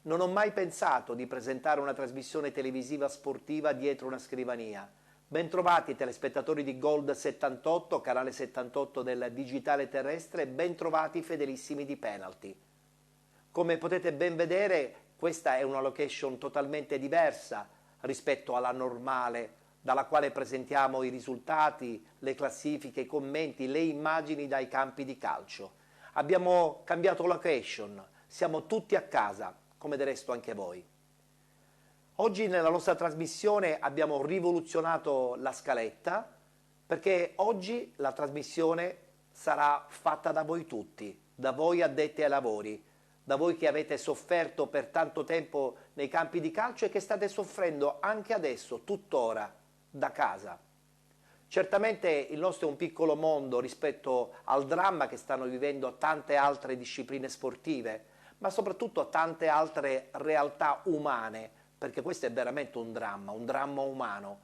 Non ho mai pensato di presentare una trasmissione televisiva sportiva dietro una scrivania. Bentrovati telespettatori di Gold 78, canale 78 del digitale terrestre, bentrovati fedelissimi di Penalty. Come potete ben vedere, questa è una location totalmente diversa rispetto alla normale, dalla quale presentiamo i risultati, le classifiche, i commenti, le immagini dai campi di calcio. Abbiamo cambiato location, siamo tutti a casa, come del resto anche voi. Oggi nella nostra trasmissione abbiamo rivoluzionato la scaletta perché oggi la trasmissione sarà fatta da voi tutti, da voi addetti ai lavori, da voi che avete sofferto per tanto tempo nei campi di calcio e che state soffrendo anche adesso, tuttora, da casa. Certamente il nostro è un piccolo mondo rispetto al dramma che stanno vivendo tante altre discipline sportive, ma soprattutto tante altre realtà umane, perché questo è veramente un dramma umano.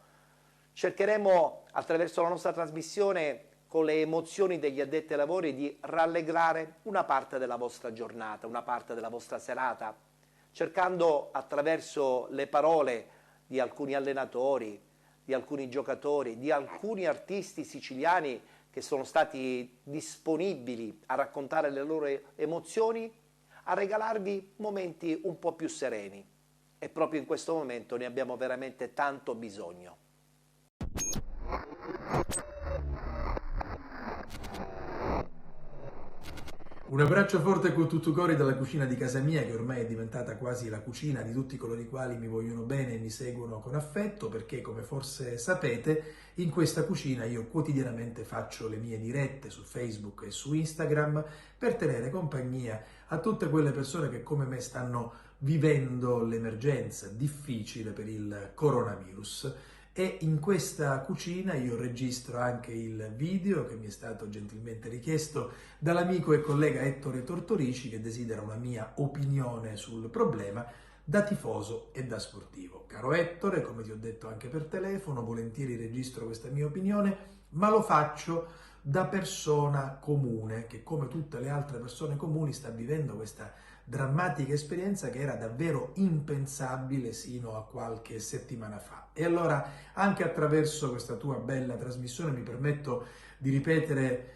Cercheremo attraverso la nostra trasmissione, con le emozioni degli addetti ai lavori, di rallegrare una parte della vostra giornata, una parte della vostra serata, cercando attraverso le parole di alcuni allenatori, di alcuni giocatori, di alcuni artisti siciliani che sono stati disponibili a raccontare le loro emozioni, a regalarvi momenti un po' più sereni. E proprio in questo momento ne abbiamo veramente tanto bisogno. Un abbraccio forte con tutto cuore dalla cucina di casa mia, che ormai è diventata quasi la cucina di tutti coloro i quali mi vogliono bene e mi seguono con affetto, perché come forse sapete, in questa cucina io quotidianamente faccio le mie dirette su Facebook e su Instagram per tenere compagnia a tutte quelle persone che come me stanno vivendo l'emergenza difficile per il coronavirus. E in questa cucina io registro anche il video che mi è stato gentilmente richiesto dall'amico e collega Ettore Tortorici, che desidera una mia opinione sul problema da tifoso e da sportivo. Caro Ettore, come ti ho detto anche per telefono, volentieri registro questa mia opinione, ma lo faccio da persona comune, che come tutte le altre persone comuni sta vivendo questa drammatica esperienza che era davvero impensabile sino a qualche settimana fa. E allora, anche attraverso questa tua bella trasmissione, mi permetto di ripetere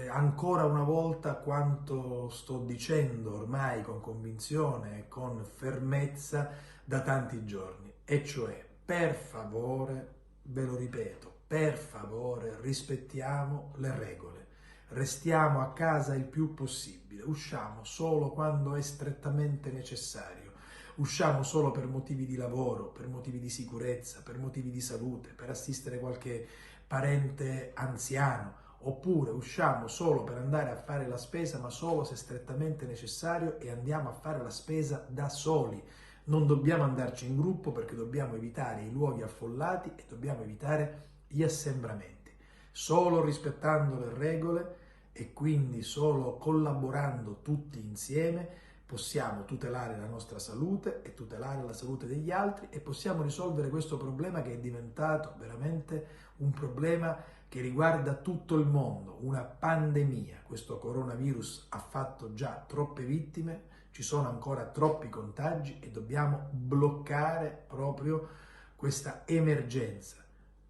ancora una volta quanto sto dicendo ormai con convinzione e con fermezza da tanti giorni, e cioè, per favore, ve lo ripeto, per favore rispettiamo le regole, restiamo a casa il più possibile, usciamo solo quando è strettamente necessario, usciamo solo per motivi di lavoro, per motivi di sicurezza, per motivi di salute, per assistere qualche parente anziano, oppure usciamo solo per andare a fare la spesa, ma solo se strettamente necessario, e andiamo a fare la spesa da soli. Non dobbiamo andarci in gruppo perché dobbiamo evitare i luoghi affollati e dobbiamo evitare gli assembramenti. Solo rispettando le regole e quindi solo collaborando tutti insieme possiamo tutelare la nostra salute e tutelare la salute degli altri, e possiamo risolvere questo problema che è diventato veramente un problema che riguarda tutto il mondo, una pandemia. Questo coronavirus ha fatto già troppe vittime, ci sono ancora troppi contagi e dobbiamo bloccare proprio questa emergenza,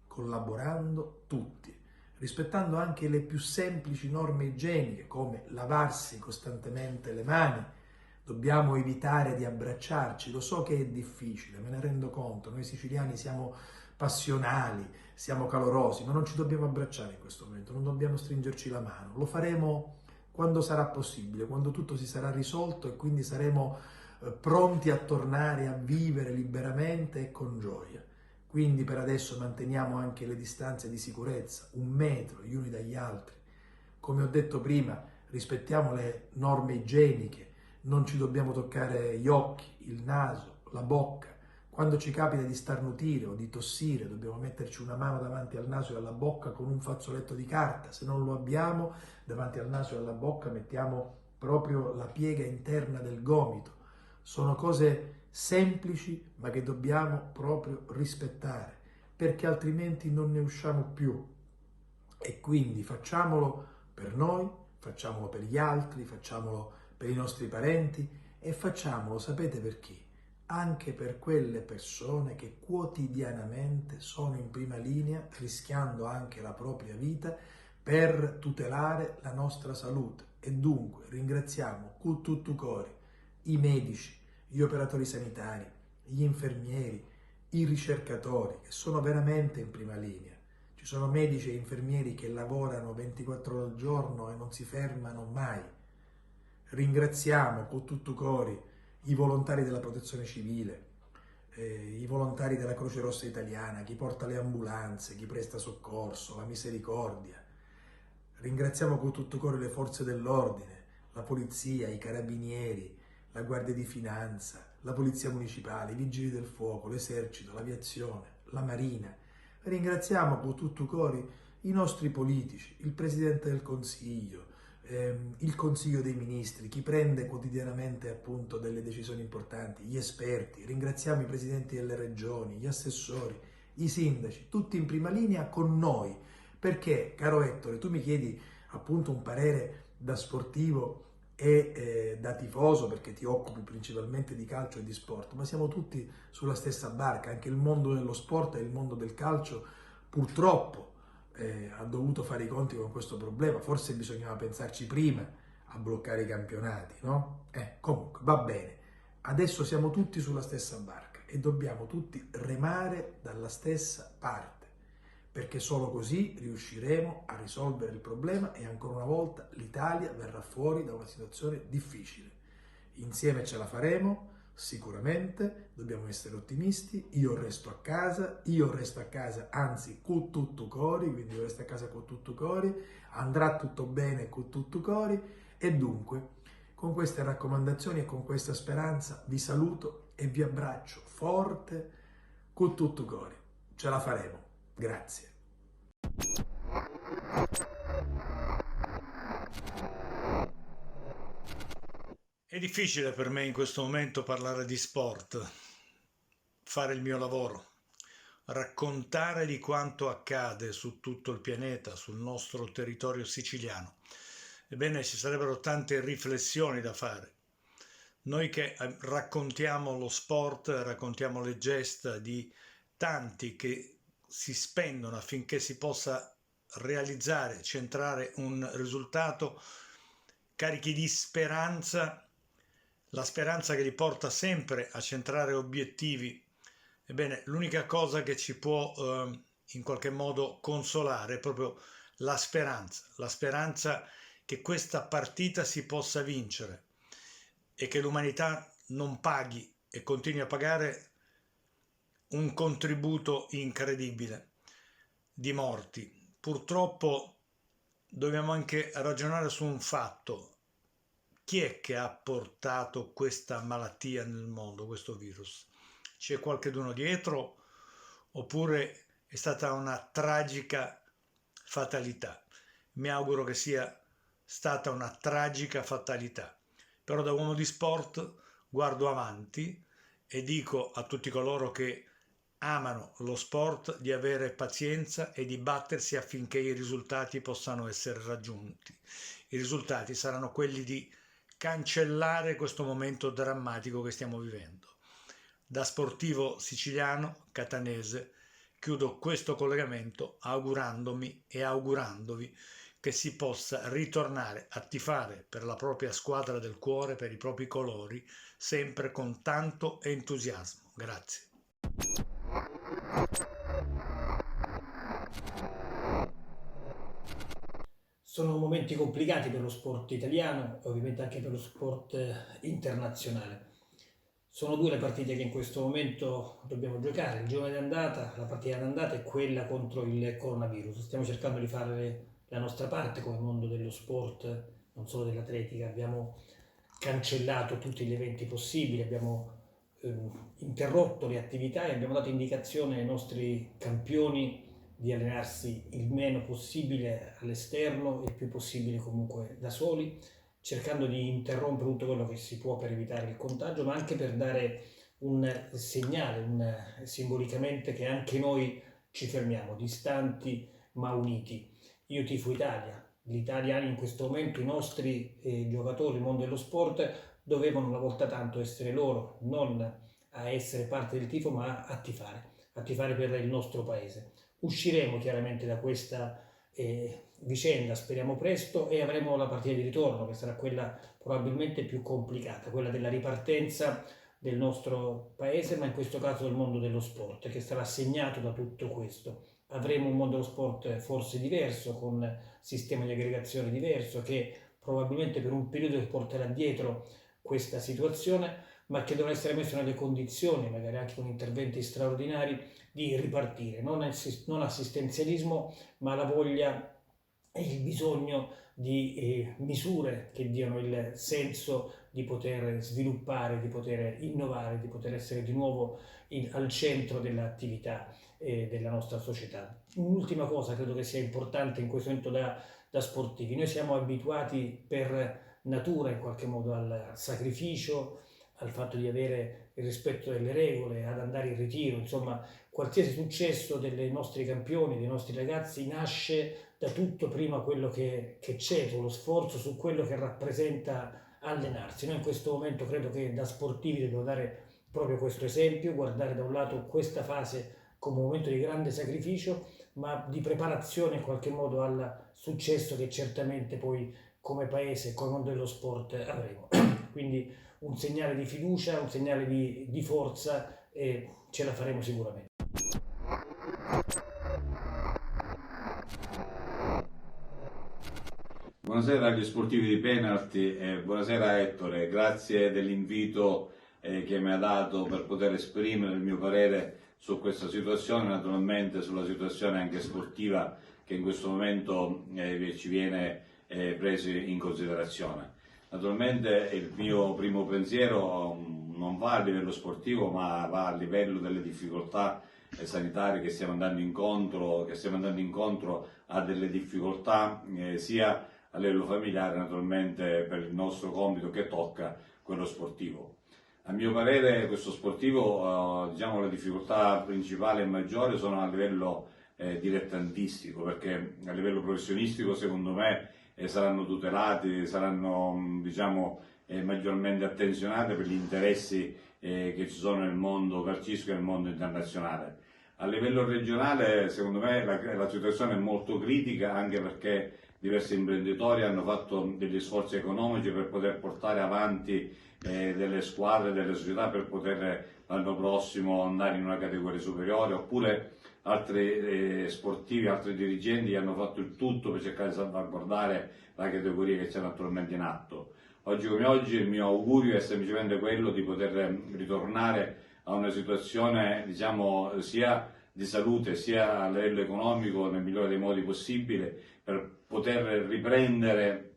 collaborando tutti, rispettando anche le più semplici norme igieniche come lavarsi costantemente le mani. Dobbiamo evitare di abbracciarci, lo so che è difficile, me ne rendo conto, noi siciliani siamo passionali, siamo calorosi, ma non ci dobbiamo abbracciare in questo momento, non dobbiamo stringerci la mano, lo faremo quando sarà possibile, quando tutto si sarà risolto e quindi saremo pronti a tornare a vivere liberamente e con gioia. Quindi per adesso manteniamo anche le distanze di sicurezza, 1 metro gli uni dagli altri. Come ho detto prima, rispettiamo le norme igieniche, non ci dobbiamo toccare gli occhi, il naso, la bocca. Quando ci capita di starnutire o di tossire, dobbiamo metterci una mano davanti al naso e alla bocca con un fazzoletto di carta. Se non lo abbiamo, davanti al naso e alla bocca mettiamo proprio la piega interna del gomito. Sono cose semplici, ma che dobbiamo proprio rispettare, perché altrimenti non ne usciamo più. E quindi facciamolo per noi, facciamolo per gli altri, facciamolo per i nostri parenti, e facciamolo, sapete per chi? anche per quelle persone che quotidianamente sono in prima linea, rischiando anche la propria vita per tutelare la nostra salute. E dunque ringraziamo con tutto il cuore i medici, gli operatori sanitari, gli infermieri, i ricercatori che sono veramente in prima linea. Ci sono medici e infermieri che lavorano 24 ore al giorno e non si fermano mai. Ringraziamo con tutto cori i volontari della protezione civile, i volontari della Croce Rossa Italiana, chi porta le ambulanze, chi presta soccorso, la misericordia. Ringraziamo con tutto cori le forze dell'ordine, la polizia, i carabinieri, la Guardia di Finanza, la Polizia Municipale, i Vigili del Fuoco, l'Esercito, l'Aviazione, la Marina. Ringraziamo con tutto cori i nostri politici, il Presidente del Consiglio, il Consiglio dei Ministri, chi prende quotidianamente appunto delle decisioni importanti, gli esperti. Ringraziamo i presidenti delle regioni, gli assessori, i sindaci, tutti in prima linea con noi. Perché, caro Ettore, tu mi chiedi appunto un parere da sportivo e da tifoso, perché ti occupi principalmente di calcio e di sport, ma siamo tutti sulla stessa barca. Anche il mondo dello sport e il mondo del calcio purtroppo ha dovuto fare i conti con questo problema. Forse bisognava pensarci prima a bloccare i campionati, no? Comunque va bene, adesso siamo tutti sulla stessa barca e dobbiamo tutti remare dalla stessa parte, perché solo così riusciremo a risolvere il problema e ancora una volta l'Italia verrà fuori da una situazione difficile. Insieme ce la faremo, sicuramente, dobbiamo essere ottimisti. Io resto a casa, anzi con tutto cori, quindi io resto a casa con tutto cori, andrà tutto bene con tutto cori e dunque con queste raccomandazioni e con questa speranza vi saluto e vi abbraccio forte con tutto cori. Ce la faremo. Grazie. È difficile per me in questo momento parlare di sport, fare il mio lavoro, raccontare di quanto accade su tutto il pianeta, sul nostro territorio siciliano. Ebbene, ci sarebbero tante riflessioni da fare. Noi che raccontiamo lo sport, raccontiamo le gesta di tanti che si spendono affinché si possa realizzare, centrare un risultato carichi di speranza, la speranza che li porta sempre a centrare obiettivi. Ebbene, l'unica cosa che ci può in qualche modo consolare è proprio la speranza che questa partita si possa vincere e che l'umanità non paghi e continui a pagare un contributo incredibile di morti. Purtroppo dobbiamo anche ragionare su un fatto. Chi è che ha portato questa malattia nel mondo, questo virus? C'è qualcuno dietro oppure è stata una tragica fatalità? Mi auguro che sia stata una tragica fatalità. Però da uomo di sport guardo avanti e dico a tutti coloro che amano lo sport di avere pazienza e di battersi affinché i risultati possano essere raggiunti. I risultati saranno quelli di cancellare questo momento drammatico che stiamo vivendo. Da sportivo siciliano, catanese, chiudo questo collegamento augurandomi e augurandovi che si possa ritornare a tifare per la propria squadra del cuore, per i propri colori, sempre con tanto entusiasmo. Grazie. Sono momenti complicati per lo sport italiano e ovviamente anche per lo sport internazionale. Sono due le partite che in questo momento dobbiamo giocare. Il giorno di andata, la partita d'andata è quella contro il coronavirus. Stiamo cercando di fare la nostra parte come mondo dello sport, non solo dell'atletica. Abbiamo cancellato tutti gli eventi possibili, abbiamo interrotto le attività e abbiamo dato indicazione ai nostri campioni di allenarsi il meno possibile all'esterno e il più possibile comunque da soli, cercando di interrompere tutto quello che si può per evitare il contagio, ma anche per dare un segnale, simbolicamente, che anche noi ci fermiamo, distanti ma uniti. Io tifo Italia, gli italiani in questo momento, i nostri giocatori, il mondo dello sport, dovevano una volta tanto essere loro, non a essere parte del tifo, ma a tifare per il nostro paese. Usciremo chiaramente da questa vicenda, speriamo presto, e avremo la partita di ritorno, che sarà quella probabilmente più complicata, quella della ripartenza del nostro paese, ma in questo caso del mondo dello sport, che sarà segnato da tutto questo. Avremo un mondo dello sport forse diverso, con sistema di aggregazione diverso, che probabilmente per un periodo porterà dietro questa situazione, ma che dovrà essere messo nelle condizioni, magari anche con interventi straordinari, di ripartire. Non assistenzialismo, ma la voglia e il bisogno di misure che diano il senso di poter sviluppare, di poter innovare, di poter essere di nuovo al centro dell'attività della nostra società. Un'ultima cosa credo che sia importante in questo momento da sportivi: noi siamo abituati per natura in qualche modo al sacrificio, al fatto di avere il rispetto delle regole, ad andare in ritiro, insomma qualsiasi successo dei nostri campioni, dei nostri ragazzi nasce da tutto prima quello che c'è, lo sforzo su quello che rappresenta allenarsi. Noi in questo momento credo che da sportivi dobbiamo dare proprio questo esempio, guardare da un lato questa fase come un momento di grande sacrificio, ma di preparazione in qualche modo al successo che certamente poi come paese, come mondo dello sport avremo. Quindi un segnale di fiducia, un segnale di forza, e ce la faremo sicuramente. Buonasera agli sportivi di Penalty e buonasera Ettore, grazie dell'invito che mi ha dato per poter esprimere il mio parere su questa situazione, naturalmente sulla situazione anche sportiva che in questo momento ci viene preso in considerazione. Naturalmente il mio primo pensiero non va a livello sportivo, ma va a livello delle difficoltà sanitarie che stiamo andando incontro a delle difficoltà sia a livello familiare, naturalmente per il nostro compito che tocca quello sportivo. A mio parere questo sportivo, diciamo, le difficoltà principali e maggiori sono a livello dilettantistico, perché a livello professionistico secondo me saranno tutelati, saranno diciamo, maggiormente attenzionati per gli interessi che ci sono nel mondo calcistico e nel mondo internazionale. A livello regionale secondo me la situazione è molto critica, anche perché diversi imprenditori hanno fatto degli sforzi economici per poter portare avanti delle squadre, delle società per poter l'anno prossimo andare in una categoria superiore, oppure altri sportivi, altri dirigenti hanno fatto il tutto per cercare di salvaguardare la categoria che c'è attualmente in atto. Oggi come oggi il mio augurio è semplicemente quello di poter ritornare a una situazione, diciamo, sia di salute sia a livello economico nel migliore dei modi possibile, per poter riprendere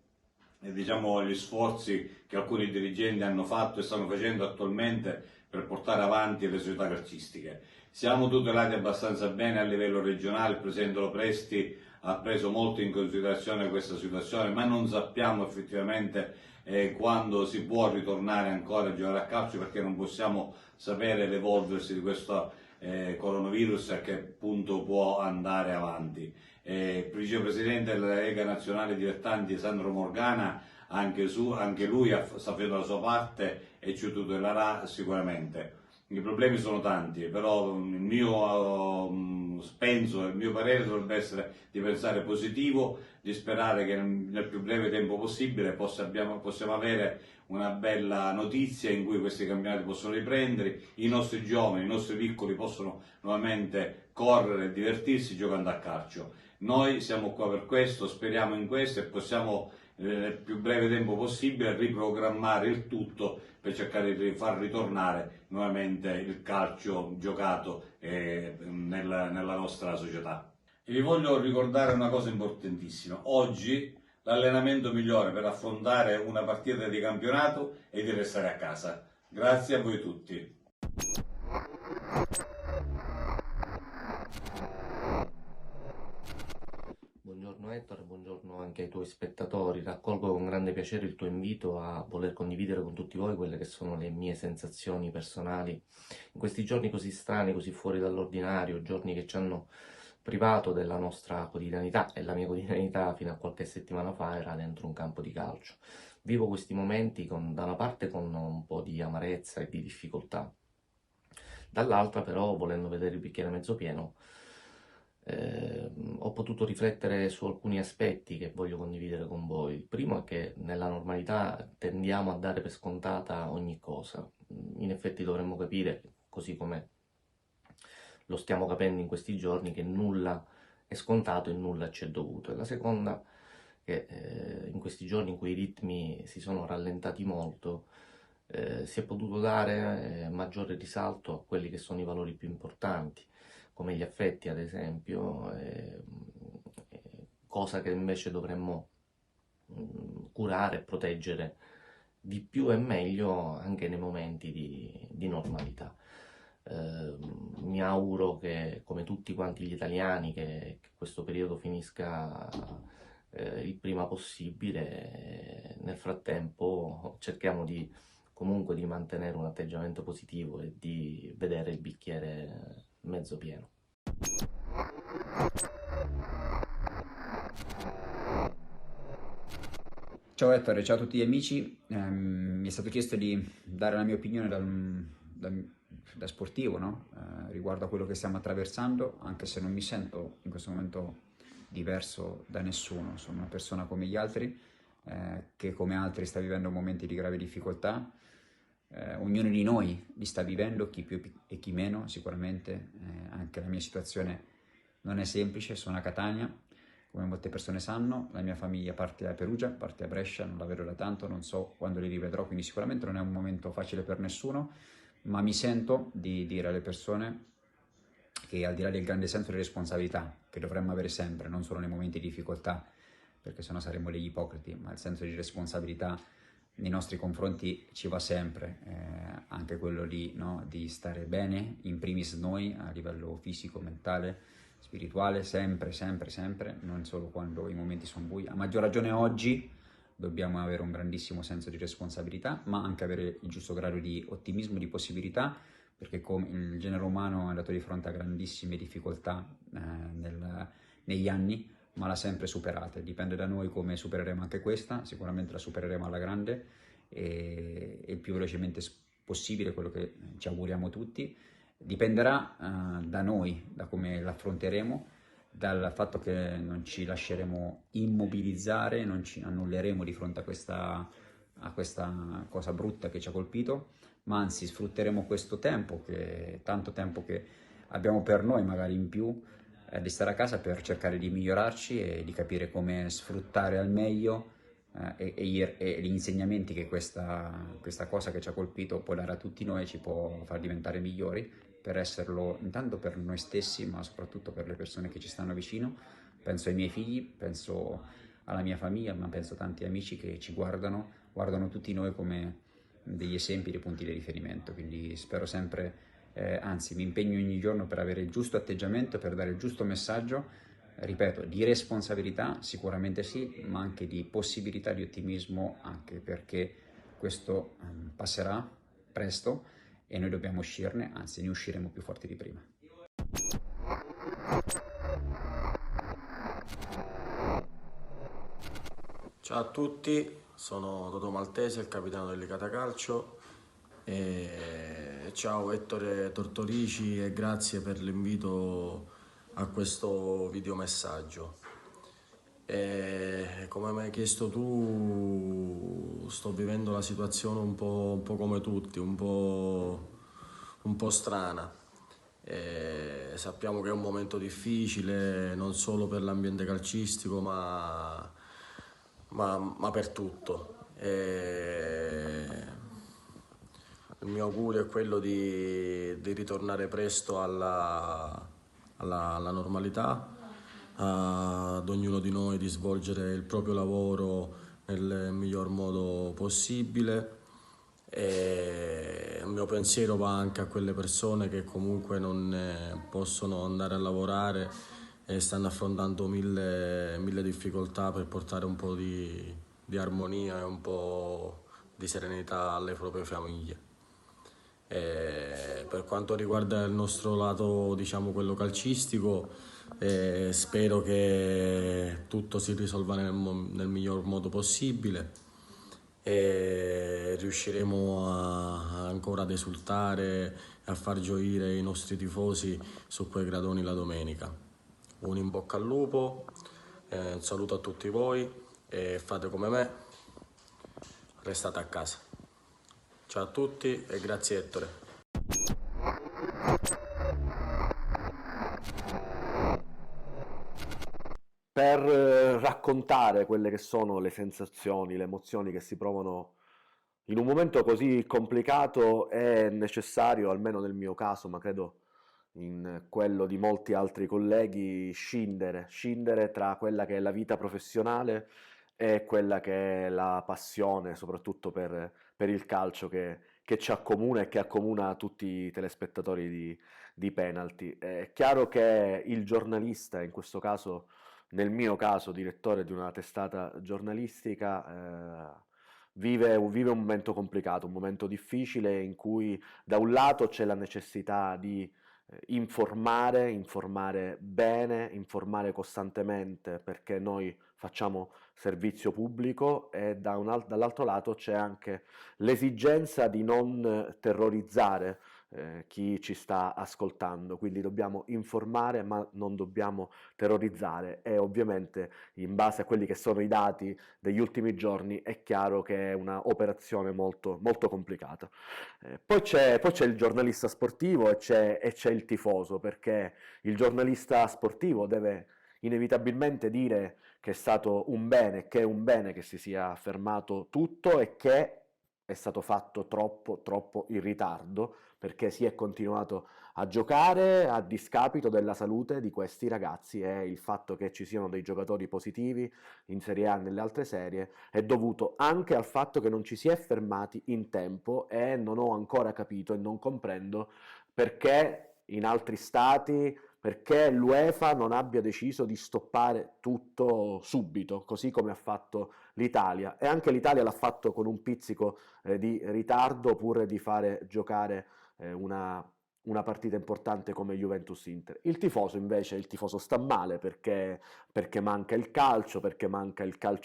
diciamo, gli sforzi che alcuni dirigenti hanno fatto e stanno facendo attualmente per portare avanti le società calcistiche. Siamo tutelati abbastanza bene a livello regionale, il Presidente Lopresti ha preso molto in considerazione questa situazione, ma non sappiamo effettivamente quando si può ritornare ancora a giocare a calcio, perché non possiamo sapere l'evolversi di questo coronavirus, a che punto può andare avanti. Il vicepresidente della Lega Nazionale Dilettanti Sandro Morgana anche lui sta facendo la sua parte e ci tutelerà sicuramente. I problemi sono tanti, però il mio parere dovrebbe essere di pensare positivo, di sperare che nel più breve tempo possibile possiamo avere una bella notizia in cui questi campionati possono riprendere, i nostri giovani, i nostri piccoli possono nuovamente correre e divertirsi giocando a calcio. Noi siamo qua per questo, speriamo in questo e possiamo nel più breve tempo possibile riprogrammare il tutto per cercare di far ritornare nuovamente il calcio giocato nella nostra società. E vi voglio ricordare una cosa importantissima: oggi l'allenamento migliore per affrontare una partita di campionato è di restare a casa. Grazie a voi tutti. Buongiorno Ettore, buongiorno anche ai tuoi spettatori. Raccolgo con grande piacere il tuo invito a voler condividere con tutti voi quelle che sono le mie sensazioni personali in questi giorni così strani, così fuori dall'ordinario, giorni che ci hanno privato della nostra quotidianità, e la mia quotidianità fino a qualche settimana fa era dentro un campo di calcio. Vivo questi momenti da una parte con un po' di amarezza e di difficoltà, Dall'altra però, volendo vedere il bicchiere mezzo pieno, ho potuto riflettere su alcuni aspetti che voglio condividere con voi. Il primo è che nella normalità tendiamo a dare per scontata ogni cosa. In effetti dovremmo capire, così come lo stiamo capendo in questi giorni, che nulla è scontato e nulla ci è dovuto. E la seconda, che in questi giorni in cui i ritmi si sono rallentati molto, si è potuto dare maggiore risalto a quelli che sono i valori più importanti, come gli affetti ad esempio, cosa che invece dovremmo curare e proteggere di più e meglio anche nei momenti di normalità. Mi auguro che, come tutti quanti gli italiani, che questo periodo finisca il prima possibile. Nel frattempo cerchiamo comunque di mantenere un atteggiamento positivo e di vedere il bicchiere mezzo pieno. Ciao Ettore, ciao a tutti gli amici. Mi è stato chiesto di dare la mia opinione da sportivo, no? Riguardo a quello che stiamo attraversando, anche se non mi sento in questo momento diverso da nessuno. Sono una persona come gli altri, che come altri sta vivendo momenti di grave difficoltà. Ognuno di noi li sta vivendo, chi più e chi meno sicuramente. Anche la mia situazione non è semplice, sono a Catania. Come molte persone sanno, la mia famiglia parte a Perugia, parte a Brescia, non la vedo da tanto, non so quando li rivedrò, quindi sicuramente non è un momento facile per nessuno, ma mi sento di dire alle persone che, al di là del grande senso di responsabilità che dovremmo avere sempre, non solo nei momenti di difficoltà, perché sennò saremmo degli ipocriti, ma il senso di responsabilità nei nostri confronti ci va sempre, anche quello di stare bene, in primis noi, a livello fisico, mentale, spirituale, sempre, sempre, sempre, non solo quando i momenti sono bui. A maggior ragione oggi dobbiamo avere un grandissimo senso di responsabilità, ma anche avere il giusto grado di ottimismo, di possibilità, perché come il genere umano è andato di fronte a grandissime difficoltà negli anni, ma l'ha sempre superata. Dipende da noi come supereremo anche questa, sicuramente la supereremo alla grande e il più velocemente possibile, quello che ci auguriamo tutti. Dipenderà da noi, da come l'affronteremo, dal fatto che non ci lasceremo immobilizzare, non ci annulleremo di fronte a questa cosa brutta che ci ha colpito, ma anzi sfrutteremo questo tempo, tanto tempo che abbiamo per noi magari in più, di stare a casa per cercare di migliorarci e di capire come sfruttare al meglio e gli insegnamenti che questa cosa che ci ha colpito può dare a tutti noi, ci può far diventare migliori, per esserlo intanto per noi stessi, ma soprattutto per le persone che ci stanno vicino. Penso ai miei figli, penso alla mia famiglia, ma penso a tanti amici che ci guardano tutti noi come degli esempi, dei punti di riferimento, quindi spero sempre, anzi mi impegno ogni giorno per avere il giusto atteggiamento, per dare il giusto messaggio, ripeto, di responsabilità sicuramente sì, ma anche di possibilità, di ottimismo, anche perché questo passerà presto e noi dobbiamo uscirne, anzi ne usciremo più forti di prima. Ciao a tutti, sono Totò Maltese, il capitano del Licata Calcio. Ciao Ettore Tortorici e grazie per l'invito a questo videomessaggio. Come mi hai chiesto tu, sto vivendo la situazione un po' come tutti, un po' strana. Sappiamo che è un momento difficile non solo per l'ambiente calcistico ma per tutto. Il mio augurio è quello di ritornare presto alla normalità, ad ognuno di noi di svolgere il proprio lavoro nel miglior modo possibile. E il mio pensiero va anche a quelle persone che comunque non possono andare a lavorare e stanno affrontando mille difficoltà per portare un po' di armonia e un po' di serenità alle proprie famiglie. Per quanto riguarda il nostro lato, diciamo quello calcistico, spero che tutto si risolva nel miglior modo possibile. riusciremo ancora ad esultare e a far gioire i nostri tifosi su quei gradoni la domenica. Un in bocca al lupo, un saluto a tutti voi e fate come me, restate a casa. Ciao a tutti e grazie Ettore. Per raccontare quelle che sono le sensazioni, le emozioni che si provano in un momento così complicato è necessario, almeno nel mio caso, ma credo in quello di molti altri colleghi, scindere tra quella che è la vita professionale e quella che è la passione, soprattutto per il calcio che ci accomuna e che accomuna tutti i telespettatori di Penalty. È chiaro che il giornalista, in questo caso, nel mio caso, direttore di una testata giornalistica, vive un momento complicato, un momento difficile in cui da un lato c'è la necessità di informare bene, informare costantemente perché noi facciamo servizio pubblico e dall'altro lato c'è anche l'esigenza di non terrorizzare chi ci sta ascoltando, quindi dobbiamo informare ma non dobbiamo terrorizzare e ovviamente in base a quelli che sono i dati degli ultimi giorni è chiaro che è una operazione molto, molto complicata. Poi c'è il giornalista sportivo e c'è il tifoso, perché il giornalista sportivo deve inevitabilmente dire che è stato un bene, che è un bene che si sia fermato tutto e che è stato fatto troppo in ritardo, perché si è continuato a giocare a discapito della salute di questi ragazzi e il fatto che ci siano dei giocatori positivi in Serie A e nelle altre serie è dovuto anche al fatto che non ci si è fermati in tempo e non ho ancora capito e non comprendo perché in altri stati, perché l'UEFA non abbia deciso di stoppare tutto subito, così come ha fatto l'Italia. E anche l'Italia l'ha fatto con un pizzico di ritardo pur di fare giocare una partita importante come Juventus-Inter. Il tifoso invece, il tifoso sta male perché manca il calcio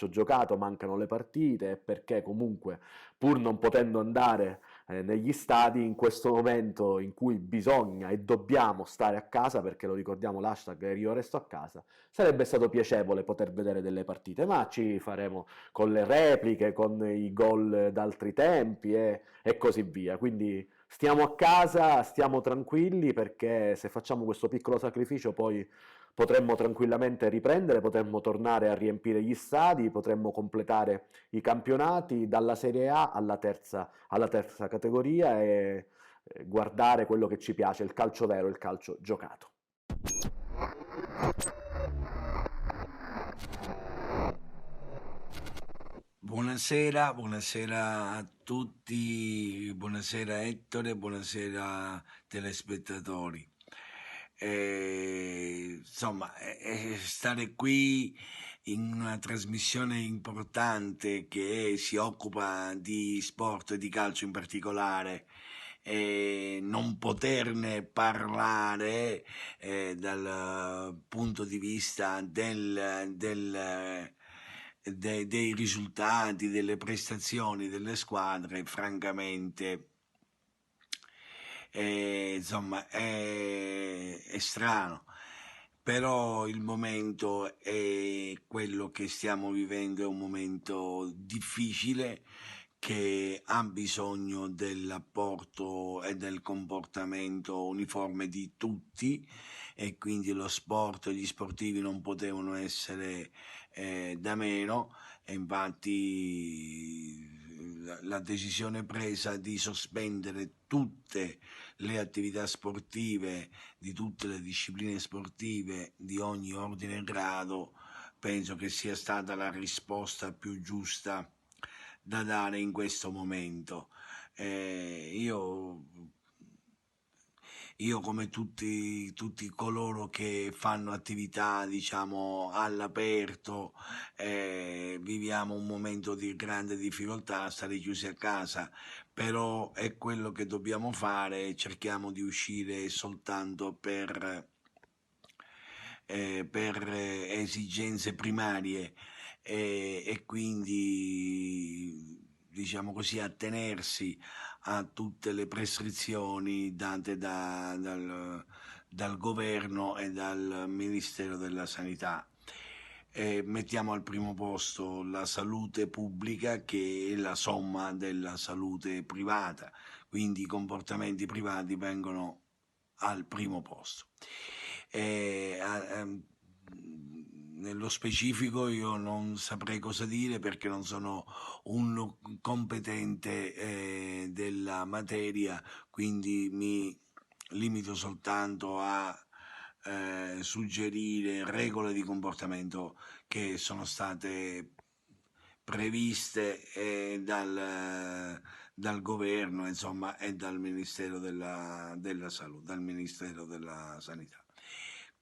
giocato, mancano le partite, perché comunque pur non potendo andare negli stadi in questo momento in cui bisogna e dobbiamo stare a casa, perché lo ricordiamo l'hashtag è io resto a casa, sarebbe stato piacevole poter vedere delle partite, ma ci faremo con le repliche, con i gol d'altri tempi e così via. Quindi stiamo a casa, stiamo tranquilli perché se facciamo questo piccolo sacrificio poi potremmo tranquillamente riprendere, potremmo tornare a riempire gli stadi, potremmo completare i campionati dalla Serie A alla terza categoria e guardare quello che ci piace, il calcio vero, il calcio giocato. Buonasera a tutti, buonasera Ettore, buonasera telespettatori. Insomma, stare qui in una trasmissione importante che si occupa di sport e di calcio in particolare e non poterne parlare dal punto di vista dei risultati, delle prestazioni delle squadre, francamente insomma è strano, però il momento è quello che stiamo vivendo, è un momento difficile che ha bisogno dell'apporto e del comportamento uniforme di tutti e quindi lo sport e gli sportivi non potevano essere da meno e infatti la decisione presa di sospendere tutte le attività sportive di tutte le discipline sportive di ogni ordine e grado penso che sia stata la risposta più giusta da dare in questo momento. Io come tutti coloro che fanno attività diciamo all'aperto viviamo un momento di grande difficoltà, stare chiusi a casa, però è quello che dobbiamo fare, cerchiamo di uscire soltanto per esigenze primarie e quindi diciamo così, attenersi a tutte le prescrizioni date dal governo e dal Ministero della Sanità. Mettiamo al primo posto la salute pubblica, che è la somma della salute privata, quindi i comportamenti privati vengono al primo posto. Nello specifico io non saprei cosa dire perché non sono un competente della materia, quindi mi limito soltanto a suggerire regole di comportamento che sono state previste dal governo, insomma, e dal Ministero della Salute, dal Ministero della Sanità.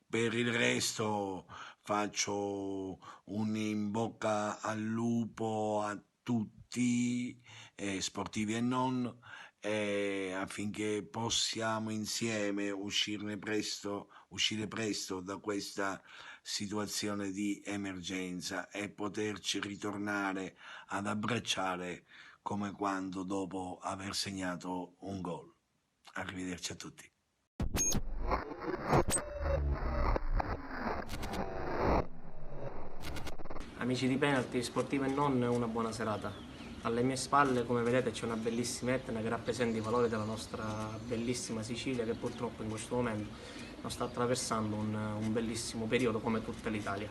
Per il resto faccio un in bocca al lupo a tutti, sportivi e non, affinché possiamo insieme uscire presto da questa situazione di emergenza e poterci ritornare ad abbracciare come quando dopo aver segnato un gol. Arrivederci a tutti. Amici di Penalty, sportivo e non, una buona serata. Alle mie spalle, come vedete, c'è una bellissima Etna che rappresenta i valori della nostra bellissima Sicilia, che purtroppo in questo momento non sta attraversando un bellissimo periodo come tutta l'Italia.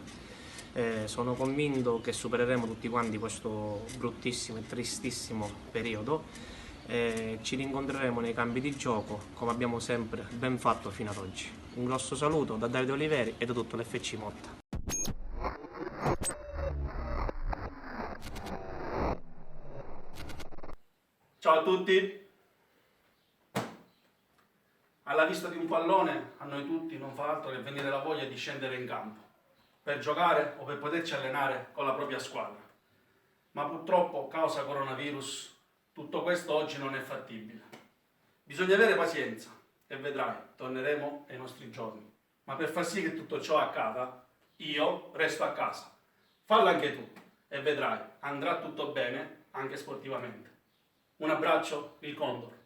Sono convinto che supereremo tutti quanti questo bruttissimo e tristissimo periodo. Ci rincontreremo nei campi di gioco come abbiamo sempre ben fatto fino ad oggi. Un grosso saluto da Davide Oliveri e da tutto l'FC Motta. Ciao a tutti. Alla vista di un pallone, a noi tutti non fa altro che venire la voglia di scendere in campo per giocare o per poterci allenare con la propria squadra. Ma purtroppo, causa coronavirus, tutto questo oggi non è fattibile. Bisogna avere pazienza e vedrai, torneremo ai nostri giorni. Ma per far sì che tutto ciò accada, io resto a casa. Fallo anche tu e vedrai, andrà tutto bene anche sportivamente. Un abbraccio, il Condor.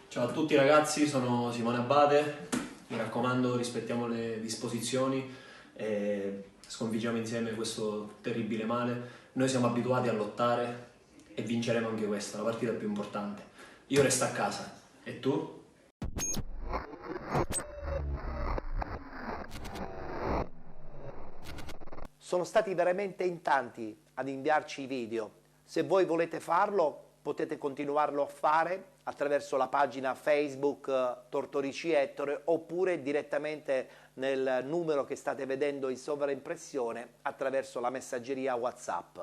Ciao a tutti ragazzi, sono Simone Abate, mi raccomando rispettiamo le disposizioni e sconfiggiamo insieme questo terribile male. Noi siamo abituati a lottare e vinceremo anche questa, la partita più importante. Io resto a casa, e tu? Sono stati veramente in tanti ad inviarci i video. Se voi volete farlo, potete continuarlo a fare attraverso la pagina Facebook Tortorici Ettore oppure direttamente nel numero che state vedendo in sovraimpressione attraverso la messaggeria WhatsApp.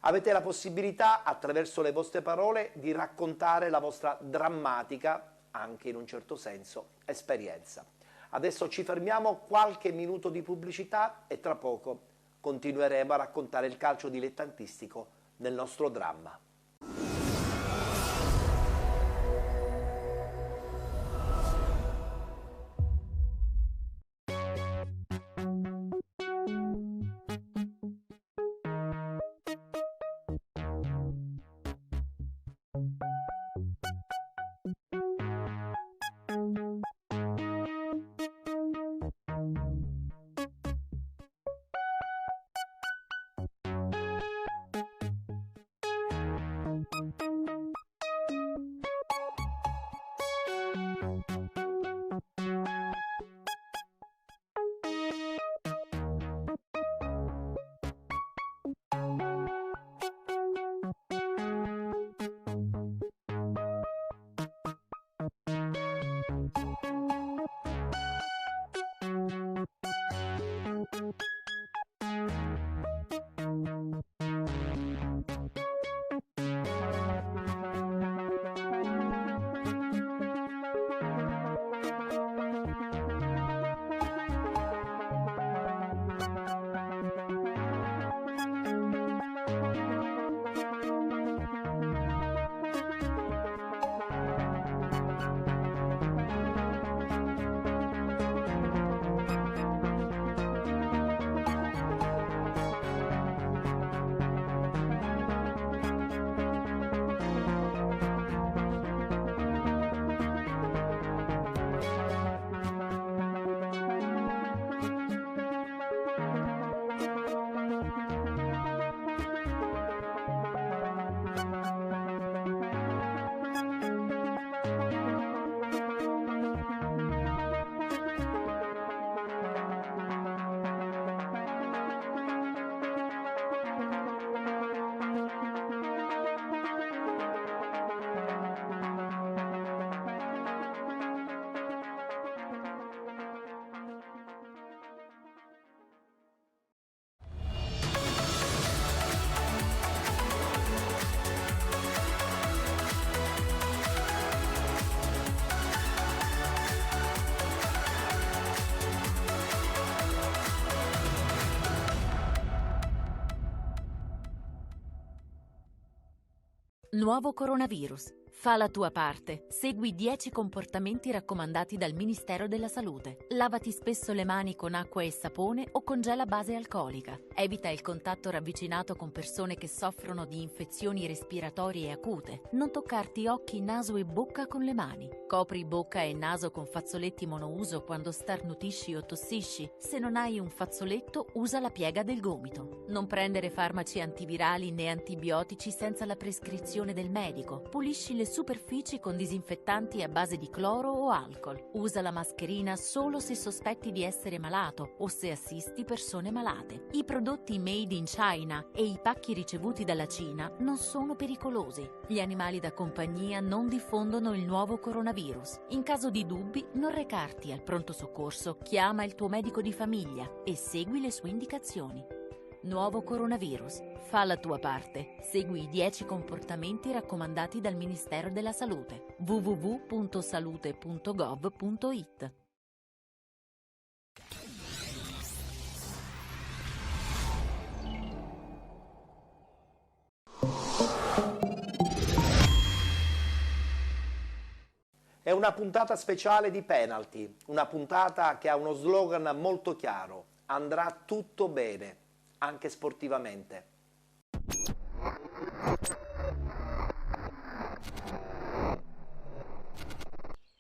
Avete la possibilità, attraverso le vostre parole, di raccontare la vostra drammatica, anche in un certo senso, esperienza. Adesso ci fermiamo, qualche minuto di pubblicità e tra poco continueremo a raccontare il calcio dilettantistico nel nostro dramma. Nuovo coronavirus. Fa la tua parte. Segui 10 comportamenti raccomandati dal Ministero della Salute. Lavati spesso le mani con acqua e sapone o con gel a base alcolica. Evita il contatto ravvicinato con persone che soffrono di infezioni respiratorie acute. Non toccarti occhi, naso e bocca con le mani. Copri bocca e naso con fazzoletti monouso quando starnutisci o tossisci. Se non hai un fazzoletto, usa la piega del gomito. Non prendere farmaci antivirali né antibiotici senza la prescrizione del medico. Pulisci le superfici con disinfettanti a base di cloro o alcol. Usa la mascherina solo se sospetti di essere malato o se assisti persone malate. I prodotti made in China e i pacchi ricevuti dalla Cina non sono pericolosi. Gli animali da compagnia non diffondono il nuovo coronavirus. In caso di dubbi, non recarti al pronto soccorso, chiama il tuo medico di famiglia e segui le sue indicazioni. Nuovo coronavirus. Fa la tua parte. Segui i 10 comportamenti raccomandati dal Ministero della Salute. www.salute.gov.it. È una puntata speciale di Penalty, una puntata che ha uno slogan molto chiaro: andrà tutto bene, anche sportivamente.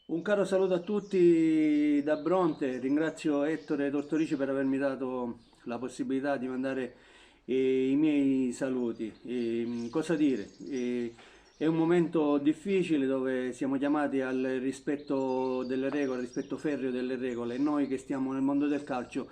Un caro saluto a tutti da Bronte, ringrazio Ettore Tortorici per avermi dato la possibilità di mandare i miei saluti. Cosa dire? È un momento difficile dove siamo chiamati al rispetto delle regole, al rispetto ferreo delle regole, e noi che stiamo nel mondo del calcio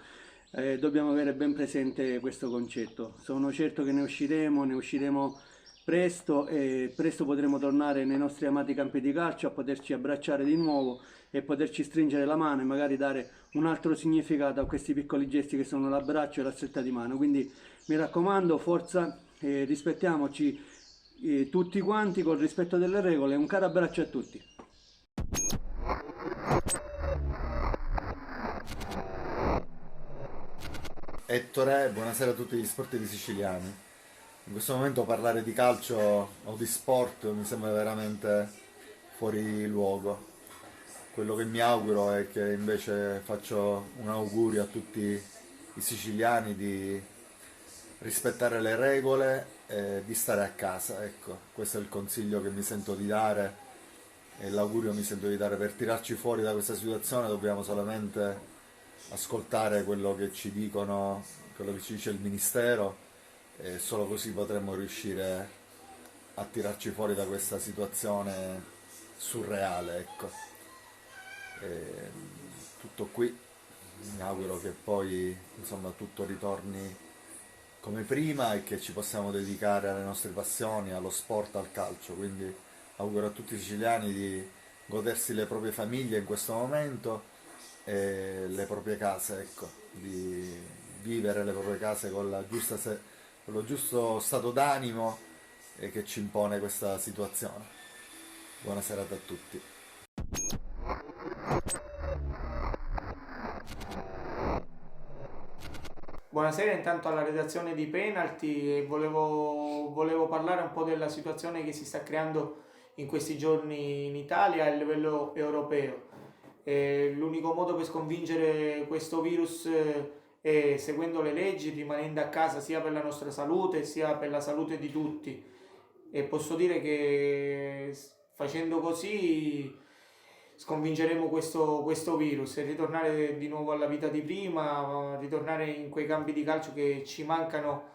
dobbiamo avere ben presente questo concetto. Sono certo che ne usciremo presto e presto potremo tornare nei nostri amati campi di calcio a poterci abbracciare di nuovo e poterci stringere la mano e magari dare un altro significato a questi piccoli gesti che sono l'abbraccio e la stretta di mano. Quindi mi raccomando, forza, rispettiamoci tutti quanti col rispetto delle regole. Un caro abbraccio a tutti. Ettore, buonasera a tutti gli sportivi siciliani. In questo momento parlare di calcio o di sport mi sembra veramente fuori luogo. Quello che mi auguro è che invece faccio un augurio a tutti i siciliani di rispettare le regole e di stare a casa. Ecco, questo è il consiglio che mi sento di dare e l'augurio mi sento di dare. Per tirarci fuori da questa situazione dobbiamo solamente ascoltare quello che ci dicono, quello che ci dice il Ministero, e solo così potremo riuscire a tirarci fuori da questa situazione surreale, ecco. Tutto qui, mi auguro che poi insomma tutto ritorni come prima e che ci possiamo dedicare alle nostre passioni, allo sport, al calcio. Quindi auguro a tutti i siciliani di godersi le proprie famiglie in questo momento e le proprie case, ecco, di vivere le proprie case con lo giusto stato d'animo che ci impone questa situazione. Buona serata a tutti. Buonasera intanto alla redazione di Penalty e volevo parlare un po' della situazione che si sta creando in questi giorni in Italia a livello europeo. L'unico modo per sconfiggere questo virus è seguendo le leggi, rimanendo a casa sia per la nostra salute sia per la salute di tutti, e posso dire che facendo così sconfiggeremo questo virus e ritornare di nuovo alla vita di prima, ritornare in quei campi di calcio che ci mancano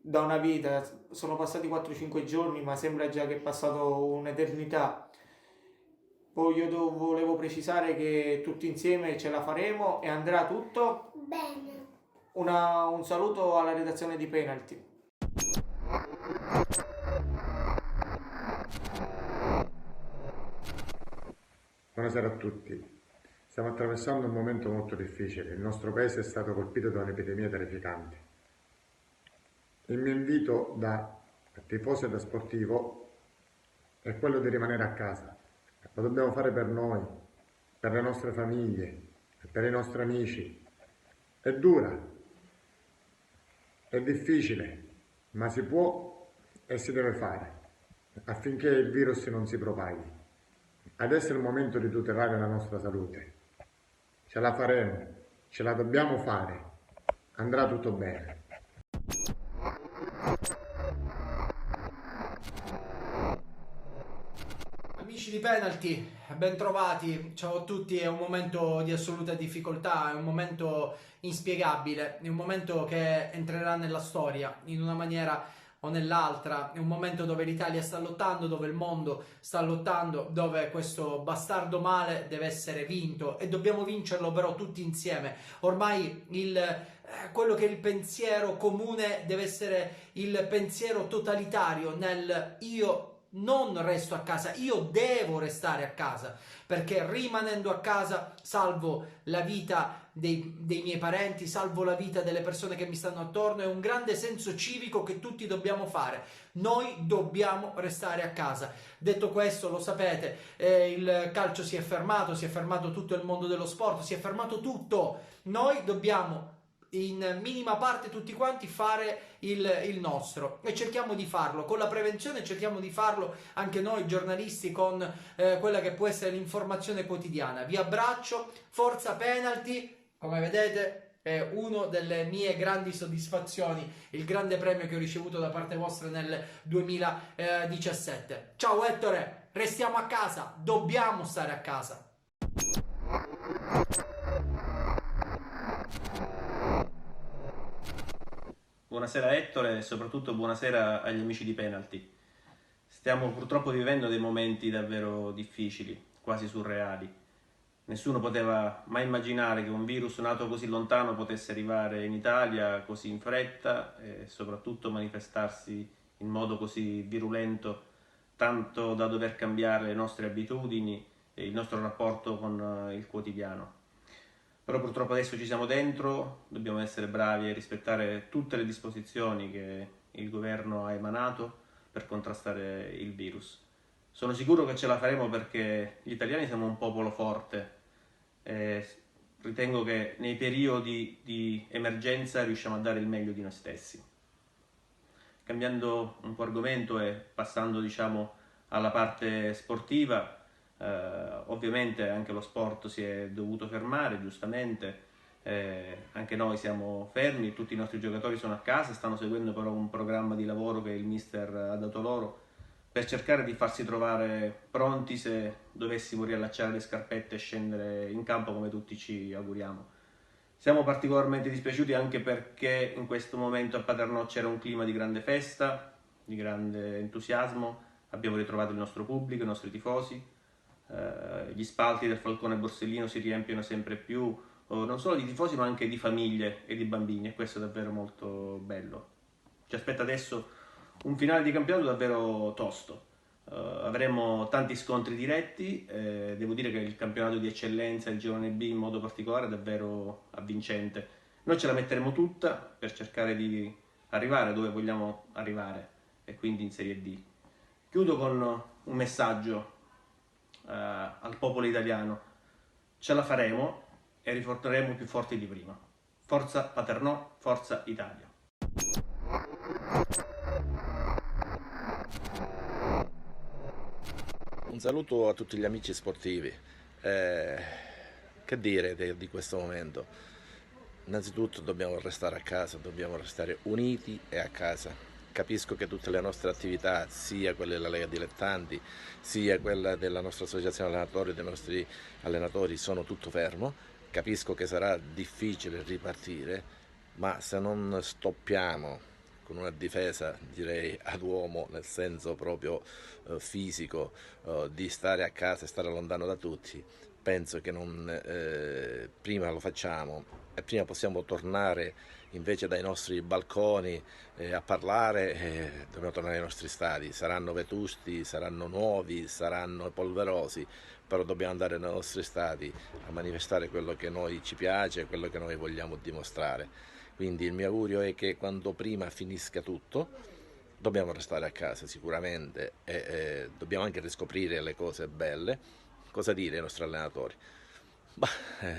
da una vita. Sono passati 4-5 giorni ma sembra già che è passato un'eternità. Poi io volevo precisare che tutti insieme ce la faremo e andrà tutto bene. Un saluto alla redazione di Penalty. Buonasera a tutti. Stiamo attraversando un momento molto difficile. Il nostro paese è stato colpito da un'epidemia terrificante. Il mio invito da tifoso e da sportivo è quello di rimanere a casa. Lo dobbiamo fare per noi, per le nostre famiglie, per i nostri amici. È dura, è difficile, ma si può e si deve fare. affinché il virus non si propaghi. Adesso è il momento di tutelare la nostra salute. Ce la faremo, ce la dobbiamo fare. Andrà tutto bene. Amici di Penalty, ben trovati, ciao a tutti. È un momento di assoluta difficoltà, è un momento inspiegabile, è un momento che entrerà nella storia in una maniera o nell'altra, è un momento dove l'Italia sta lottando, dove il mondo sta lottando, dove questo bastardo male deve essere vinto e dobbiamo vincerlo però tutti insieme. Ormai quello che è il pensiero comune deve essere il pensiero totalitario nel io non resto a casa, io devo restare a casa, perché rimanendo a casa salvo la vita dei miei parenti, salvo la vita delle persone che mi stanno attorno. È un grande senso civico che tutti dobbiamo fare. Noi dobbiamo restare a casa. Detto questo, lo sapete, il calcio si è fermato tutto il mondo dello sport, si è fermato tutto. Noi dobbiamo in minima parte tutti quanti fare il nostro e cerchiamo di farlo con la prevenzione, cerchiamo di farlo anche noi giornalisti con quella che può essere l'informazione quotidiana. Vi abbraccio, forza Penalty. Come vedete è una delle mie grandi soddisfazioni il grande premio che ho ricevuto da parte vostra nel 2017. Ciao Ettore, restiamo a casa, dobbiamo stare a casa. Buonasera Ettore e soprattutto buonasera agli amici di Penalty. Stiamo purtroppo vivendo dei momenti davvero difficili, quasi surreali. Nessuno poteva mai immaginare che un virus nato così lontano potesse arrivare in Italia così in fretta e soprattutto manifestarsi in modo così virulento, tanto da dover cambiare le nostre abitudini e il nostro rapporto con il quotidiano. Però purtroppo adesso ci siamo dentro, dobbiamo essere bravi a rispettare tutte le disposizioni che il governo ha emanato per contrastare il virus. Sono sicuro che ce la faremo perché gli italiani siamo un popolo forte e ritengo che nei periodi di emergenza riusciamo a dare il meglio di noi stessi. Cambiando un po' argomento e passando alla parte sportiva, ovviamente anche lo sport si è dovuto fermare, giustamente, anche noi siamo fermi, tutti i nostri giocatori sono a casa, stanno seguendo però un programma di lavoro che il mister ha dato loro per cercare di farsi trovare pronti se dovessimo riallacciare le scarpette e scendere in campo come tutti ci auguriamo. Siamo particolarmente dispiaciuti anche perché in questo momento a Paternò c'era un clima di grande festa, di grande entusiasmo, abbiamo ritrovato il nostro pubblico, i nostri tifosi. Gli spalti del Falcone Borsellino si riempiono sempre più, non solo di tifosi ma anche di famiglie e di bambini, e questo è davvero molto bello. Ci aspetta adesso un finale di campionato davvero tosto, avremo tanti scontri diretti, devo dire che il campionato di eccellenza, il girone B in modo particolare, è davvero avvincente. Noi ce la metteremo tutta per cercare di arrivare dove vogliamo arrivare, e quindi in Serie D. Chiudo con un messaggio al popolo italiano: ce la faremo e ritorneremo più forti di prima. Forza Paternò, forza Italia. Un saluto a tutti gli amici sportivi. Che dire di questo momento? Innanzitutto dobbiamo restare a casa, dobbiamo restare uniti e a casa. Capisco che tutte le nostre attività, sia quelle della Lega Dilettanti, sia quella della nostra associazione allenatori, dei nostri allenatori, sono tutto fermo. Capisco che sarà difficile ripartire, ma se non stoppiamo con una difesa, direi ad uomo, nel senso proprio fisico, di stare a casa e stare lontano da tutti, penso che prima lo facciamo e prima possiamo tornare invece dai nostri balconi a parlare, dobbiamo tornare ai nostri stadi. Saranno vetusti, saranno nuovi, saranno polverosi, però dobbiamo andare nei nostri stadi a manifestare quello che noi ci piace, quello che noi vogliamo dimostrare. Quindi il mio augurio è che quanto prima finisca tutto, dobbiamo restare a casa sicuramente e dobbiamo anche riscoprire le cose belle. Cosa dire ai nostri allenatori?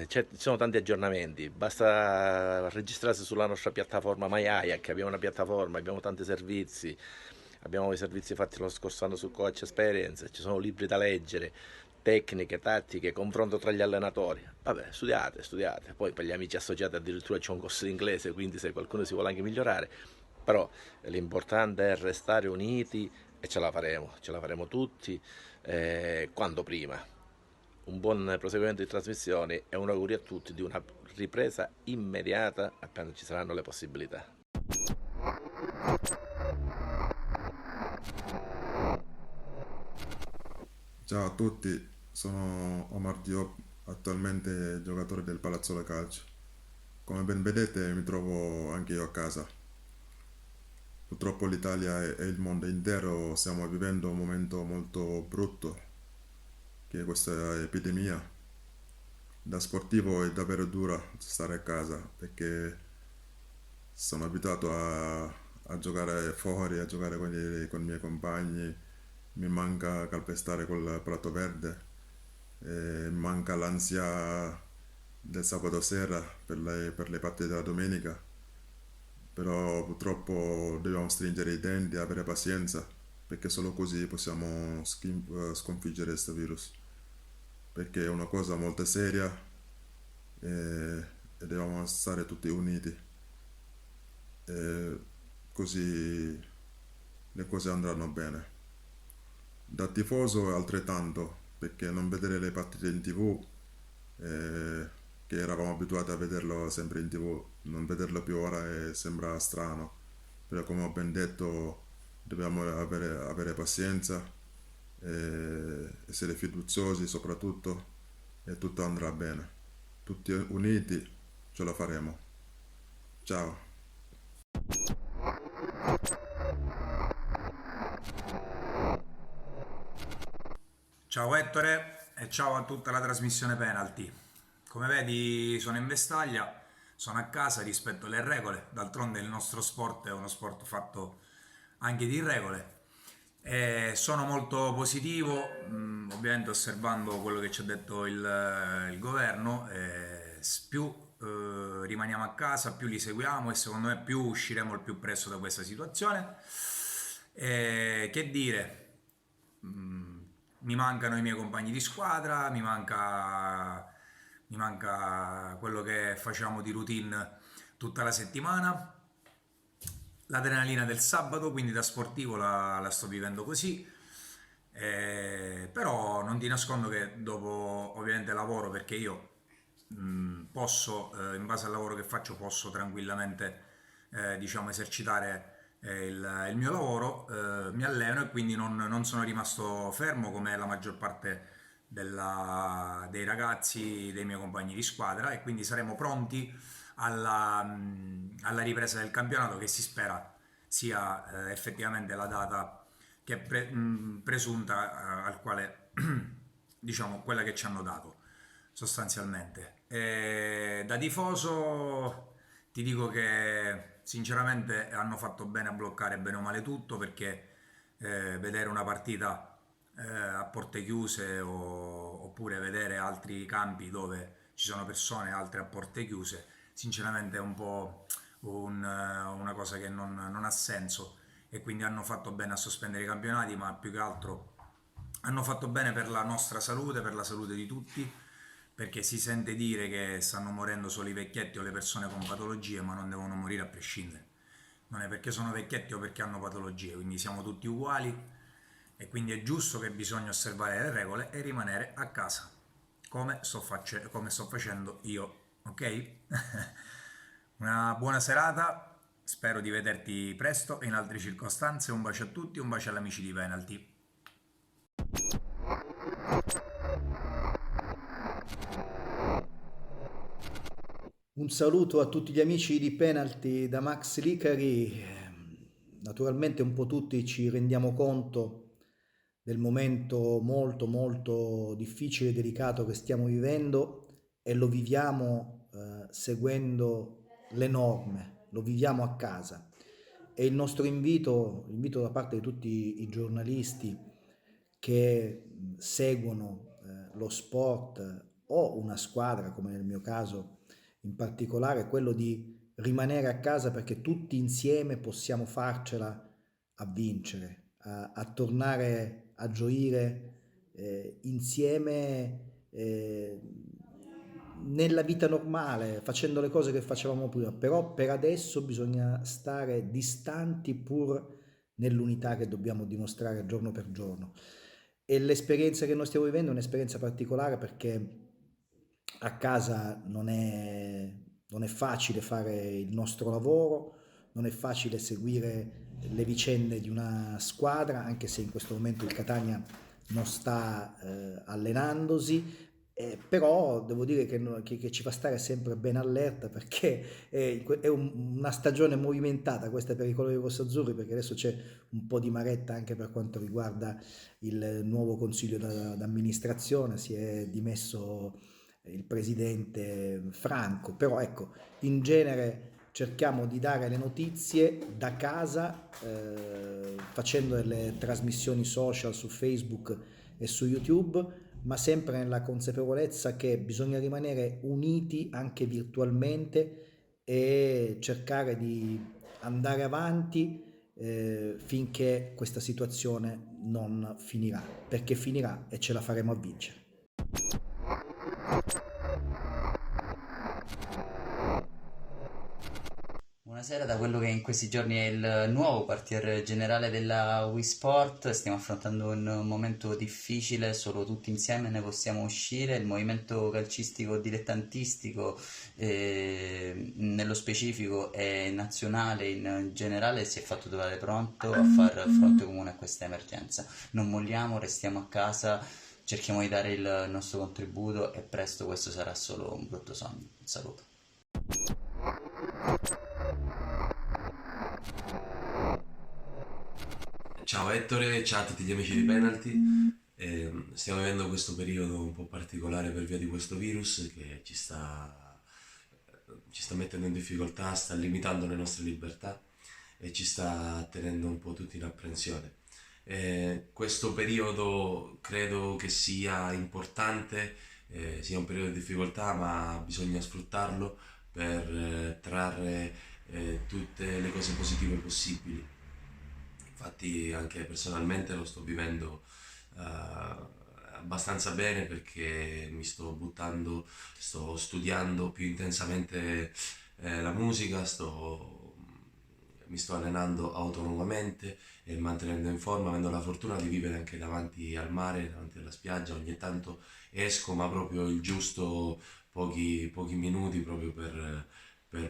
Ci sono tanti aggiornamenti, basta registrarsi sulla nostra piattaforma MyAjax, abbiamo una piattaforma, abbiamo tanti servizi, abbiamo i servizi fatti lo scorso anno su Coach Experience, ci sono libri da leggere, tecniche, tattiche, confronto tra gli allenatori. Vabbè, studiate, poi per gli amici associati addirittura c'è un corso di inglese, quindi se qualcuno si vuole anche migliorare, però l'importante è restare uniti e ce la faremo tutti, quanto prima. Un buon proseguimento di trasmissioni e un augurio a tutti di una ripresa immediata appena ci saranno le possibilità. Ciao a tutti, sono Omar Diop, attualmente giocatore del Palazzolo Calcio. Come ben vedete mi trovo anche io a casa. Purtroppo l'Italia e il mondo intero stiamo vivendo un momento molto brutto, che è questa epidemia. Da sportivo è davvero dura stare a casa perché sono abituato a giocare fuori, a giocare con i miei compagni, mi manca calpestare col prato verde, mi manca l'ansia del sabato sera per le partite della domenica, però purtroppo dobbiamo stringere i denti e avere pazienza perché solo così possiamo sconfiggere questo virus, perché è una cosa molto seria e dobbiamo stare tutti uniti, e così le cose andranno bene. Da tifoso altrettanto, perché non vedere le partite in TV, che eravamo abituati a vederlo sempre in TV, non vederlo più ora sembra strano, però come ho ben detto dobbiamo avere pazienza, essere fiduciosi soprattutto, e tutto andrà bene. Tutti uniti ce la faremo. Ciao. Ciao Ettore e ciao a tutta la trasmissione Penalty. Come vedi sono in vestaglia, sono a casa, rispetto le regole, d'altronde il nostro sport è uno sport fatto anche di regole. Sono molto positivo, ovviamente osservando quello che ci ha detto il governo, più rimaniamo a casa, più li seguiamo e secondo me più usciremo il più presto da questa situazione. Che dire? Mi mancano i miei compagni di squadra, mi manca quello che facciamo di routine tutta la settimana, l'adrenalina del sabato, quindi da sportivo la sto vivendo così, però non ti nascondo che dopo ovviamente lavoro, perché io posso, in base al lavoro che faccio, posso tranquillamente diciamo esercitare il mio lavoro, mi alleno e quindi non sono rimasto fermo come la maggior parte dei ragazzi, dei miei compagni di squadra, e quindi saremo pronti alla ripresa del campionato, che si spera sia effettivamente la data che è presunta, al quale diciamo quella che ci hanno dato sostanzialmente. Da tifoso ti dico che sinceramente hanno fatto bene a bloccare bene o male tutto, perché vedere una partita a porte chiuse oppure vedere altri campi dove ci sono persone, altre a porte chiuse, sinceramente è un po' una cosa che non ha senso, e quindi hanno fatto bene a sospendere i campionati, ma più che altro hanno fatto bene per la nostra salute, per la salute di tutti, perché si sente dire che stanno morendo solo i vecchietti o le persone con patologie, ma non devono morire a prescindere. Non è perché sono vecchietti o perché hanno patologie, quindi siamo tutti uguali, e quindi è giusto che bisogna osservare le regole e rimanere a casa, come sto facendo io, ok? Una buona serata, spero di vederti presto in altre circostanze, un bacio a tutti, un bacio agli amici di Penalty. Un saluto a tutti gli amici di Penalty da Max Licari. Naturalmente un po' tutti ci rendiamo conto del momento molto molto difficile e delicato che stiamo vivendo, e lo viviamo seguendo le norme, lo viviamo a casa. E il nostro invito da parte di tutti i giornalisti che seguono lo sport o una squadra, come nel mio caso in particolare, è quello di rimanere a casa, perché tutti insieme possiamo farcela a vincere, a tornare a gioire insieme nella vita normale, facendo le cose che facevamo prima, però per adesso bisogna stare distanti pur nell'unità che dobbiamo dimostrare giorno per giorno. E l'esperienza che noi stiamo vivendo è un'esperienza particolare perché a casa non è facile fare il nostro lavoro, non è facile seguire le vicende di una squadra, anche se in questo momento il Catania non sta allenandosi, però devo dire che ci fa stare sempre ben allerta perché è una stagione movimentata questa per i colori rossazzurri, perché adesso c'è un po' di maretta anche per quanto riguarda il nuovo consiglio d'amministrazione, si è dimesso il presidente Franco, però ecco, in genere cerchiamo di dare le notizie da casa facendo delle trasmissioni social su Facebook e su YouTube, ma sempre nella consapevolezza che bisogna rimanere uniti anche virtualmente e cercare di andare avanti finché questa situazione non finirà, perché finirà e ce la faremo a vincere. Buonasera, da quello che in questi giorni è il nuovo quartier generale della Wii Sport, stiamo affrontando un momento difficile, solo tutti insieme ne possiamo uscire. Il movimento calcistico dilettantistico, nello specifico e nazionale in generale, si è fatto trovare pronto a far fronte comune a questa emergenza. Non molliamo, restiamo a casa, cerchiamo di dare il nostro contributo e presto questo sarà solo un brutto sogno. Un saluto. Ciao Ettore, ciao a tutti gli amici di Penalty. Stiamo vivendo questo periodo un po' particolare per via di questo virus che ci sta mettendo in difficoltà, sta limitando le nostre libertà e ci sta tenendo un po' tutti in apprensione. Questo periodo credo che sia importante, sia un periodo di difficoltà, ma bisogna sfruttarlo per trarre tutte le cose positive possibili. Infatti anche personalmente lo sto vivendo abbastanza bene perché mi sto studiando più intensamente la musica, mi sto allenando autonomamente e mantenendo in forma, avendo la fortuna di vivere anche davanti al mare, davanti alla spiaggia. Ogni tanto esco, ma proprio il giusto, pochi minuti proprio per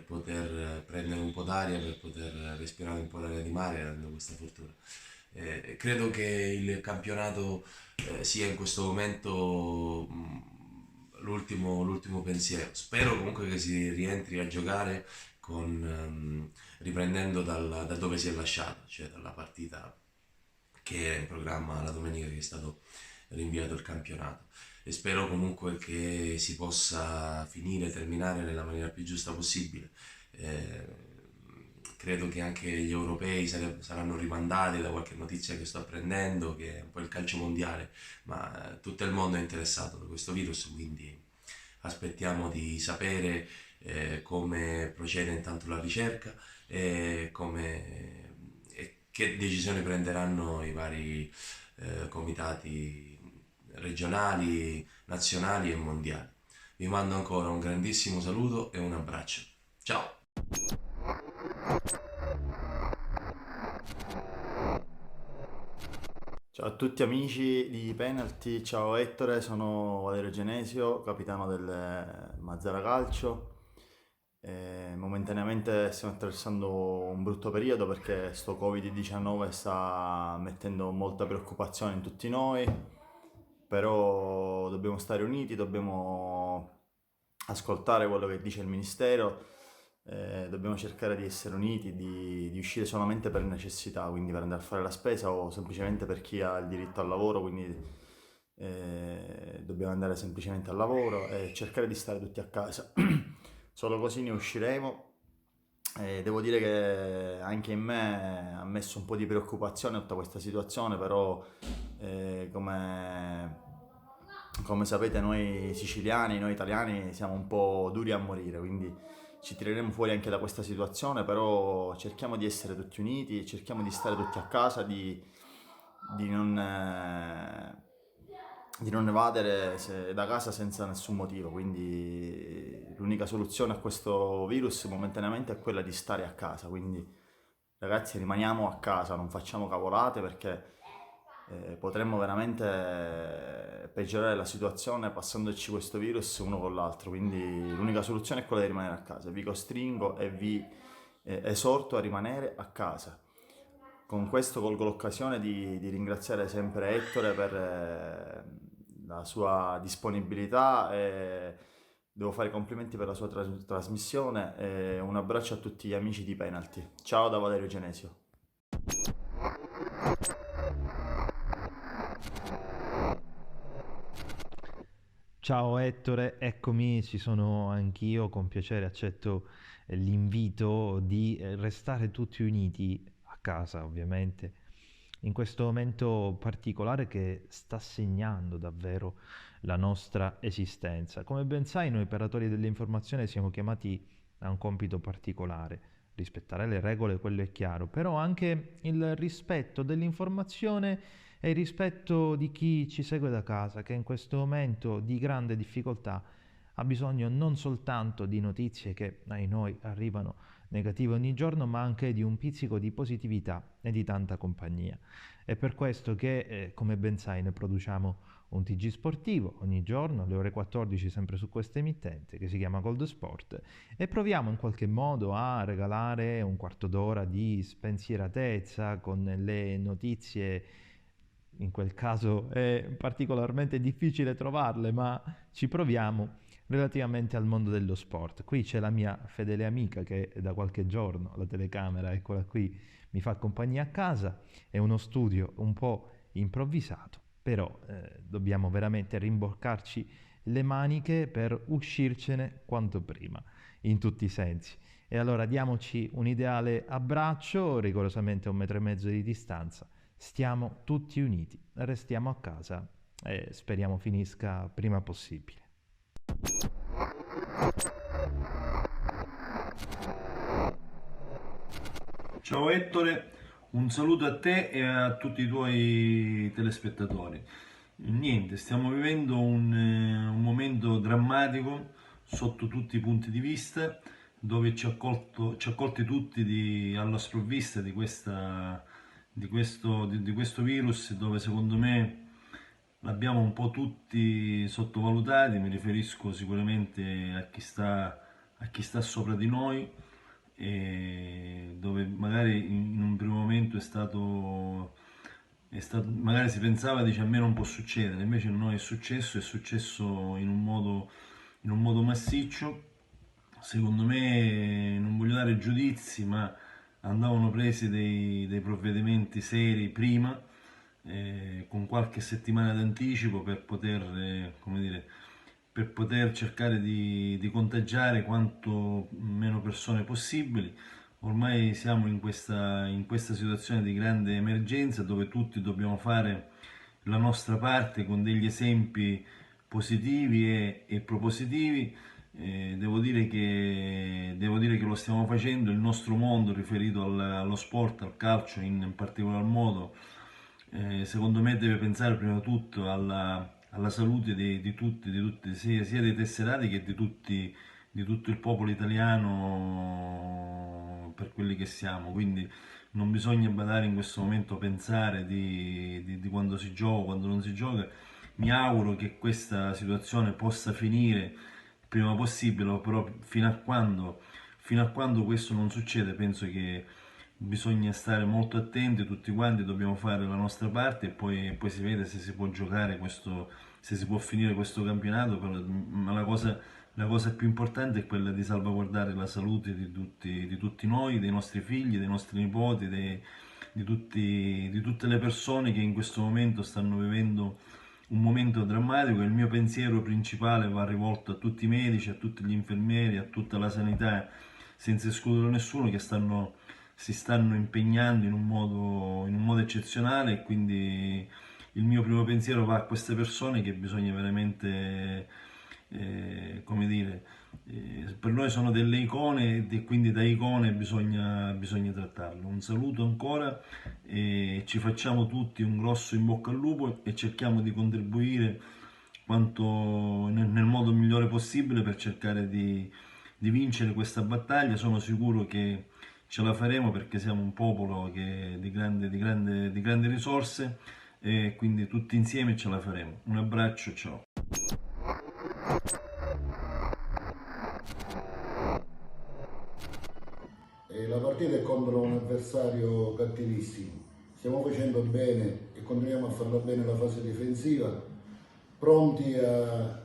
poter prendere un po' d'aria, per poter respirare un po' d'aria di mare, avendo questa fortuna. Credo che il campionato sia in questo momento l'ultimo pensiero. Spero comunque che si rientri a giocare riprendendo da dove si è lasciato, cioè dalla partita che era in programma la domenica, che è stato rinviato il campionato. E spero comunque che si possa terminare nella maniera più giusta possibile. Credo che anche gli europei saranno rimandati, da qualche notizia che sto apprendendo, che è un po' il calcio mondiale, ma tutto il mondo è interessato da questo virus, quindi aspettiamo di sapere come procede intanto la ricerca e che decisioni prenderanno i vari comitati regionali, nazionali e mondiali. Vi mando ancora un grandissimo saluto e un abbraccio. Ciao! Ciao a tutti amici di Penalty, ciao Ettore, sono Valerio Genesio, capitano del Mazzara Calcio. Momentaneamente stiamo attraversando un brutto periodo perché sto Covid-19 sta mettendo molta preoccupazione in tutti noi, però dobbiamo stare uniti, dobbiamo ascoltare quello che dice il Ministero, dobbiamo cercare di essere uniti, di uscire solamente per necessità, quindi per andare a fare la spesa o semplicemente per chi ha il diritto al lavoro, quindi dobbiamo andare semplicemente al lavoro e cercare di stare tutti a casa. Solo così ne usciremo. Devo dire che anche in me ha messo un po' di preoccupazione tutta questa situazione, però come sapete noi siciliani, noi italiani siamo un po' duri a morire, quindi ci tireremo fuori anche da questa situazione, però cerchiamo di essere tutti uniti, cerchiamo di stare tutti a casa, di non evadere da casa senza nessun motivo, quindi l'unica soluzione a questo virus momentaneamente è quella di stare a casa, quindi ragazzi rimaniamo a casa, non facciamo cavolate perché potremmo veramente peggiorare la situazione passandoci questo virus uno con l'altro, quindi l'unica soluzione è quella di rimanere a casa. Vi costringo e vi esorto a rimanere a casa. Con questo colgo l'occasione di ringraziare sempre Ettore per la sua disponibilità e devo fare i complimenti per la sua trasmissione e un abbraccio a tutti gli amici di Penalty. Ciao da Valerio Genesio. Ciao Ettore, eccomi, ci sono anch'io, con piacere accetto l'invito di restare tutti uniti a casa, ovviamente, in questo momento particolare che sta segnando davvero la nostra esistenza. Come ben sai, noi operatori dell'informazione siamo chiamati a un compito particolare, rispettare le regole, quello è chiaro, però anche il rispetto dell'informazione e il rispetto di chi ci segue da casa, che in questo momento di grande difficoltà ha bisogno non soltanto di notizie che ai noi arrivano negative ogni giorno, ma anche di un pizzico di positività e di tanta compagnia. È per questo che, come ben sai, ne produciamo un TG sportivo ogni giorno alle ore 14 sempre su questa emittente che si chiama Gold Sport e proviamo in qualche modo a regalare un quarto d'ora di spensieratezza con le notizie. In quel caso è particolarmente difficile trovarle, ma ci proviamo relativamente al mondo dello sport. Qui c'è la mia fedele amica che da qualche giorno, la telecamera, eccola qui, mi fa compagnia a casa. È uno studio un po' improvvisato, però dobbiamo veramente rimboccarci le maniche per uscircene quanto prima, in tutti i sensi. E allora diamoci un ideale abbraccio, rigorosamente a 1,5 metri di distanza. Stiamo tutti uniti, restiamo a casa e speriamo finisca prima possibile. Ciao Ettore, un saluto a te e a tutti i tuoi telespettatori. Niente, stiamo vivendo un momento drammatico sotto tutti i punti di vista, dove ci ha colti tutti alla sprovvista di questo virus, dove secondo me l'abbiamo un po' tutti sottovalutati. Mi riferisco sicuramente a chi sta sopra di noi, e dove magari in un primo momento magari si pensava, dice, a me non può succedere, invece a noi è successo in un modo massiccio. Secondo me, non voglio dare giudizi, ma andavano presi dei provvedimenti seri prima, con qualche settimana d'anticipo per poter cercare di contagiare quanto meno persone possibili. Ormai siamo in questa situazione di grande emergenza dove tutti dobbiamo fare la nostra parte con degli esempi positivi e propositivi. Devo dire che lo stiamo facendo. Il nostro mondo riferito allo sport, al calcio in particolar modo, secondo me deve pensare prima di tutto alla salute di tutti, sia dei tesserati che di tutto il popolo italiano, per quelli che siamo. Quindi non bisogna badare in questo momento, pensare di quando si gioca, quando non si gioca. Mi auguro che questa situazione possa finire il prima possibile, però fino a quando questo non succede penso che bisogna stare molto attenti tutti quanti, dobbiamo fare la nostra parte e poi si vede se si può giocare se si può finire questo campionato. Ma la cosa più importante è quella di salvaguardare la salute di tutti noi, dei nostri figli, dei nostri nipoti, di tutte le persone che in questo momento stanno vivendo un momento drammatico. Il mio pensiero principale va rivolto a tutti i medici, a tutti gli infermieri, a tutta la sanità, senza escludere nessuno, che si stanno impegnando in un modo eccezionale, e quindi il mio primo pensiero va a queste persone che bisogna veramente come dire, per noi sono delle icone e quindi da icone bisogna trattarle. Un saluto ancora e ci facciamo tutti un grosso in bocca al lupo e cerchiamo di contribuire nel modo migliore possibile per cercare di vincere questa battaglia. Sono sicuro che ce la faremo perché siamo un popolo di grandi risorse e quindi tutti insieme ce la faremo. Un abbraccio, ciao. La partita è contro un avversario cattivissimo. Stiamo facendo bene e continuiamo a farla bene la fase difensiva, pronti a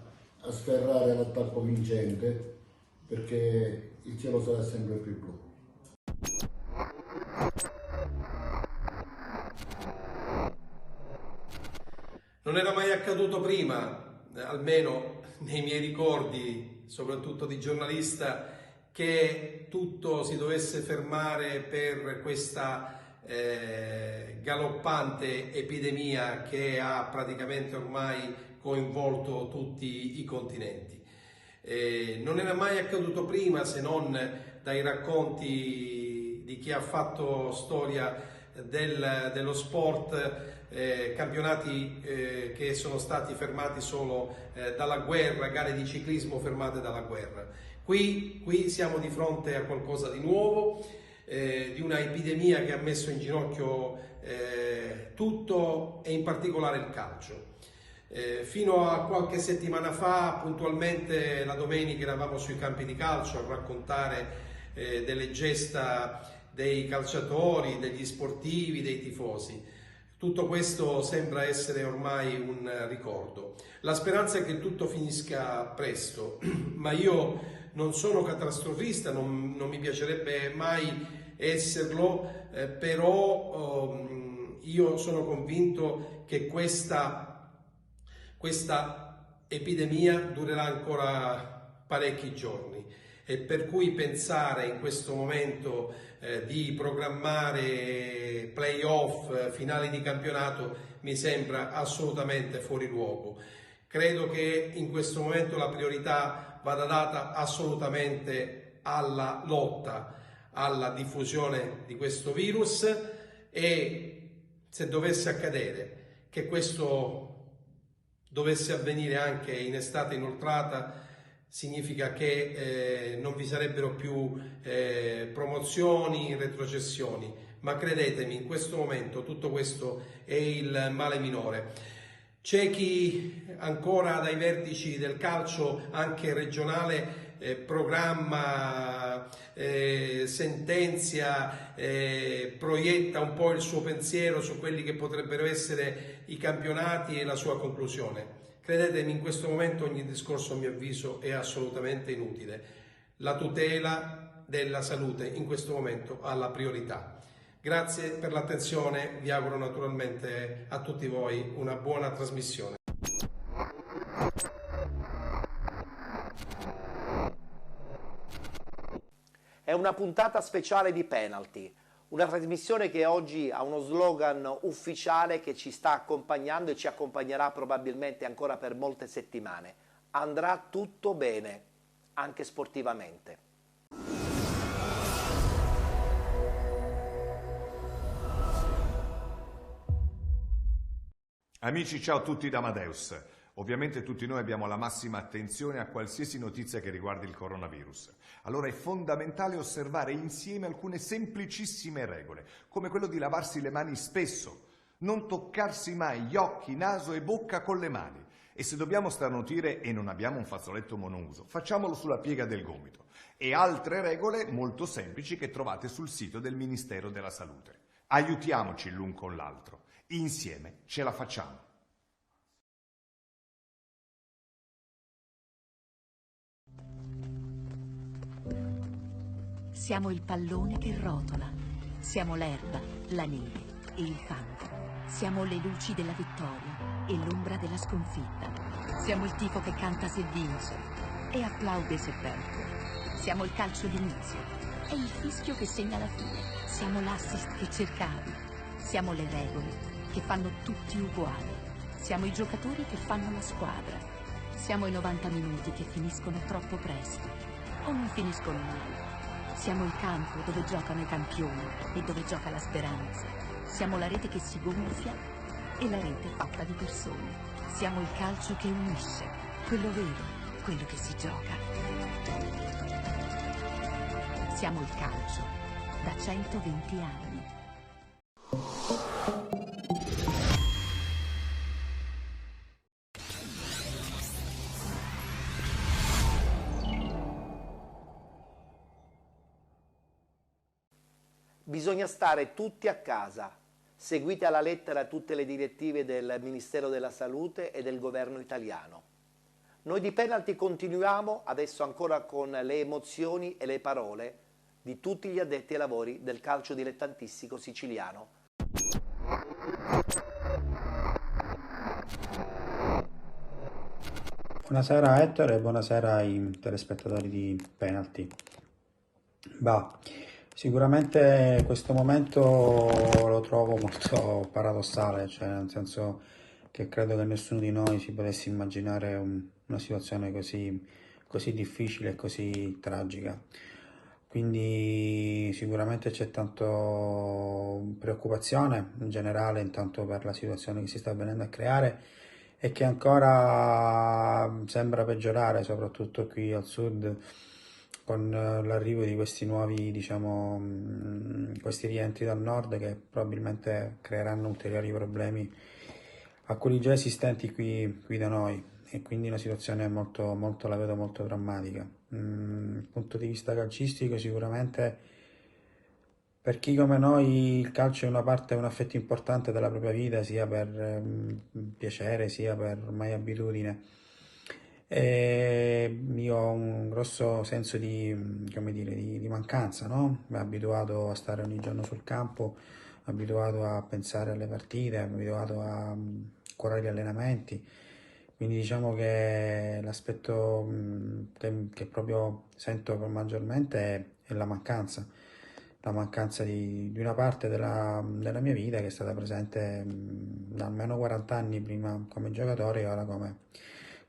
sferrare l'attacco vincente perché il cielo sarà sempre più blu. Non era mai accaduto prima, almeno nei miei ricordi, soprattutto di giornalista, che tutto si dovesse fermare per questa galoppante epidemia che ha praticamente ormai coinvolto tutti i continenti. Non era mai accaduto prima, se non dai racconti di chi ha fatto storia dello sport, campionati che sono stati fermati solo dalla guerra, gare di ciclismo fermate dalla guerra. Qui siamo di fronte a qualcosa di nuovo, di una epidemia che ha messo in ginocchio tutto e in particolare il calcio. Fino a qualche settimana fa, puntualmente la domenica, eravamo sui campi di calcio a raccontare delle gesta dei calciatori, degli sportivi, dei tifosi. Tutto questo sembra essere ormai un ricordo. La speranza è che tutto finisca presto, ma io non sono catastrofista, non mi piacerebbe mai esserlo, però io sono convinto che questa epidemia durerà ancora parecchi giorni e per cui pensare in questo momento di programmare play-off, finali di campionato, mi sembra assolutamente fuori luogo. Credo che in questo momento la priorità vada data assolutamente alla lotta alla diffusione di questo virus e se dovesse accadere che questo dovesse avvenire anche in estate inoltrata, significa che non vi sarebbero più promozioni, retrocessioni, ma credetemi, in questo momento tutto questo è il male minore. C'è chi ancora dai vertici del calcio, anche regionale, programma, sentenzia, proietta un po' il suo pensiero su quelli che potrebbero essere i campionati e la sua conclusione. Credetemi, in questo momento ogni discorso, a mio avviso, è assolutamente inutile. La tutela della salute in questo momento ha la priorità. Grazie per l'attenzione, vi auguro naturalmente a tutti voi una buona trasmissione. È una puntata speciale di Penalty, una trasmissione che oggi ha uno slogan ufficiale che ci sta accompagnando e ci accompagnerà probabilmente ancora per molte settimane. Andrà tutto bene, anche sportivamente. Amici, ciao a tutti da Amadeus. Ovviamente tutti noi abbiamo la massima attenzione a qualsiasi notizia che riguardi il coronavirus. Allora è fondamentale osservare insieme alcune semplicissime regole, come quello di lavarsi le mani spesso, non toccarsi mai gli occhi, naso e bocca con le mani. E se dobbiamo starnutire e non abbiamo un fazzoletto monouso, facciamolo sulla piega del gomito. E altre regole molto semplici che trovate sul sito del Ministero della Salute. Aiutiamoci l'un con l'altro. Insieme ce la facciamo. Siamo il pallone che rotola, siamo l'erba, la neve e il fango. Siamo le luci della vittoria e l'ombra della sconfitta. Siamo il tifo che canta se vince e applaude se perde. Siamo il calcio d'inizio e il fischio che segna la fine. Siamo l'assist che cercavi. Siamo le regole che fanno tutti uguali. Siamo i giocatori che fanno la squadra. Siamo i 90 minuti che finiscono troppo presto, o non finiscono mai. Siamo il campo dove giocano i campioni e dove gioca la speranza. Siamo la rete che si gonfia e la rete fatta di persone. Siamo il calcio che unisce, quello vero, quello che si gioca. Siamo il calcio, da 120 anni. Bisogna stare tutti a casa. Seguite alla lettera tutte le direttive del Ministero della Salute e del Governo italiano. Noi di Penalty continuiamo adesso ancora con le emozioni e le parole di tutti gli addetti ai lavori del calcio dilettantistico siciliano. Buonasera Ettore e buonasera ai telespettatori di Penalty. Sicuramente questo momento lo trovo molto paradossale, cioè nel senso che credo che nessuno di noi si potesse immaginare una situazione così difficile e così tragica. Quindi sicuramente c'è tanto preoccupazione in generale, intanto per la situazione che si sta venendo a creare e che ancora sembra peggiorare, soprattutto qui al sud, con l'arrivo di questi nuovi, questi rientri dal nord che probabilmente creeranno ulteriori problemi a quelli già esistenti qui da noi, e quindi la situazione è la vedo molto drammatica. Dal punto di vista calcistico sicuramente per chi come noi il calcio è un affetto importante della propria vita, sia per piacere sia per ormai abitudine. E io ho un grosso senso di mancanza, no? Mi sono abituato a stare ogni giorno sul campo, abituato a pensare alle partite, abituato a curare gli allenamenti, quindi diciamo che l'aspetto che proprio sento maggiormente è la mancanza di una parte della mia vita che è stata presente da almeno 40 anni, prima come giocatore e ora come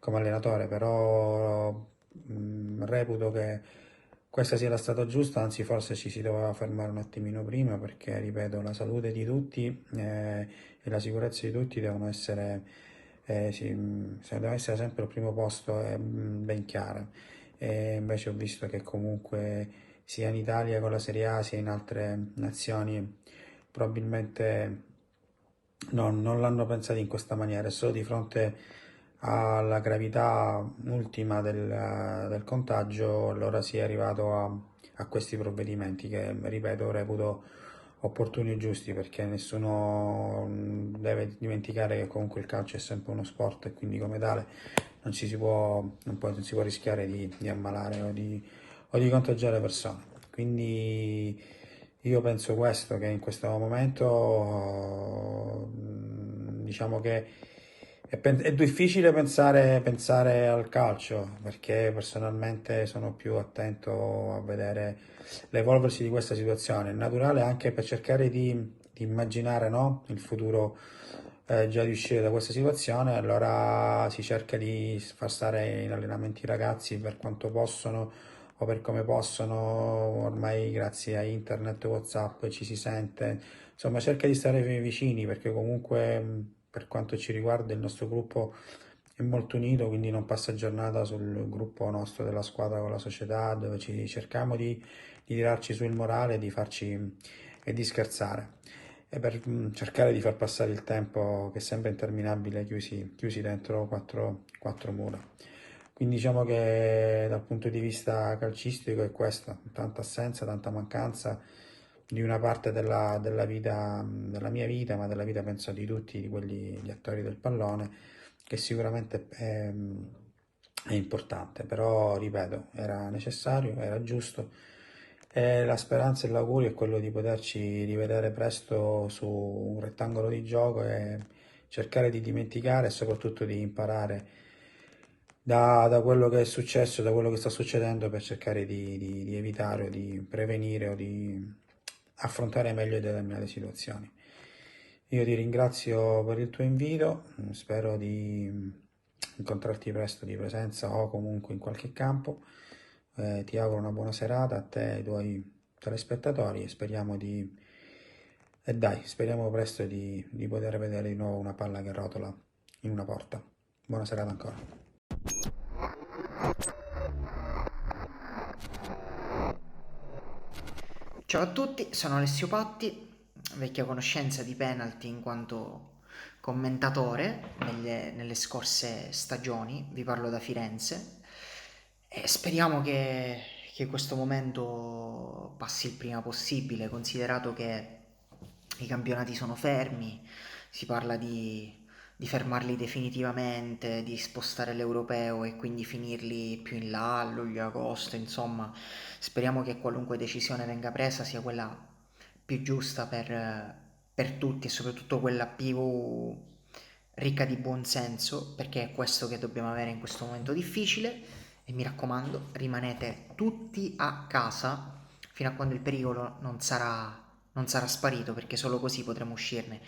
allenatore, però reputo che questa sia la strada giusta, anzi forse ci si doveva fermare un attimino prima, perché ripeto, la salute di tutti e la sicurezza di tutti devono essere sempre al primo posto e ben chiare. E invece ho visto che comunque sia in Italia con la Serie A sia in altre nazioni probabilmente non l'hanno pensato in questa maniera, e solo di fronte alla gravità ultima del contagio allora si è arrivato a questi provvedimenti che, ripeto, reputo opportuni e giusti, perché nessuno deve dimenticare che comunque il calcio è sempre uno sport e quindi come tale non si può rischiare di ammalare o di contagiare persone. Quindi io penso che in questo momento diciamo che è difficile pensare al calcio, perché personalmente sono più attento a vedere l'evolversi di questa situazione. È naturale anche per cercare di immaginare, no, il futuro già di uscire da questa situazione, allora si cerca di far stare in allenamenti i ragazzi per quanto possono o per come possono, ormai grazie a internet, WhatsApp ci si sente, insomma cerca di stare vicini, perché comunque per quanto ci riguarda il nostro gruppo è molto unito, quindi non passa giornata sul gruppo nostro della squadra con la società, dove ci cerchiamo di tirarci su il morale e di scherzare, e per cercare di far passare il tempo che sembra interminabile chiusi dentro quattro mura. Quindi diciamo che dal punto di vista calcistico è questo, tanta assenza, tanta mancanza di una parte della vita, della mia vita, ma della vita penso di tutti gli attori del pallone, che sicuramente è importante, però ripeto, era necessario, era giusto, e la speranza e l'augurio è quello di poterci rivedere presto su un rettangolo di gioco e cercare di dimenticare e soprattutto di imparare da quello che è successo, da quello che sta succedendo, per cercare di evitare o di prevenire o di affrontare meglio determinate situazioni. Io ti ringrazio per il tuo invito, spero di incontrarti presto di presenza o comunque in qualche campo. Ti auguro una buona serata a te e ai tuoi telespettatori e speriamo presto di poter vedere di nuovo una palla che rotola in una porta. Buona serata ancora. Ciao a tutti, sono Alessio Patti, vecchia conoscenza di Penalty in quanto commentatore nelle scorse stagioni, vi parlo da Firenze e speriamo che questo momento passi il prima possibile, considerato che i campionati sono fermi, si parla di fermarli definitivamente, di spostare l'europeo e quindi finirli più in là, a luglio, agosto, insomma, speriamo che qualunque decisione venga presa sia quella più giusta per tutti e soprattutto quella più ricca di buonsenso, perché è questo che dobbiamo avere in questo momento difficile. E mi raccomando, rimanete tutti a casa fino a quando il pericolo non sarà sparito, perché solo così potremo uscirne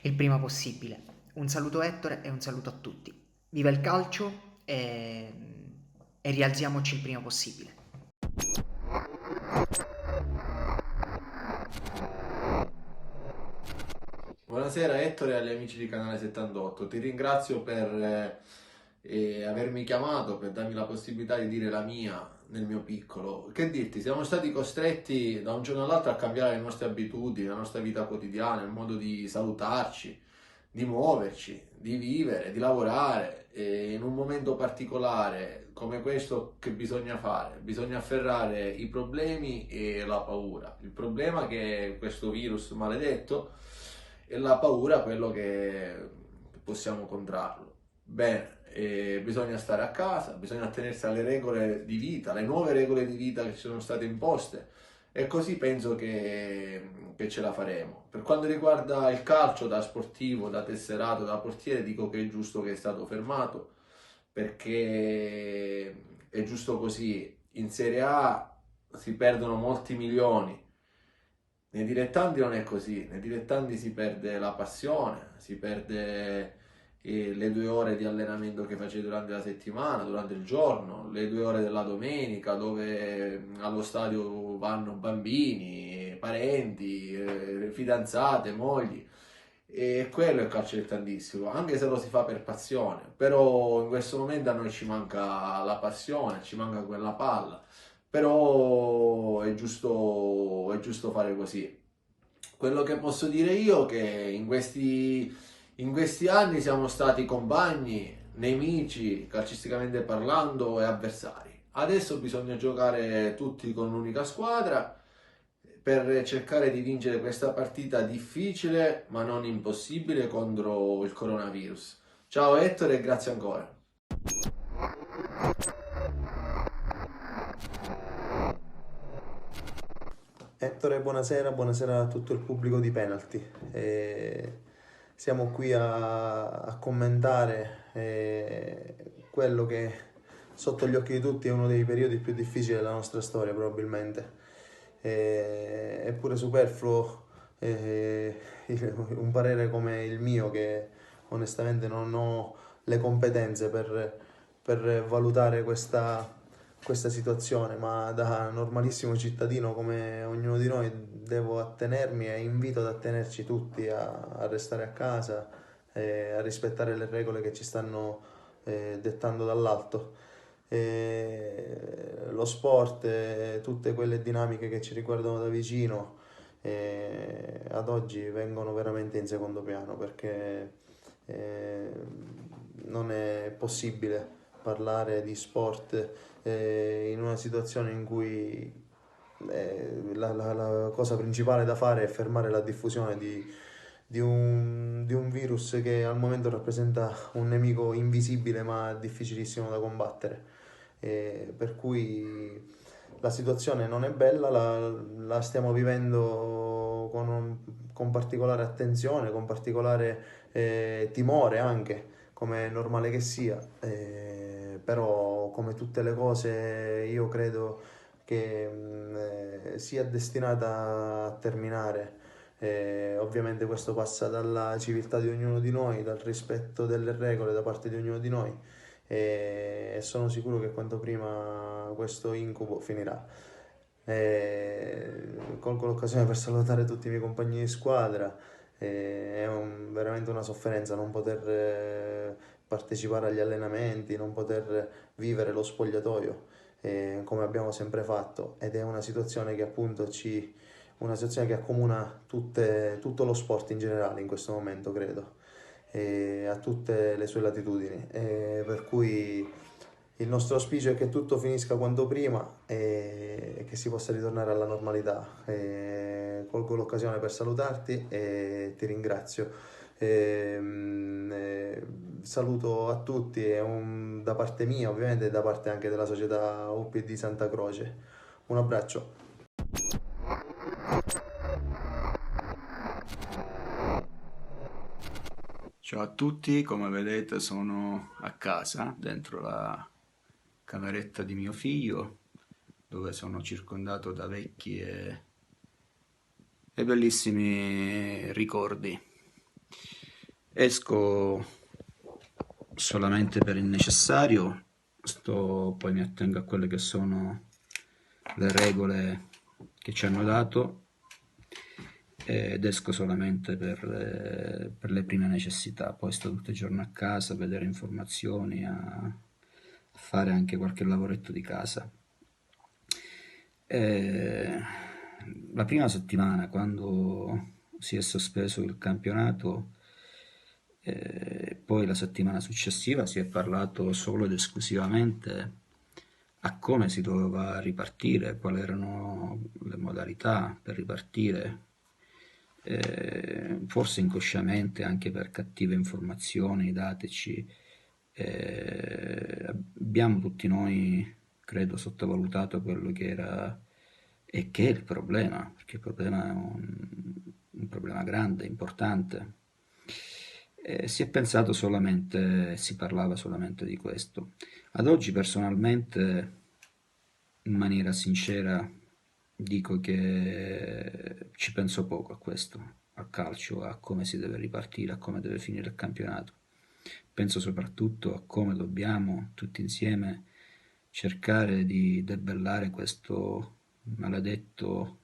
il prima possibile. Un saluto Ettore e un saluto a tutti. Viva il calcio e rialziamoci il prima possibile. Buonasera Ettore e agli amici di Canale 78, ti ringrazio per avermi chiamato, per darmi la possibilità di dire la mia nel mio piccolo. Che dirti, siamo stati costretti da un giorno all'altro a cambiare le nostre abitudini, la nostra vita quotidiana, il modo di salutarci, di muoverci, di vivere, di lavorare, e in un momento particolare come questo che bisogna fare? Bisogna afferrare i problemi e la paura. Il problema che è questo virus maledetto e la paura quello che possiamo contrarlo. Bene, bisogna stare a casa, bisogna attenersi alle regole di vita, le nuove regole di vita che ci sono state imposte, e così penso che ce la faremo. Per quanto riguarda il calcio, da sportivo, da tesserato, da portiere, dico che è giusto che è stato fermato, perché è giusto così. In Serie A si perdono molti milioni, nei dilettanti non è così, nei dilettanti si perde la passione, si perde le 2 ore di allenamento che facevi durante la settimana, durante il giorno, le 2 ore della domenica dove allo stadio vanno bambini, parenti, fidanzate, mogli, e quello è calcio dilettantistico, anche se lo si fa per passione. Però in questo momento a noi ci manca la passione, ci manca quella palla, però è giusto fare così. Quello che posso dire io è che in questi anni siamo stati compagni, nemici, calcisticamente parlando, e avversari. Adesso bisogna giocare tutti con un'unica squadra per cercare di vincere questa partita difficile ma non impossibile contro il coronavirus. Ciao Ettore e grazie ancora. Ettore, buonasera a tutto il pubblico di Penalty. Siamo qui a commentare quello che sotto gli occhi di tutti è uno dei periodi più difficili della nostra storia, probabilmente. È pure superfluo un parere come il mio, che onestamente non ho le competenze per valutare questa situazione, ma da normalissimo cittadino come ognuno di noi devo attenermi e invito ad attenerci tutti a restare a casa e a rispettare le regole che ci stanno dettando dall'alto. Lo sport, tutte quelle dinamiche che ci riguardano da vicino, ad oggi vengono veramente in secondo piano, perché non è possibile parlare di sport in una situazione in cui la cosa principale da fare è fermare la diffusione di un virus che al momento rappresenta un nemico invisibile ma difficilissimo da combattere. Per cui la situazione non è bella, la stiamo vivendo con particolare attenzione, con particolare timore anche, come è normale che sia, però come tutte le cose io credo che sia destinata a terminare. Ovviamente questo passa dalla civiltà di ognuno di noi, dal rispetto delle regole da parte di ognuno di noi, e sono sicuro che quanto prima questo incubo finirà. Colgo l'occasione per salutare tutti i miei compagni di squadra. È veramente una sofferenza non poter partecipare agli allenamenti, non poter vivere lo spogliatoio come abbiamo sempre fatto, ed è una situazione che appunto una situazione che accomuna tutto lo sport in generale in questo momento, credo, a tutte le sue latitudini, per cui il nostro auspicio è che tutto finisca quanto prima e che si possa ritornare alla normalità. Colgo l'occasione per salutarti e ti ringrazio. Saluto a tutti da parte mia, ovviamente, e da parte anche della società UPD Santa Croce. Un abbraccio. Ciao a tutti, come vedete sono a casa, dentro la cameretta di mio figlio, dove sono circondato da vecchi e bellissimi ricordi. Esco solamente per il necessario, poi mi attengo a quelle che sono le regole che ci hanno dato, ed esco solamente per le prime necessità. Poi sto tutto il giorno a casa a vedere informazioni, a fare anche qualche lavoretto di casa. La prima settimana, quando si è sospeso il campionato, poi la settimana successiva si è parlato solo ed esclusivamente a come si doveva ripartire, quali erano le modalità per ripartire. Forse inconsciamente, anche per cattive informazioni dateci, abbiamo tutti noi, credo, sottovalutato quello che era e che è il problema, perché il problema è un problema grande, importante. Si è pensato solamente, si parlava solamente di questo. Ad oggi personalmente, in maniera sincera, dico che ci penso poco a questo, al calcio, a come si deve ripartire, a come deve finire il campionato. Penso soprattutto a come dobbiamo tutti insieme cercare di debellare questo maledetto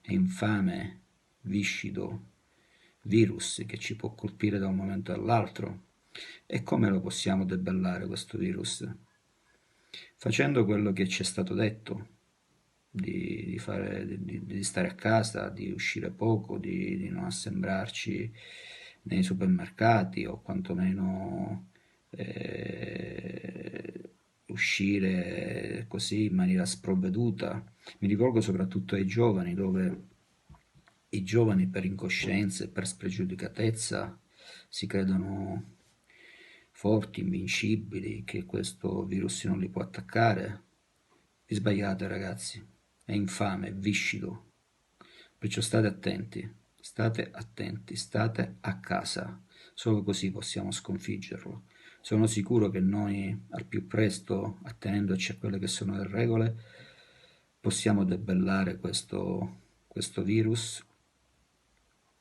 e infame, viscido virus che ci può colpire da un momento all'altro. E come lo possiamo debellare questo virus? Facendo quello che ci è stato detto, di stare a casa, di uscire poco, di non assembrarci nei supermercati, o quantomeno uscire così in maniera sprovveduta. Mi rivolgo soprattutto ai giovani, dove i giovani, per incoscienza e per spregiudicatezza, si credono forti, invincibili, che questo virus non li può attaccare. Vi sbagliate, ragazzi, è infame, è viscido, perciò state attenti, state a casa, solo così possiamo sconfiggerlo. Sono sicuro che noi al più presto, attenendoci a quelle che sono le regole, possiamo debellare questo virus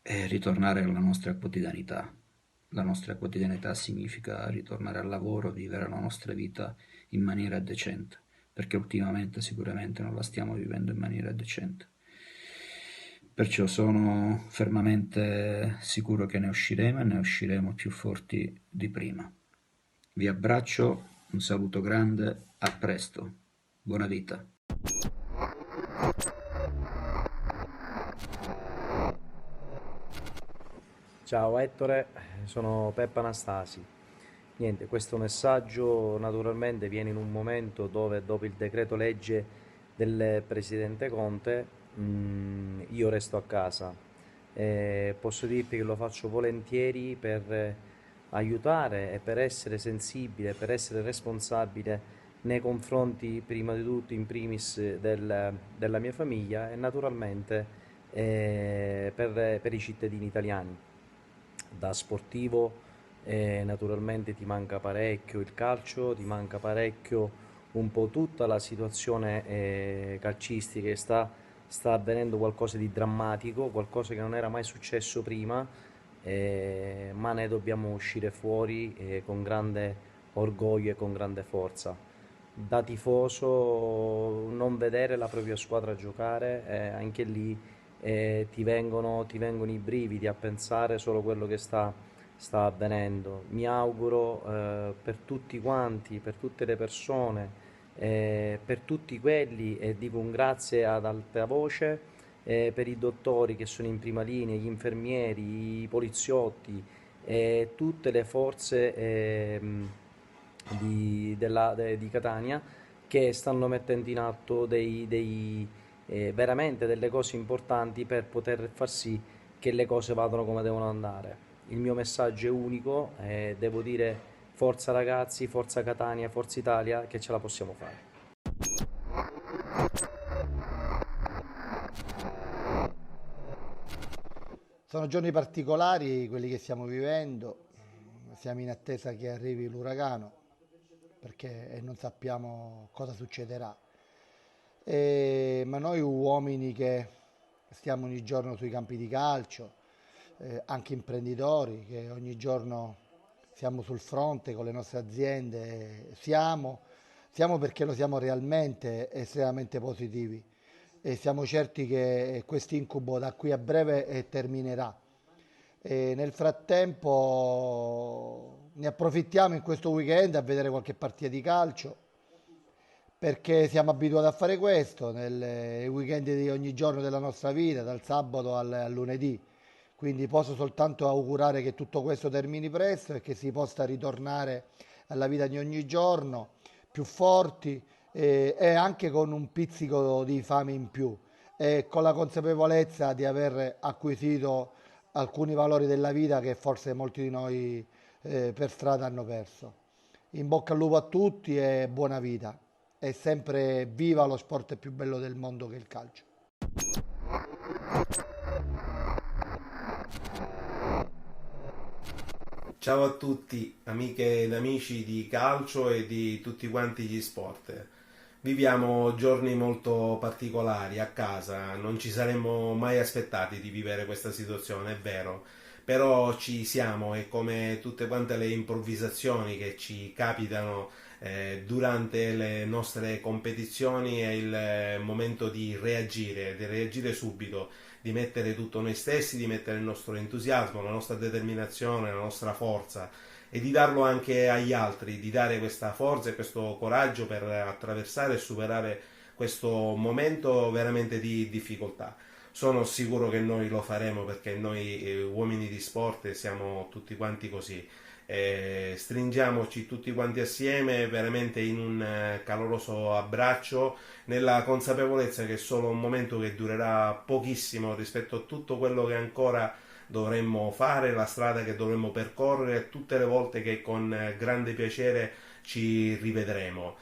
e ritornare alla nostra quotidianità. La nostra quotidianità significa ritornare al lavoro, vivere la nostra vita in maniera decente, perché ultimamente sicuramente non la stiamo vivendo in maniera decente. Perciò sono fermamente sicuro che ne usciremo, e ne usciremo più forti di prima. Vi abbraccio, un saluto grande, a presto, buona vita. Ciao Ettore, sono Peppa Anastasi. Niente, questo messaggio naturalmente viene in un momento dove, dopo il decreto legge del presidente Conte, io resto a casa. Posso dirti che lo faccio volentieri per aiutare e per essere sensibile, per essere responsabile nei confronti, prima di tutto, in primis della mia famiglia, e naturalmente per i cittadini italiani. Da sportivo naturalmente ti manca parecchio il calcio, ti manca parecchio un po' tutta la situazione calcistica, che sta avvenendo qualcosa di drammatico, qualcosa che non era mai successo prima, ma ne dobbiamo uscire fuori con grande orgoglio e con grande forza. Da tifoso non vedere la propria squadra giocare, anche lì ti vengono i brividi a pensare solo quello che sta avvenendo. Mi auguro per tutti quanti, per tutte le persone, per tutti quelli, e dico un grazie ad alta voce, per i dottori che sono in prima linea, gli infermieri, i poliziotti, tutte le forze di Catania, che stanno mettendo in atto veramente delle cose importanti per poter far sì che le cose vadano come devono andare. Il mio messaggio è unico, devo dire forza ragazzi, forza Catania, forza Italia, che ce la possiamo fare. Sono giorni particolari quelli che stiamo vivendo, siamo in attesa che arrivi l'uragano perché non sappiamo cosa succederà. Ma noi uomini che stiamo ogni giorno sui campi di calcio, anche imprenditori che ogni giorno siamo sul fronte con le nostre aziende, siamo perché lo siamo realmente estremamente positivi e siamo certi che questo incubo da qui a breve terminerà. E nel frattempo ne approfittiamo in questo weekend a vedere qualche partita di calcio, perché siamo abituati a fare questo nel weekend di ogni giorno della nostra vita, dal sabato al lunedì. Quindi posso soltanto augurare che tutto questo termini presto e che si possa ritornare alla vita di ogni giorno più forti e anche con un pizzico di fame in più e con la consapevolezza di aver acquisito alcuni valori della vita che forse molti di noi per strada hanno perso. In bocca al lupo a tutti e buona vita. E sempre viva lo sport più bello del mondo che è il calcio. Ciao a tutti, amiche ed amici di calcio e di tutti quanti gli sport. Viviamo giorni molto particolari a casa, non ci saremmo mai aspettati di vivere questa situazione, è vero, però ci siamo e come tutte quante le improvvisazioni che ci capitano durante le nostre competizioni è il momento di reagire subito, di mettere tutto noi stessi, di mettere il nostro entusiasmo, la nostra determinazione, la nostra forza e di darlo anche agli altri, di dare questa forza e questo coraggio per attraversare e superare questo momento veramente di difficoltà. Sono sicuro che noi lo faremo perché noi uomini di sport siamo tutti quanti così. Stringiamoci tutti quanti assieme veramente in un caloroso abbraccio nella consapevolezza che è solo un momento che durerà pochissimo rispetto a tutto quello che ancora dovremmo fare, la strada che dovremmo percorrere, tutte le volte che con grande piacere ci rivedremo.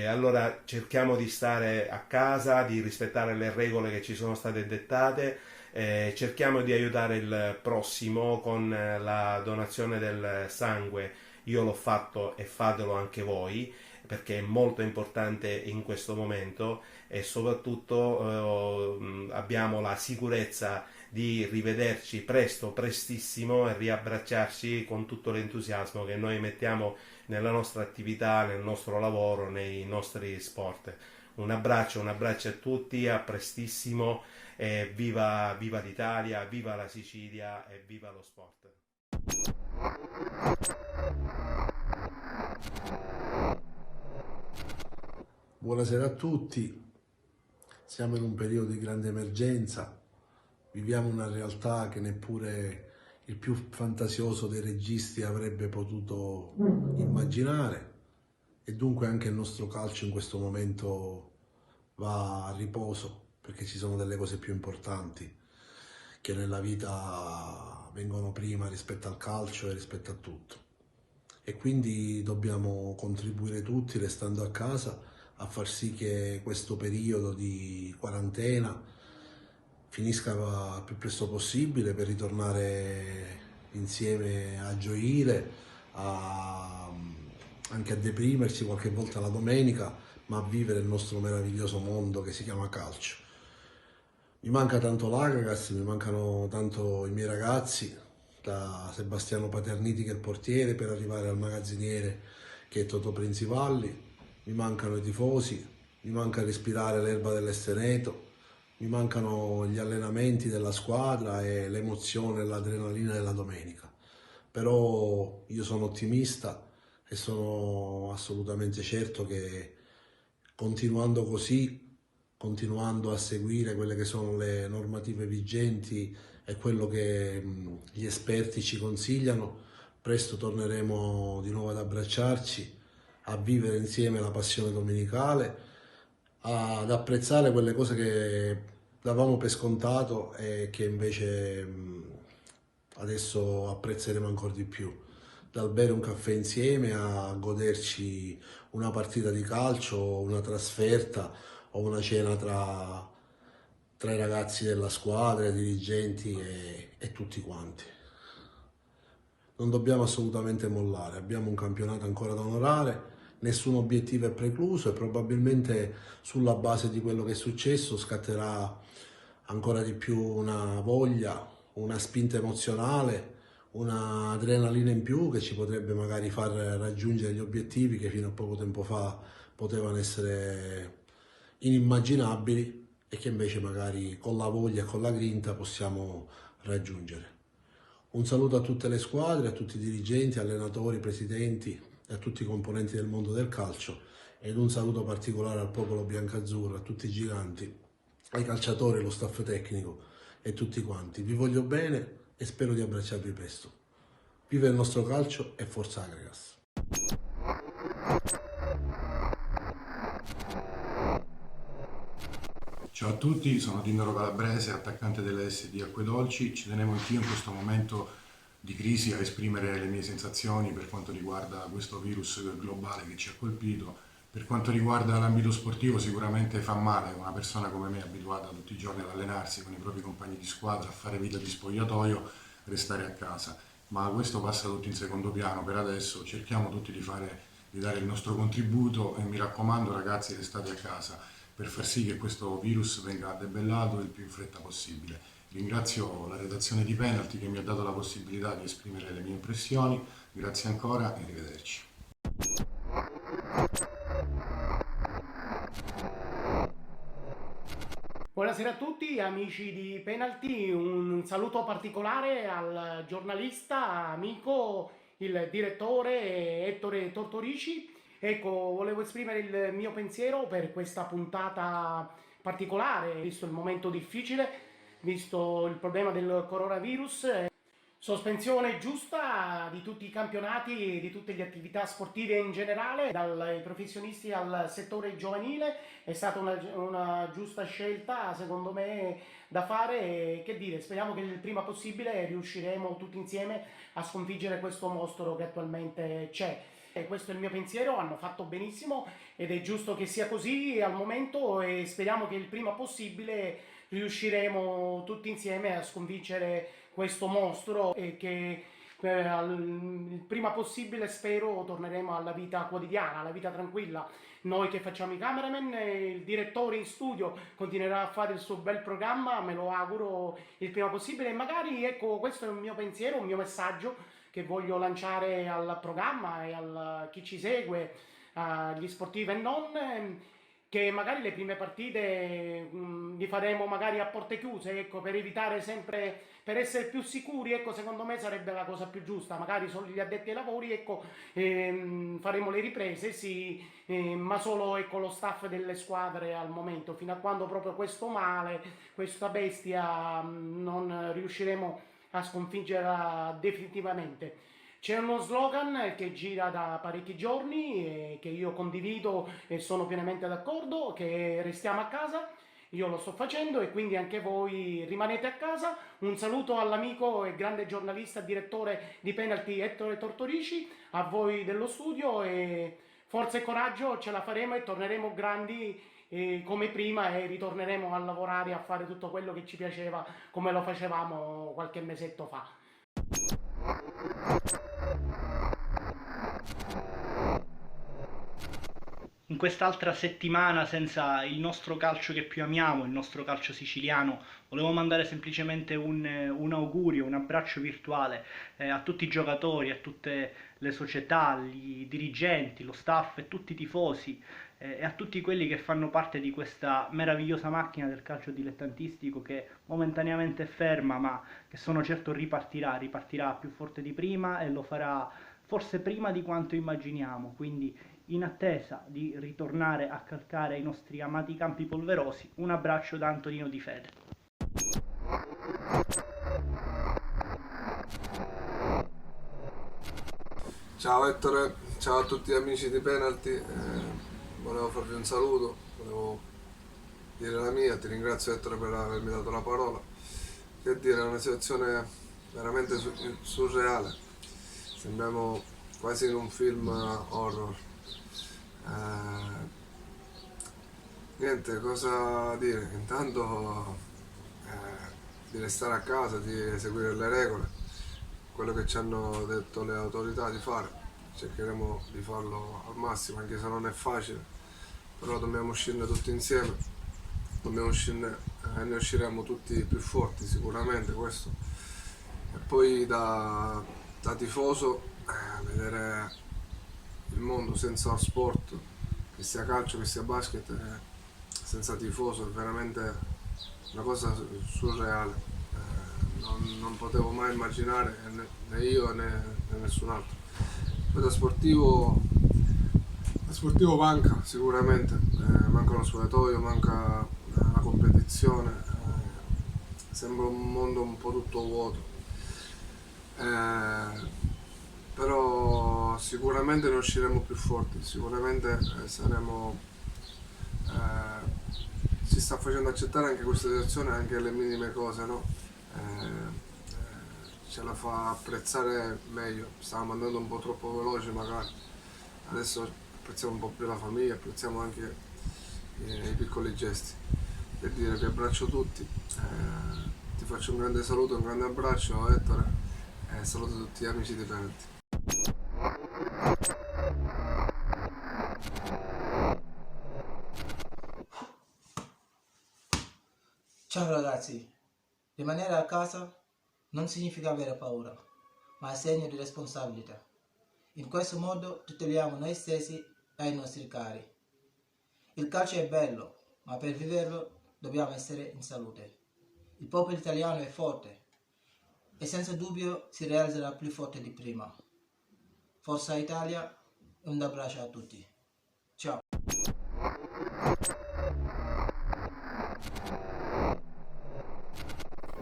Allora cerchiamo di stare a casa, di rispettare le regole che ci sono state dettate, cerchiamo di aiutare il prossimo con la donazione del sangue. Io l'ho fatto e fatelo anche voi perché è molto importante in questo momento e soprattutto abbiamo la sicurezza di rivederci presto, prestissimo e riabbracciarci con tutto l'entusiasmo che noi mettiamo nella nostra attività, nel nostro lavoro, nei nostri sport. Un abbraccio a tutti, a prestissimo e viva l'Italia, viva la Sicilia e viva lo sport. Buonasera a tutti, siamo in un periodo di grande emergenza, viviamo una realtà che neppure il più fantasioso dei registi avrebbe potuto immaginare e dunque anche il nostro calcio in questo momento va a riposo perché ci sono delle cose più importanti che nella vita vengono prima rispetto al calcio e rispetto a tutto e quindi dobbiamo contribuire tutti restando a casa a far sì che questo periodo di quarantena finisca il più presto possibile per ritornare insieme a gioire, anche a deprimerci qualche volta la domenica, ma a vivere il nostro meraviglioso mondo che si chiama calcio. Mi manca tanto l'Agagas, mi mancano tanto i miei ragazzi, da Sebastiano Paterniti che è il portiere per arrivare al magazziniere che è Totò Principalli, mi mancano i tifosi, mi manca respirare l'erba dell'Esteneto, mi mancano gli allenamenti della squadra e l'emozione e l'adrenalina della domenica. Però io sono ottimista e sono assolutamente certo che continuando così, continuando a seguire quelle che sono le normative vigenti e quello che gli esperti ci consigliano, presto torneremo di nuovo ad abbracciarci, a vivere insieme la passione domenicale, ad apprezzare quelle cose che davamo per scontato e che invece adesso apprezzeremo ancora di più. Dal bere un caffè insieme a goderci una partita di calcio, una trasferta o una cena tra i ragazzi della squadra, i dirigenti e tutti quanti. Non dobbiamo assolutamente mollare, abbiamo un campionato ancora da onorare, nessun obiettivo è precluso e probabilmente sulla base di quello che è successo scatterà ancora di più una voglia, una spinta emozionale, una adrenalina in più che ci potrebbe magari far raggiungere gli obiettivi che fino a poco tempo fa potevano essere inimmaginabili e che invece magari con la voglia e con la grinta possiamo raggiungere. Un saluto a tutte le squadre, a tutti i dirigenti, allenatori, presidenti e a tutti i componenti del mondo del calcio ed un saluto particolare al popolo biancazzurro, a tutti i giganti, ai calciatori, allo staff tecnico e tutti quanti. Vi voglio bene e spero di abbracciarvi presto. Viva il nostro calcio e forza Agregas! Ciao a tutti, sono Tindaro Calabrese, attaccante delle SD Acquedolci. Ci tenevo anch'io in questo momento di crisi a esprimere le mie sensazioni per quanto riguarda questo virus globale che ci ha colpito. Per quanto riguarda l'ambito sportivo sicuramente fa male una persona come me abituata tutti i giorni ad allenarsi con i propri compagni di squadra, a fare vita di spogliatoio, restare a casa. Ma questo passa tutto in secondo piano per adesso, cerchiamo tutti di dare il nostro contributo e mi raccomando ragazzi restate a casa per far sì che questo virus venga debellato il più in fretta possibile. Ringrazio la redazione di Penalty che mi ha dato la possibilità di esprimere le mie impressioni, grazie ancora e arrivederci. Buonasera a tutti amici di Penalty, un saluto particolare al giornalista, amico, il direttore Ettore Tortorici. Ecco, volevo esprimere il mio pensiero per questa puntata particolare, visto il momento difficile, visto il problema del coronavirus. Sospensione giusta di tutti i campionati e di tutte le attività sportive in generale, dai professionisti al settore giovanile. È stata una giusta scelta, secondo me, da fare. Che dire, speriamo che il prima possibile riusciremo tutti insieme a sconfiggere questo mostro che attualmente c'è. E questo è il mio pensiero, hanno fatto benissimo ed è giusto che sia così al momento e speriamo che il prima possibile riusciremo tutti insieme a sconfiggere questo mostro e che il prima possibile spero torneremo alla vita quotidiana, alla vita tranquilla. Noi che facciamo i cameraman, il direttore in studio continuerà a fare il suo bel programma, me lo auguro il prima possibile e magari, ecco, questo è un mio pensiero, un mio messaggio che voglio lanciare al programma e a chi ci segue, agli sportivi e non, che magari le prime partite li faremo magari a porte chiuse, ecco, per evitare sempre, per essere più sicuri, ecco, secondo me sarebbe la cosa più giusta, magari solo gli addetti ai lavori, ecco, faremo le riprese, sì, ma solo, ecco, lo staff delle squadre al momento, fino a quando proprio questo male, questa bestia non riusciremo a sconfiggerla definitivamente. C'è uno slogan che gira da parecchi giorni e che io condivido e sono pienamente d'accordo, che restiamo a casa. Io lo sto facendo e quindi anche voi rimanete a casa. Un saluto all'amico e grande giornalista, direttore di Penalty Ettore Tortorici, a voi dello studio e forza e coraggio, ce la faremo e torneremo grandi come prima e ritorneremo a lavorare, a fare tutto quello che ci piaceva come lo facevamo qualche mesetto fa. in quest'altra settimana senza il nostro calcio che più amiamo, il nostro calcio siciliano, volevo mandare semplicemente un augurio, un abbraccio virtuale a tutti i giocatori, a tutte le società, i dirigenti, lo staff e tutti i tifosi e a tutti quelli che fanno parte di questa meravigliosa macchina del calcio dilettantistico che momentaneamente è ferma, ma che sono certo ripartirà più forte di prima e lo farà forse prima di quanto immaginiamo. Quindi, in attesa di ritornare a calcare i nostri amati campi polverosi, un abbraccio da Antonino Di Fede. Ciao Ettore, ciao a tutti gli amici di Penalty, volevo farvi un saluto, volevo dire la mia, ti ringrazio Ettore per avermi dato la parola. Che dire, è una situazione veramente surreale, sembriamo quasi in un film horror. Niente, cosa dire, intanto di restare a casa, di seguire le regole, quello che ci hanno detto le autorità di fare, cercheremo di farlo al massimo, anche se non è facile, però dobbiamo uscirne tutti insieme, dobbiamo uscirne, ne usciremo tutti più forti sicuramente, questo. E poi da tifoso vedere il mondo senza sport, che sia calcio, che sia basket, senza tifoso è veramente una cosa surreale. Non potevo mai immaginare, né io né nessun altro. Poi da sportivo manca sicuramente, manca lo spogliatoio, manca la competizione, sembra un mondo un po' tutto vuoto. Però sicuramente ne usciremo più forti, sicuramente ci sta facendo accettare anche questa situazione, anche le minime cose, no? Ce la fa apprezzare meglio, stavamo andando un po' troppo veloce magari, adesso apprezziamo un po' più la famiglia, apprezziamo anche i piccoli gesti. Per dire, vi abbraccio tutti, ti faccio un grande saluto, un grande abbraccio Ettore e saluto tutti gli amici di Penalty. Ciao ragazzi, rimanere a casa non significa avere paura, ma è segno di responsabilità. In questo modo tuteliamo noi stessi e i nostri cari. Il calcio è bello, ma per viverlo dobbiamo essere in salute. Il popolo italiano è forte e senza dubbio si realizzerà più forte di prima. Forza Italia e un abbraccio a tutti. Ciao!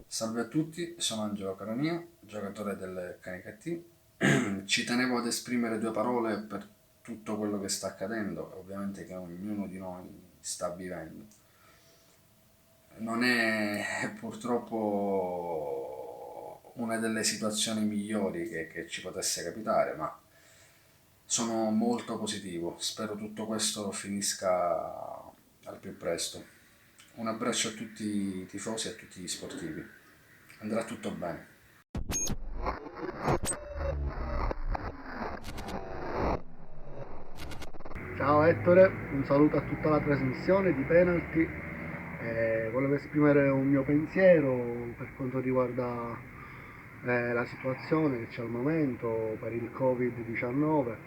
Salve a tutti, sono Angelo Caronia, giocatore del Canicattì. Ci tenevo ad esprimere 2 parole per tutto quello che sta accadendo, ovviamente che ognuno di noi sta vivendo. Non è purtroppo una delle situazioni migliori che ci potesse capitare, ma sono molto positivo. Spero tutto questo finisca al più presto. Un abbraccio a tutti i tifosi e a tutti gli sportivi. Andrà tutto bene. Ciao Ettore, un saluto a tutta la trasmissione di Penalty. Volevo esprimere un mio pensiero per quanto riguarda la situazione che c'è al momento per il Covid-19.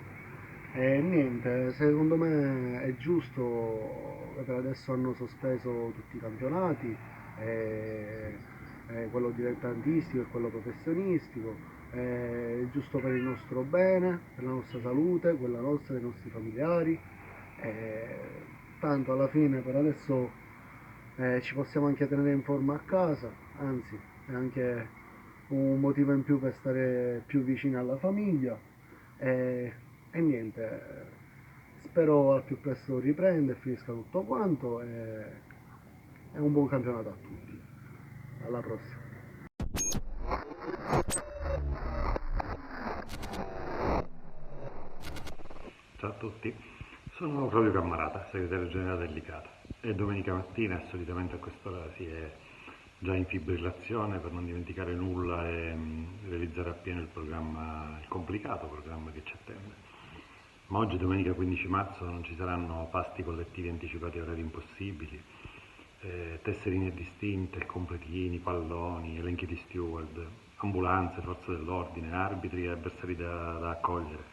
Niente, secondo me è giusto che per adesso hanno sospeso tutti i campionati, quello dilettantistico e quello professionistico, è giusto per il nostro bene, per la nostra salute, quella nostra e dei nostri familiari. Tanto alla fine per adesso ci possiamo anche tenere in forma a casa, anzi è anche un motivo in più per stare più vicini alla famiglia. E niente, spero al più presto riprenda e finisca tutto quanto e un buon campionato a tutti. Alla prossima. Ciao a tutti, sono Claudio Cammarata, segretario generale dell'ICATA e domenica mattina solitamente a quest'ora si è già in fibrillazione per non dimenticare nulla e realizzare appieno il complicato programma che ci attende. ma oggi domenica 15 marzo non ci saranno pasti collettivi anticipati a orari impossibili, tesserine distinte, completini, palloni, elenchi di steward, ambulanze, forze dell'ordine, arbitri e avversari da accogliere,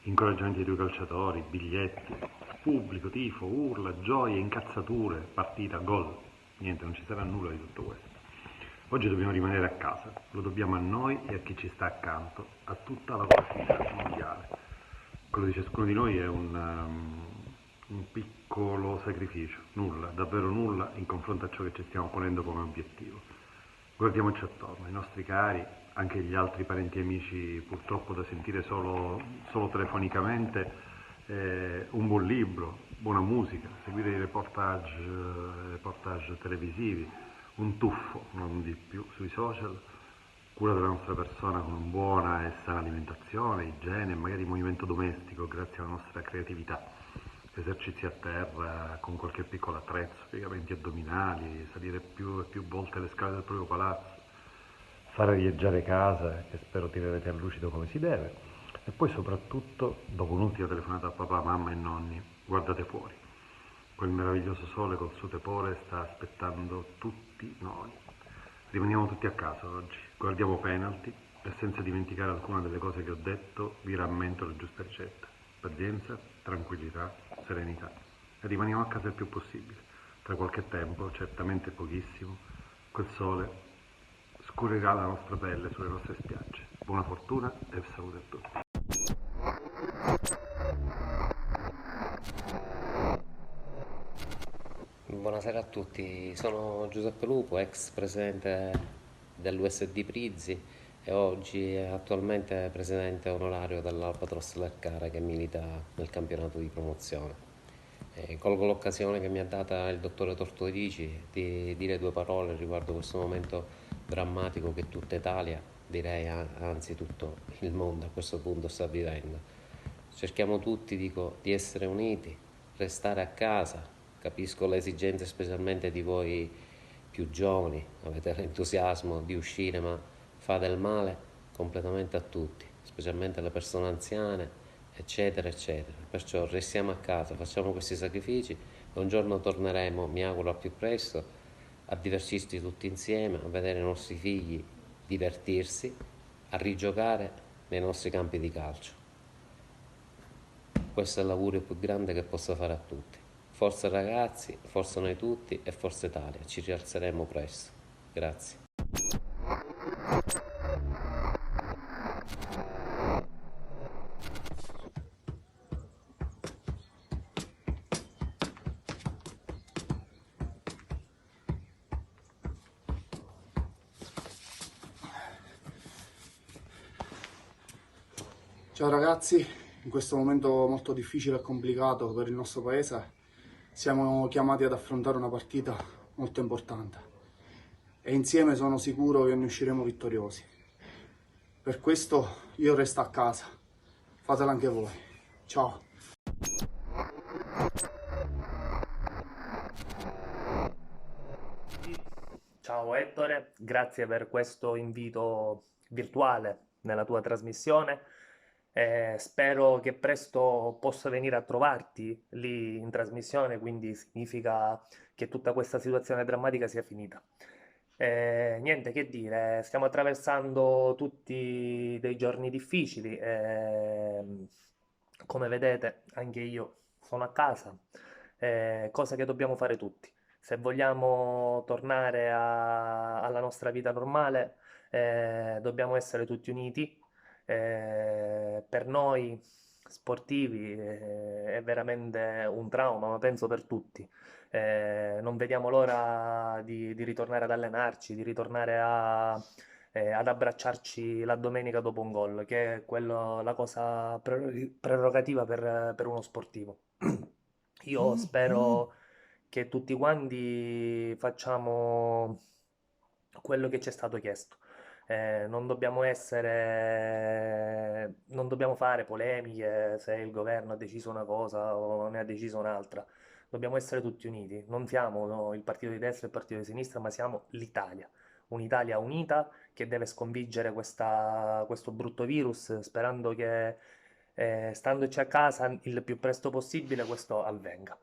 incoraggiamenti ai due calciatori, biglietti, pubblico, tifo, urla, gioie, incazzature, partita, gol. Niente, non ci sarà nulla di tutto questo. Oggi dobbiamo rimanere a casa, lo dobbiamo a noi e a chi ci sta accanto, a tutta la comunità mondiale. Quello di ciascuno di noi è un piccolo sacrificio, nulla, davvero nulla in confronto a ciò che ci stiamo ponendo come obiettivo. Guardiamoci attorno, i nostri cari, anche gli altri parenti e amici purtroppo da sentire solo telefonicamente, un buon libro, buona musica, seguire i reportage televisivi, un tuffo, non di più, sui social, cura della nostra persona con una buona e sana alimentazione, igiene, magari movimento domestico grazie alla nostra creatività, esercizi a terra con qualche piccolo attrezzo, piegamenti addominali, salire più e più volte le scale del proprio palazzo, fare viaggiare casa, che spero tirerete a lucido come si deve, e poi soprattutto, dopo un'ultima telefonata a papà, mamma e nonni, guardate fuori. Quel meraviglioso sole col suo tepore sta aspettando tutti noi. Rimaniamo tutti a casa oggi, guardiamo penalty e senza dimenticare alcuna delle cose che ho detto vi rammento le giuste ricette. Pazienza, tranquillità, serenità. E rimaniamo a casa il più possibile. Tra qualche tempo, certamente pochissimo, quel sole scurirà la nostra pelle sulle nostre spiagge. Buona fortuna e salute a tutti. Buonasera a tutti, sono Giuseppe Lupo, ex presidente dell'USD Prizzi e oggi attualmente presidente onorario dell'Albatros Leccara che milita nel campionato di promozione. Colgo l'occasione che mi ha data il dottore Tortorici di dire due parole riguardo questo momento drammatico che tutta Italia, direi anzi tutto il mondo a questo punto sta vivendo. Cerchiamo tutti, dico, di essere uniti, restare a casa. Capisco le esigenze specialmente di voi più giovani, avete l'entusiasmo di uscire, ma fa del male completamente a tutti, specialmente alle persone anziane, eccetera, eccetera. Perciò restiamo a casa, facciamo questi sacrifici e un giorno torneremo, mi auguro al più presto, a divertirci tutti insieme, a vedere i nostri figli divertirsi, a rigiocare nei nostri campi di calcio. Questo è l'augurio più grande che posso fare a tutti. Forza ragazzi, forza noi tutti e forza Italia, ci rialzeremo presto. Grazie. Ciao ragazzi, in questo momento molto difficile e complicato per il nostro paese siamo chiamati ad affrontare una partita molto importante e insieme sono sicuro che ne usciremo vittoriosi. Per questo io resto a casa, fatelo anche voi. Ciao. Ciao Ettore, grazie per questo invito virtuale nella tua trasmissione. Spero che presto possa venire a trovarti lì in trasmissione, quindi significa che tutta questa situazione drammatica sia finita. Niente che dire, stiamo attraversando tutti dei giorni difficili, come vedete anche io sono a casa, cosa che dobbiamo fare tutti. Se vogliamo tornare alla nostra vita normale, dobbiamo essere tutti uniti. Per noi sportivi è veramente un trauma, ma penso per tutti. Non vediamo l'ora di ritornare ad allenarci, di ritornare ad abbracciarci la domenica dopo un gol, che è la cosa prerogativa per uno sportivo. Io spero che tutti quanti facciamo quello che ci è stato chiesto. Non dobbiamo fare polemiche se il governo ha deciso una cosa o ne ha deciso un'altra. Dobbiamo essere tutti uniti. Non siamo il partito di destra e il partito di sinistra, ma siamo l'Italia. Un'Italia unita che deve sconfiggere questo brutto virus, sperando che standoci a casa il più presto possibile questo avvenga.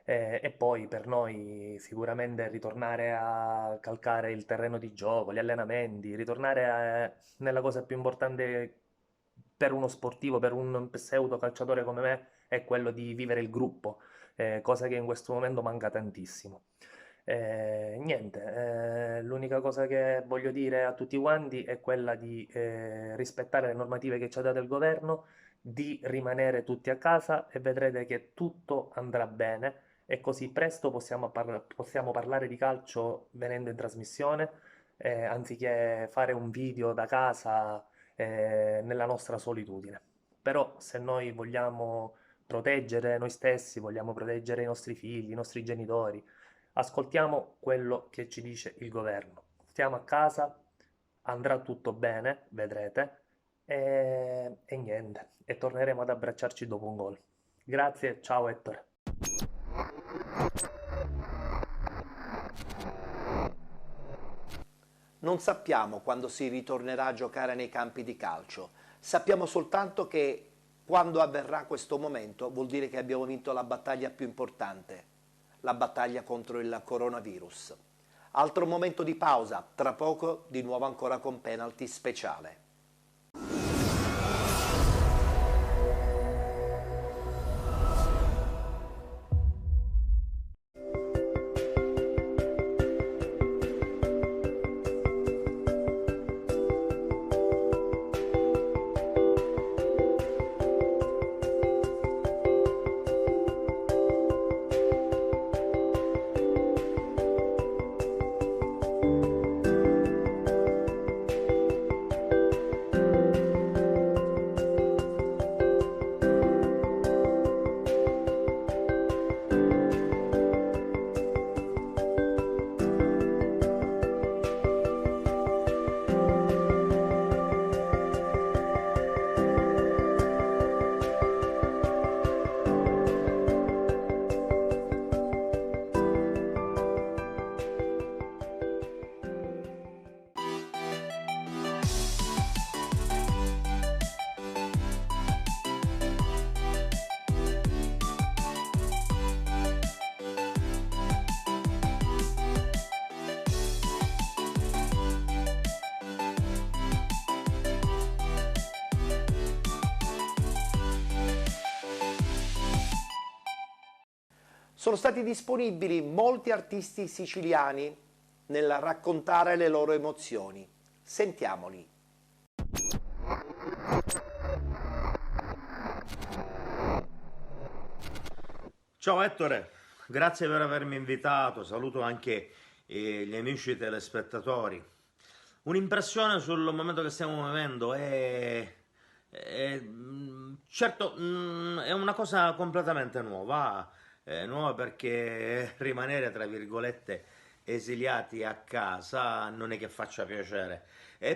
E poi per noi sicuramente ritornare a calcare il terreno di gioco, gli allenamenti, ritornare nella cosa più importante per uno sportivo, per un pseudo calciatore come me, è quello di vivere il gruppo, cosa che in questo momento manca tantissimo. Niente, l'unica cosa che voglio dire a tutti quanti è quella di rispettare le normative che ci ha dato il governo, di rimanere tutti a casa e vedrete che tutto andrà bene e così presto possiamo parlare di calcio venendo in trasmissione, anziché fare un video da casa nella nostra solitudine. Però se noi vogliamo proteggere noi stessi, vogliamo proteggere i nostri figli, i nostri genitori, ascoltiamo quello che ci dice il governo. Stiamo a casa, andrà tutto bene, vedrete, e niente, e torneremo ad abbracciarci dopo un gol. Grazie, ciao Ettore. Non sappiamo quando si ritornerà a giocare nei campi di calcio, sappiamo soltanto che quando avverrà questo momento vuol dire che abbiamo vinto la battaglia più importante, la battaglia contro il coronavirus. Altro momento di pausa, tra poco di nuovo ancora con penalty speciale. Sono stati disponibili molti artisti siciliani nel raccontare le loro emozioni. Sentiamoli. Ciao Ettore, grazie per avermi invitato, saluto anche gli amici telespettatori. Un'impressione sul momento che stiamo vivendo certo, è una cosa completamente nuova. Nuova perché rimanere, tra virgolette, esiliati a casa non è che faccia piacere,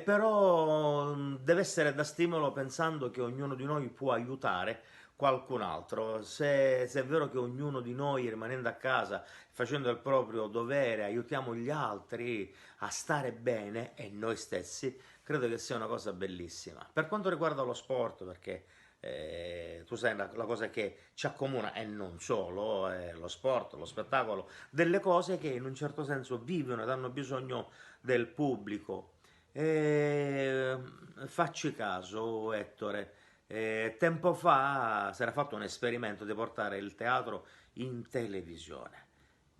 però deve essere da stimolo pensando che ognuno di noi può aiutare qualcun altro. Se è vero che ognuno di noi, rimanendo a casa, facendo il proprio dovere, aiutiamo gli altri a stare bene e noi stessi, credo che sia una cosa bellissima. Per quanto riguarda lo sport, perché tu sai la cosa che ci accomuna, e non solo, è lo sport, lo spettacolo, delle cose che in un certo senso vivono ed hanno bisogno del pubblico. Facci caso, Ettore, tempo fa si era fatto un esperimento di portare il teatro in televisione.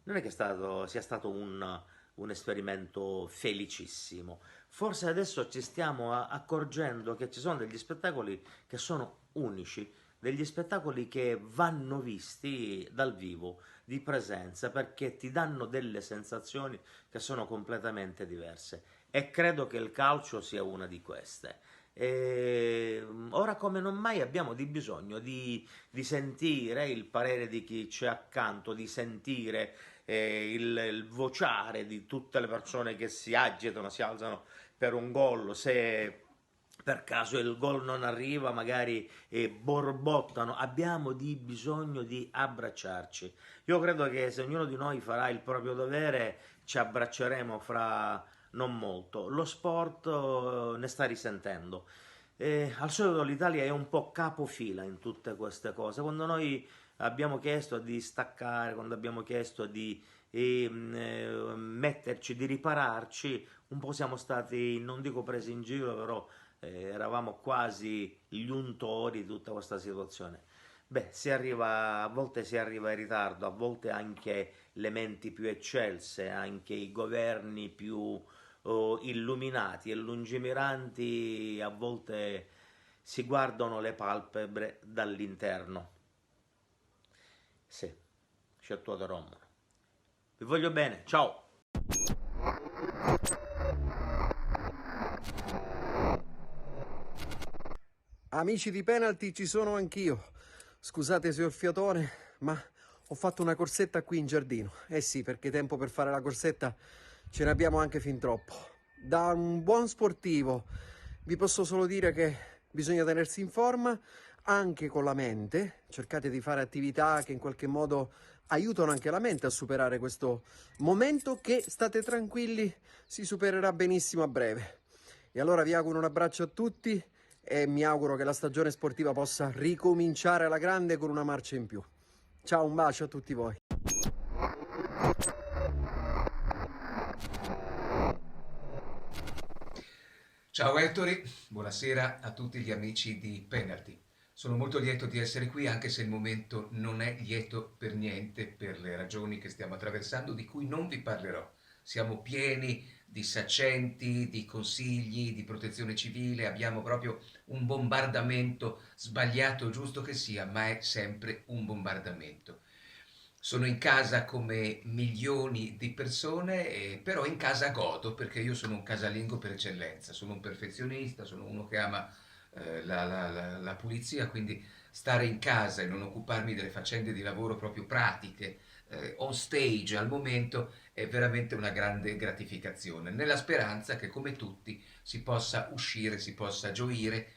Non è che sia stato un esperimento felicissimo. Forse adesso ci stiamo accorgendo che ci sono degli spettacoli che sono unici, degli spettacoli che vanno visti dal vivo, di presenza, perché ti danno delle sensazioni che sono completamente diverse. E credo che il calcio sia una di queste. Ora come non mai abbiamo bisogno di sentire il parere di chi c'è accanto, di sentire il vociare di tutte le persone che si agitano, si alzano per un gol. Se per caso il gol non arriva, magari borbottano. Abbiamo bisogno di abbracciarci. Io credo che se ognuno di noi farà il proprio dovere, ci abbracceremo fra non molto. Lo sport ne sta risentendo. Al solito l'Italia è un po' capofila in tutte queste cose. Quando noi abbiamo chiesto di staccare, quando abbiamo chiesto di metterci, di ripararci, un po' siamo stati, non dico presi in giro, però eravamo quasi gli untori di tutta questa situazione. Beh, a volte si arriva in ritardo, a volte anche le menti più eccelse, anche i governi più illuminati e lungimiranti a volte si guardano le palpebre dall'interno. Sì, scelto Romano. Vi voglio bene, ciao! Amici di Penalty, ci sono anch'io. Scusate se ho il fiatone, ma ho fatto una corsetta qui in giardino. Eh sì, perché tempo per fare la corsetta ce ne abbiamo anche fin troppo. Da un buon sportivo vi posso solo dire che bisogna tenersi in forma anche con la mente. Cercate di fare attività che in qualche modo aiutano anche la mente a superare questo momento che, state tranquilli, si supererà benissimo a breve. E allora vi auguro un abbraccio a tutti e mi auguro che la stagione sportiva possa ricominciare alla grande con una marcia in più. Ciao, un bacio a tutti voi. Ciao Ettore, buonasera a tutti gli amici di Penalty. Sono molto lieto di essere qui, anche se il momento non è lieto per niente, per le ragioni che stiamo attraversando, di cui non vi parlerò. Siamo pieni di saccenti, di consigli, di protezione civile, abbiamo proprio un bombardamento, sbagliato, giusto che sia, ma è sempre un bombardamento. Sono in casa come milioni di persone, però in casa godo, perché io sono un casalingo per eccellenza, sono un perfezionista, sono uno che ama la pulizia, quindi stare in casa e non occuparmi delle faccende di lavoro proprio pratiche, on stage al momento, è veramente una grande gratificazione, nella speranza che come tutti si possa uscire, si possa gioire,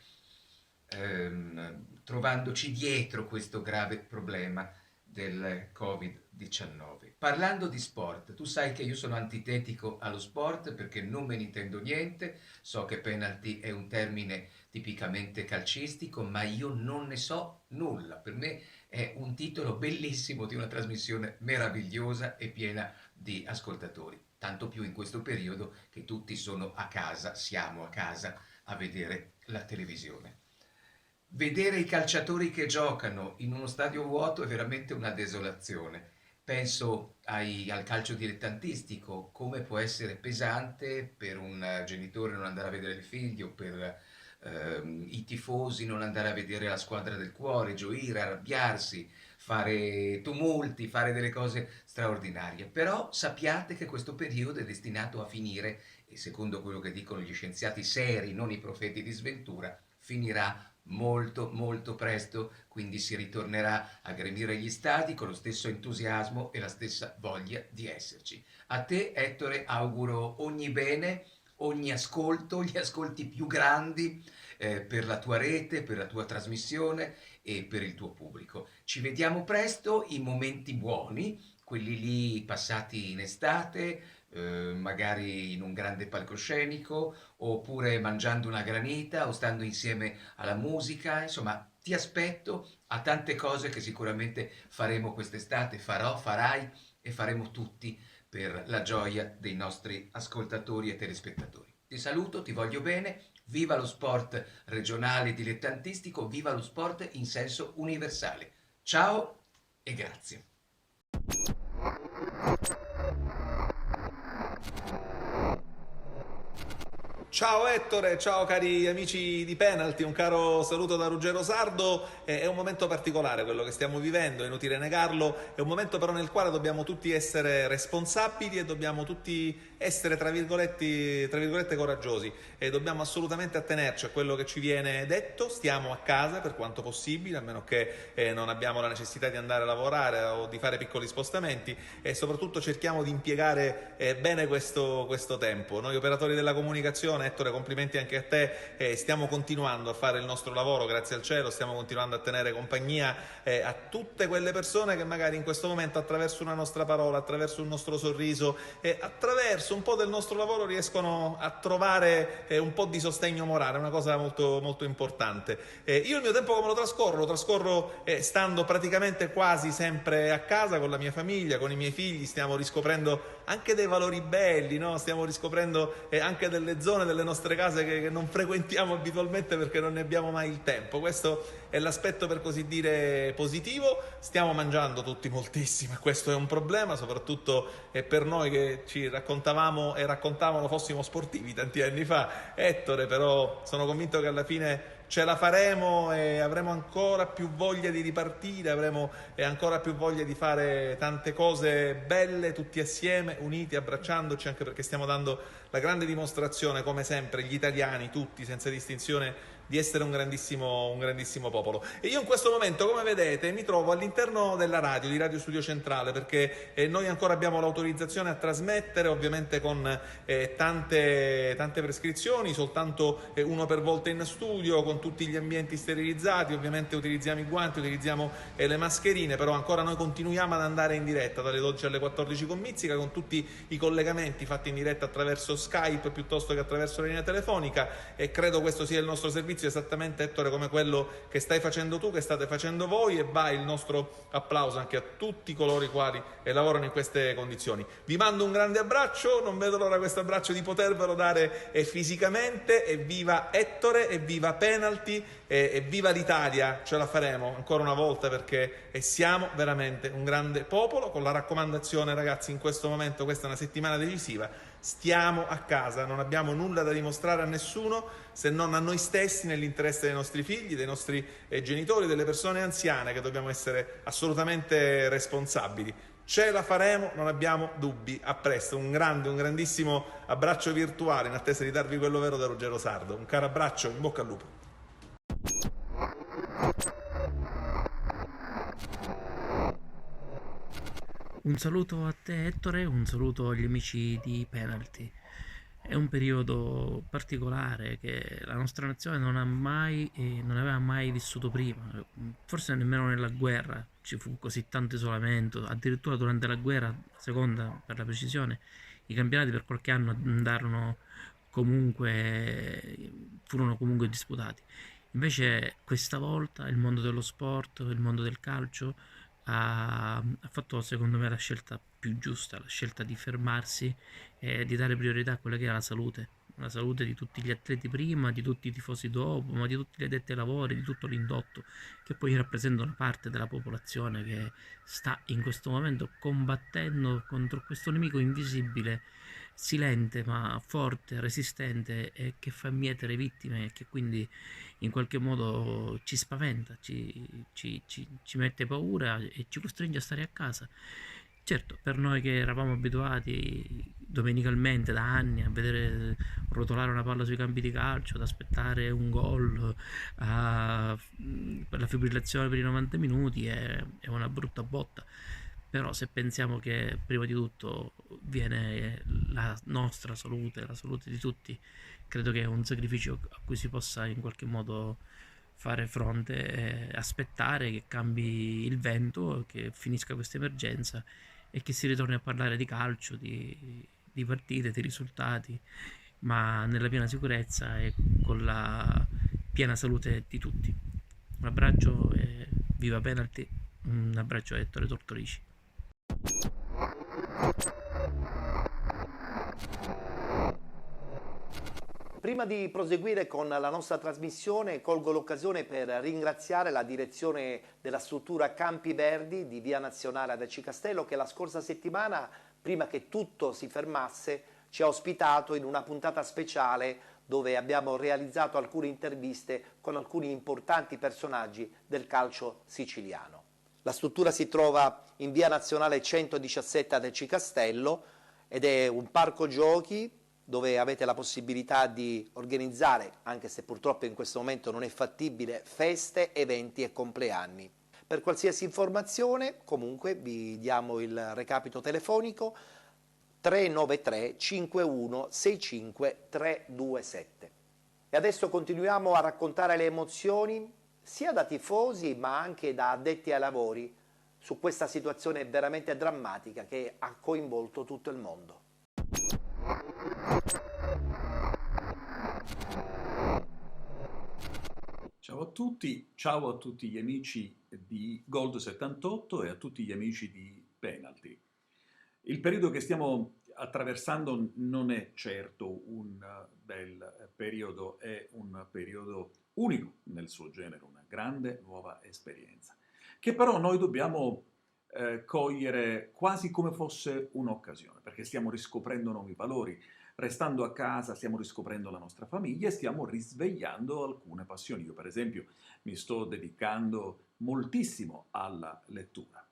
trovandoci dietro questo grave problema del Covid-19. Parlando di sport, tu sai che io sono antitetico allo sport perché non me ne intendo niente, so che penalty è un termine tipicamente calcistico, ma io non ne so nulla. Per me è un titolo bellissimo di una trasmissione meravigliosa e piena di ascoltatori, tanto più in questo periodo che tutti sono a casa, siamo a casa a vedere la televisione. Vedere i calciatori che giocano in uno stadio vuoto è veramente una desolazione. Penso al calcio dilettantistico, come può essere pesante per un genitore non andare a vedere il figlio, per i tifosi non andare a vedere la squadra del cuore, gioire, arrabbiarsi, fare tumulti, fare delle cose straordinarie. Però sappiate che questo periodo è destinato a finire e secondo quello che dicono gli scienziati seri, non i profeti di sventura, finirà molto molto presto, quindi si ritornerà a gremire gli stadi con lo stesso entusiasmo e la stessa voglia di esserci. A te, Ettore, auguro ogni bene, ogni ascolto, gli ascolti più grandi per la tua rete, per la tua trasmissione e per il tuo pubblico. Ci vediamo presto in momenti buoni, quelli lì passati in estate, magari in un grande palcoscenico, oppure mangiando una granita o stando insieme alla musica, insomma ti aspetto a tante cose che sicuramente faremo quest'estate, farai e faremo tutti per la gioia dei nostri ascoltatori e telespettatori. Ti saluto, ti voglio bene, viva lo sport regionale dilettantistico, viva lo sport in senso universale. Ciao e grazie. Ciao Ettore, ciao cari amici di Penalty, un caro saluto da Ruggero Sardo. È un momento particolare quello che stiamo vivendo, è inutile negarlo, è un momento però nel quale dobbiamo tutti essere responsabili e dobbiamo tutti essere tra virgolette coraggiosi e dobbiamo assolutamente attenerci a quello che ci viene detto. Stiamo a casa per quanto possibile, a meno che non abbiamo la necessità di andare a lavorare o di fare piccoli spostamenti, e soprattutto cerchiamo di impiegare bene questo tempo. Noi operatori della comunicazione Ettore, complimenti anche a te, stiamo continuando a fare il nostro lavoro, grazie al cielo, stiamo continuando a tenere compagnia a tutte quelle persone che magari in questo momento attraverso una nostra parola, attraverso un nostro sorriso, attraverso un po' del nostro lavoro riescono a trovare un po' di sostegno morale, una cosa molto, molto importante. Io il mio tempo come lo trascorro stando praticamente quasi sempre a casa con la mia famiglia, con i miei figli, stiamo riscoprendo anche dei valori belli, no? Stiamo riscoprendo anche delle zone delle nostre case che non frequentiamo abitualmente perché non ne abbiamo mai il tempo. Questo è l'aspetto per così dire positivo. Stiamo mangiando tutti moltissimo e questo è un problema, soprattutto per noi che ci raccontavamo e raccontavano fossimo sportivi tanti anni fa. Ettore, però sono convinto che alla fine ce la faremo e avremo ancora più voglia di ripartire, avremo ancora più voglia di fare tante cose belle tutti assieme, uniti, abbracciandoci, anche perché stiamo dando la grande dimostrazione, come sempre, gli italiani, tutti, senza distinzione, di essere un grandissimo popolo. E io in questo momento, come vedete, mi trovo all'interno della radio, di Radio Studio Centrale, perché noi ancora abbiamo l'autorizzazione a trasmettere, ovviamente con tante prescrizioni, soltanto uno per volta in studio, con tutti gli ambienti sterilizzati, ovviamente utilizziamo i guanti, utilizziamo le mascherine, però ancora noi continuiamo ad andare in diretta dalle 12 alle 14 con Mizzica, con tutti i collegamenti fatti in diretta attraverso Skype piuttosto che attraverso la linea telefonica, e credo questo sia il nostro servizio, esattamente, Ettore, come quello che stai facendo tu, che state facendo voi, e va il nostro applauso anche a tutti coloro i quali lavorano in queste condizioni. Vi mando un grande abbraccio, non vedo l'ora questo abbraccio di potervelo dare fisicamente. E viva Ettore, e viva Penalty, e viva l'Italia, ce la faremo ancora una volta perché siamo veramente un grande popolo. Con la raccomandazione, ragazzi, in questo momento, questa è una settimana decisiva, stiamo a casa, non abbiamo nulla da dimostrare a nessuno se non a noi stessi, nell'interesse dei nostri figli, dei nostri genitori, delle persone anziane, che dobbiamo essere assolutamente responsabili. Ce la faremo, non abbiamo dubbi. A presto, un grandissimo abbraccio virtuale in attesa di darvi quello vero da Ruggero Sardo. Un caro abbraccio, in bocca al lupo. Un saluto a te, Ettore, un saluto agli amici di Penalty. È un periodo particolare che la nostra nazione non aveva mai vissuto prima, forse nemmeno nella guerra ci fu così tanto isolamento. Addirittura durante la guerra, la seconda per la precisione, i campionati per qualche anno furono comunque disputati. Invece questa volta il mondo dello sport, il mondo del calcio ha fatto, secondo me, la scelta più giusta, la scelta di fermarsi e di dare priorità a quella che è la salute di tutti gli atleti prima, di tutti i tifosi dopo, ma di tutti gli addetti ai lavori, di tutto l'indotto, che poi rappresenta una parte della popolazione che sta in questo momento combattendo contro questo nemico invisibile, silente ma forte, resistente, e che fa mietere vittime, e che quindi in qualche modo ci spaventa, ci mette paura e ci costringe a stare a casa. Certo, per noi che eravamo abituati domenicalmente da anni a vedere rotolare una palla sui campi di calcio, ad aspettare un gol, per la fibrillazione per i 90 minuti, è una brutta botta. Però se pensiamo che prima di tutto viene la nostra salute, la salute di tutti, credo che è un sacrificio a cui si possa in qualche modo fare fronte, aspettare che cambi il vento, che finisca questa emergenza e che si ritorni a parlare di calcio, di partite, di risultati, ma nella piena sicurezza e con la piena salute di tutti. Un abbraccio e viva Penalty, un abbraccio a Ettore Tortorici. Prima di proseguire con la nostra trasmissione, colgo l'occasione per ringraziare la direzione della struttura Campi Verdi di Via Nazionale ad Aci Castello, che la scorsa settimana, prima che tutto si fermasse, ci ha ospitato in una puntata speciale dove abbiamo realizzato alcune interviste con alcuni importanti personaggi del calcio siciliano. La struttura si trova in Via Nazionale 117 ad Aci Castello ed è un parco giochi dove avete la possibilità di organizzare, anche se purtroppo in questo momento non è fattibile, feste, eventi e compleanni. Per qualsiasi informazione, comunque, vi diamo il recapito telefonico 393 51 65 327. E adesso continuiamo a raccontare le emozioni sia da tifosi ma anche da addetti ai lavori su questa situazione veramente drammatica che ha coinvolto tutto il mondo. Ciao a tutti gli amici di Gold 78 e a tutti gli amici di Penalty. Il periodo che stiamo attraversando non è certo un bel periodo, è un periodo unico nel suo genere, una grande nuova esperienza, che però noi dobbiamo cogliere quasi come fosse un'occasione, perché stiamo riscoprendo nuovi valori. Restando a casa stiamo riscoprendo la nostra famiglia e stiamo risvegliando alcune passioni. Io per esempio mi sto dedicando moltissimo alla lettura.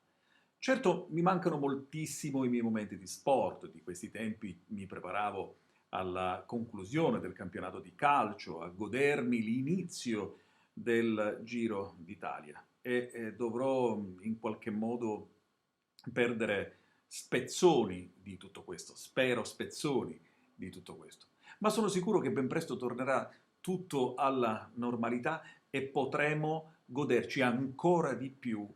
Certo mi mancano moltissimo i miei momenti di sport, di questi tempi mi preparavo alla conclusione del campionato di calcio, a godermi l'inizio del Giro d'Italia e dovrò in qualche modo perdere spezzoni di tutto questo, spero spezzoni di tutto questo, ma sono sicuro che ben presto tornerà tutto alla normalità e potremo goderci ancora di più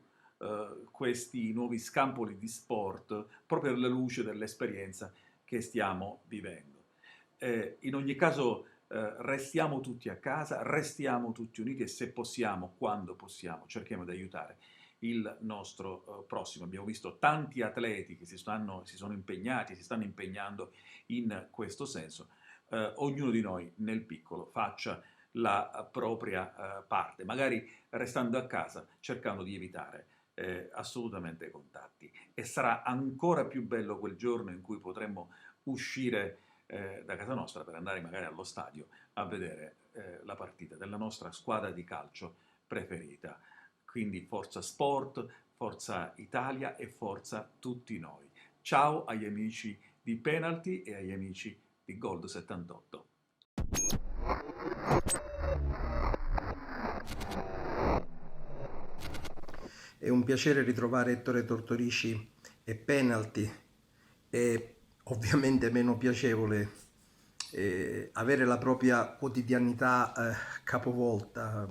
questi nuovi scampoli di sport proprio alla luce dell'esperienza che stiamo vivendo. In ogni caso restiamo tutti a casa, restiamo tutti uniti e se possiamo, quando possiamo, cerchiamo di aiutare il nostro prossimo. Abbiamo visto tanti atleti che si stanno impegnati, si stanno impegnando in questo senso. Ognuno di noi nel piccolo faccia la propria parte, magari restando a casa, cercando di evitare assolutamente contatti. E sarà ancora più bello quel giorno in cui potremo uscire da casa nostra per andare magari allo stadio a vedere la partita della nostra squadra di calcio preferita. Quindi forza sport, forza Italia e forza tutti noi. Ciao agli amici di Penalty e agli amici di Gold 78. È un piacere ritrovare Ettore Tortorici e Penalty. È ovviamente meno piacevole avere la propria quotidianità capovolta,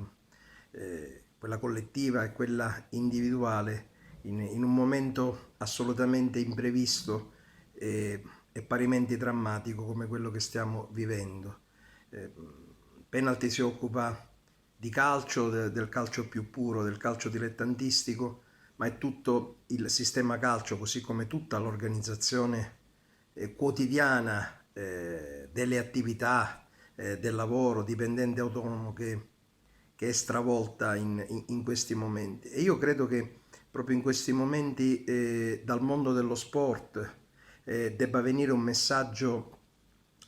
quella collettiva e quella individuale, in un momento assolutamente imprevisto e parimenti drammatico come quello che stiamo vivendo. Penalty si occupa di calcio, del calcio più puro, del calcio dilettantistico, ma è tutto il sistema calcio, così come tutta l'organizzazione quotidiana delle attività, del lavoro dipendente autonomo che è stravolta in questi momenti. E io credo che proprio in questi momenti dal mondo dello sport debba venire un messaggio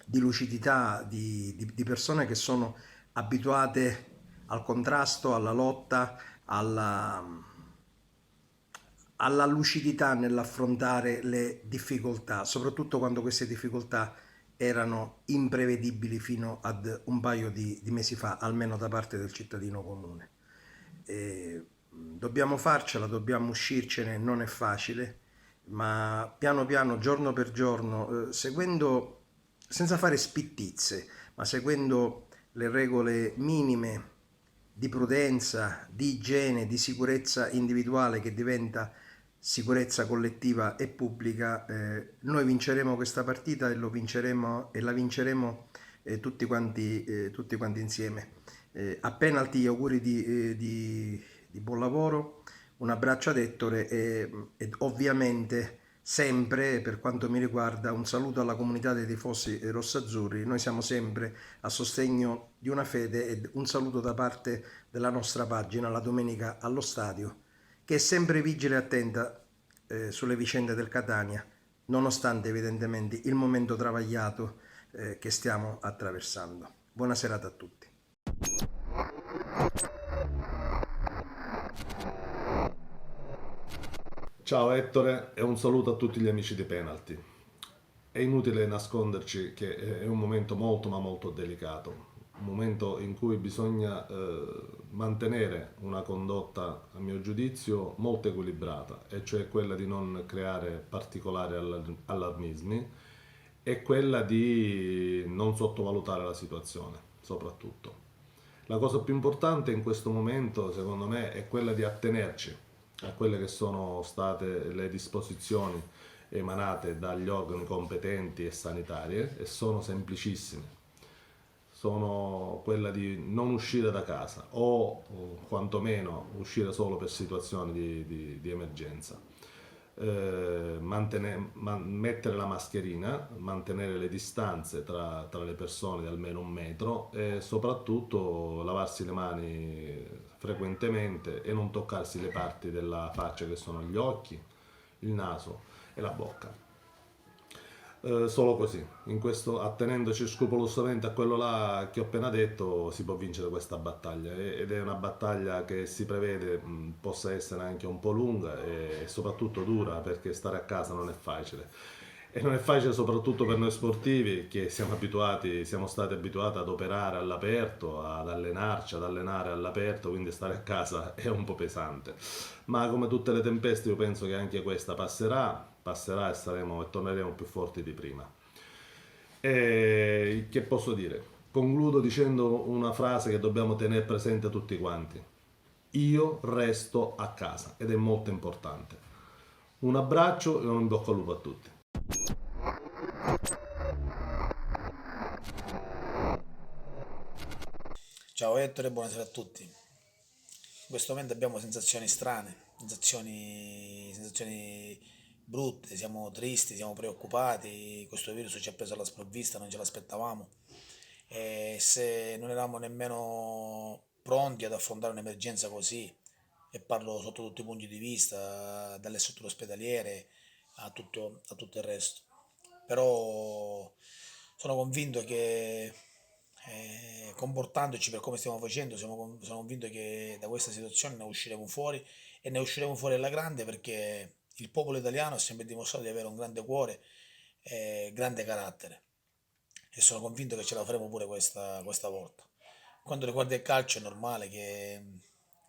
di lucidità, di persone che sono abituate al contrasto, alla lotta, alla lucidità nell'affrontare le difficoltà, soprattutto quando queste difficoltà erano imprevedibili fino ad un paio di mesi fa, almeno da parte del cittadino comune. Dobbiamo farcela, dobbiamo uscircene, non è facile, ma piano piano, giorno per giorno, seguendo, senza fare spittizze, ma seguendo le regole minime di prudenza, di igiene, di sicurezza individuale che diventa sicurezza collettiva e pubblica, noi vinceremo questa partita e la vinceremo tutti quanti insieme. A Penalty auguri di buon lavoro, un abbraccio ad Ettore e ovviamente sempre, per quanto mi riguarda, un saluto alla comunità dei tifosi rossazzurri. Noi siamo sempre a sostegno di una fede ed un saluto da parte della nostra pagina La Domenica allo Stadio, che è sempre vigile e attenta sulle vicende del Catania, nonostante evidentemente il momento travagliato che stiamo attraversando. Buona serata a tutti. Ciao Ettore e un saluto a tutti gli amici di Penalty. È inutile nasconderci che è un momento molto ma molto delicato, un momento in cui bisogna mantenere una condotta, a mio giudizio, molto equilibrata, e cioè quella di non creare particolari allarmismi, è quella di non sottovalutare la situazione, soprattutto. La cosa più importante in questo momento, secondo me, è quella di attenerci a quelle che sono state le disposizioni emanate dagli organi competenti e sanitarie, e sono semplicissime. Sono quella di non uscire da casa o quantomeno uscire solo per situazioni di emergenza. Mettere la mascherina, mantenere le distanze tra le persone di almeno 1 metro e soprattutto lavarsi le mani frequentemente e non toccarsi le parti della faccia che sono gli occhi, il naso e la bocca. Solo così, attenendoci scrupolosamente a quello là che ho appena detto, si può vincere questa battaglia, ed è una battaglia che si prevede possa essere anche un po' lunga e soprattutto dura, perché stare a casa non è facile. E non è facile soprattutto per noi sportivi che siamo stati abituati ad operare all'aperto, ad allenarci, ad allenare all'aperto, quindi stare a casa è un po' pesante. Ma come tutte le tempeste io penso che anche questa passerà e torneremo più forti di prima. E che posso dire? Concludo dicendo una frase che dobbiamo tenere presente tutti quanti. Io resto a casa, ed è molto importante. Un abbraccio e un in bocca al lupo a tutti. Ciao Ettore, buonasera a tutti. In questo momento abbiamo sensazioni strane, sensazioni brutte, siamo tristi, siamo preoccupati, questo virus ci ha preso alla sprovvista, non ce l'aspettavamo e se non eravamo nemmeno pronti ad affrontare un'emergenza così, e parlo sotto tutti i punti di vista, dalle strutture ospedaliere a tutto il resto. Però sono convinto che comportandoci per come stiamo facendo, sono convinto che da questa situazione ne usciremo fuori, e ne usciremo fuori alla grande, perché il popolo italiano ha sempre dimostrato di avere un grande cuore e grande carattere, e sono convinto che ce la faremo pure questa volta. Quanto riguarda il calcio è normale che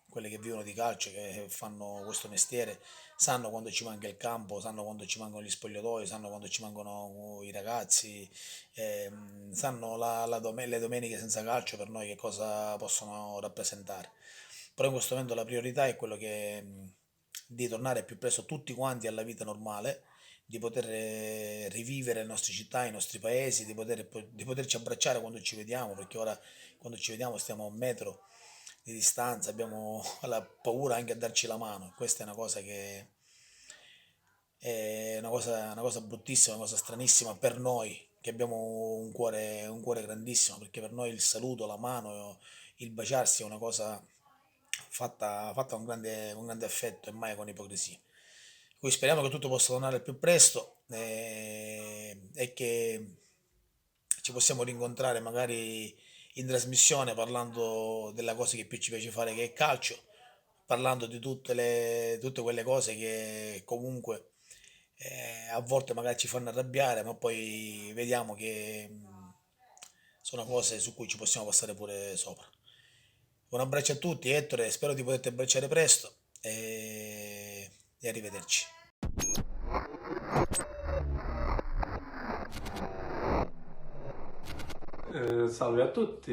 quelli che vivono di calcio, che fanno questo mestiere, sanno quando ci manca il campo, sanno quando ci mancano gli spogliatoi, sanno quando ci mancano i ragazzi, sanno le domeniche senza calcio per noi che cosa possono rappresentare. Però in questo momento la priorità è quello di tornare più presto tutti quanti alla vita normale, di poter rivivere le nostre città, i nostri paesi, di poterci abbracciare quando ci vediamo, perché ora quando ci vediamo stiamo a 1 metro di distanza, abbiamo la paura anche a darci la mano. Questa è una cosa che è una cosa bruttissima, una cosa stranissima per noi che abbiamo un cuore grandissimo, perché per noi il saluto, la mano, il baciarsi è una cosa fatta con grande affetto e mai con ipocrisia. Quindi speriamo che tutto possa tornare al più presto e che ci possiamo rincontrare magari in trasmissione parlando della cosa che più ci piace fare, che è calcio, parlando di tutte quelle cose che comunque a volte magari ci fanno arrabbiare, ma poi vediamo che sono cose su cui ci possiamo passare pure sopra. Un abbraccio a tutti, Ettore, spero di poterti abbracciare presto e arrivederci. Salve a tutti,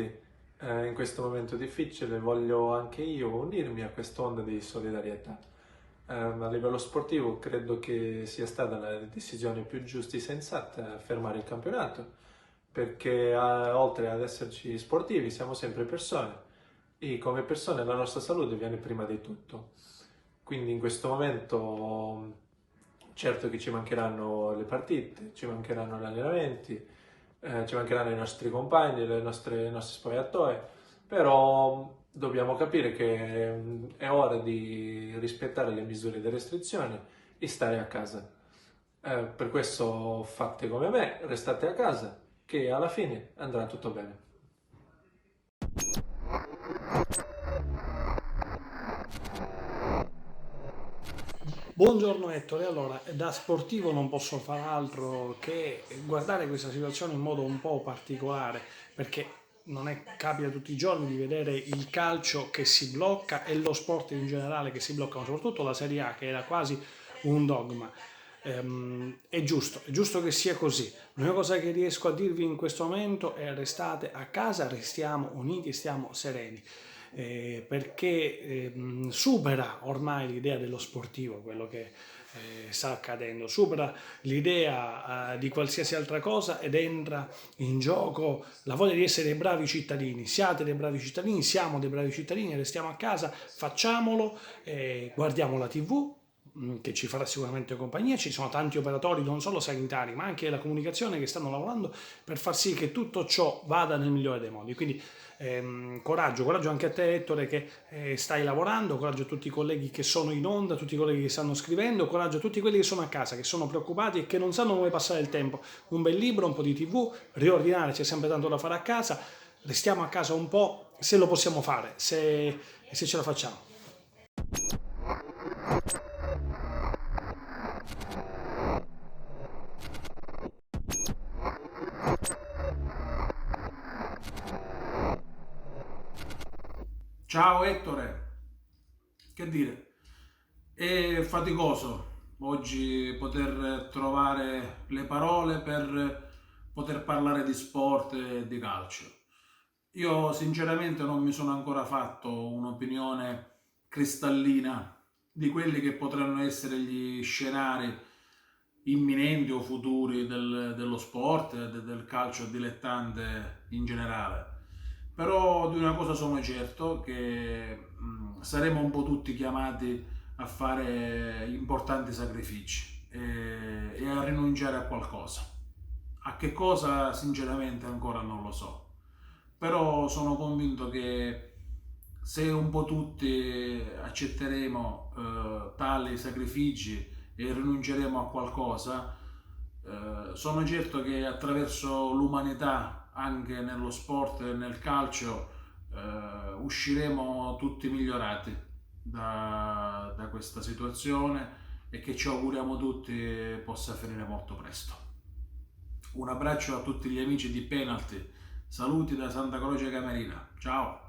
in questo momento difficile voglio anche io unirmi a quest'onda di solidarietà. A livello sportivo credo che sia stata la decisione più giusta e sensata fermare il campionato, perché oltre ad esserci sportivi siamo sempre persone e come persone la nostra salute viene prima di tutto. Quindi in questo momento certo che ci mancheranno le partite, ci mancheranno gli allenamenti, ci mancheranno i nostri compagni, i nostri spogliatoi, però dobbiamo capire che è ora di rispettare le misure di restrizione e stare a casa. Per questo fate come me, restate a casa, che alla fine andrà tutto bene. Buongiorno Ettore, allora da sportivo non posso far altro che guardare questa situazione in modo un po' particolare, perché capita tutti i giorni di vedere il calcio che si blocca e lo sport in generale che si blocca, ma soprattutto la Serie A che era quasi un dogma. È giusto che sia così. L'unica cosa che riesco a dirvi in questo momento è: restate a casa, restiamo uniti, stiamo sereni. Perché supera ormai l'idea dello sportivo quello che sta accadendo, supera l'idea di qualsiasi altra cosa ed entra in gioco la voglia di essere dei bravi cittadini. Siate dei bravi cittadini, siamo dei bravi cittadini, restiamo a casa, facciamolo, guardiamo la TV che ci farà sicuramente compagnia. Ci sono tanti operatori, non solo sanitari ma anche la comunicazione, che stanno lavorando per far sì che tutto ciò vada nel migliore dei modi. Quindi coraggio anche a te, Ettore, che stai lavorando, coraggio a tutti i colleghi che sono in onda, tutti i colleghi che stanno scrivendo, coraggio a tutti quelli che sono a casa, che sono preoccupati e che non sanno come passare il tempo. Un bel libro, un po' di TV, riordinare, c'è sempre tanto da fare a casa, restiamo a casa un po' se lo possiamo fare, se ce la facciamo. Ciao Ettore, che dire, è faticoso oggi poter trovare le parole per poter parlare di sport e di calcio. Io sinceramente non mi sono ancora fatto un'opinione cristallina di quelli che potranno essere gli scenari imminenti o futuri dello sport e del calcio dilettante in generale. Però di una cosa sono certo, che saremo un po' tutti chiamati a fare importanti sacrifici e a rinunciare a qualcosa. A che cosa sinceramente ancora non lo so, però sono convinto che se un po' tutti accetteremo tali sacrifici e rinunceremo a qualcosa, sono certo che attraverso l'umanità, anche nello sport e nel calcio, usciremo tutti migliorati da questa situazione e che ci auguriamo tutti possa finire molto presto. Un abbraccio a tutti gli amici di Penalty, saluti da Santa Croce Camerina, ciao!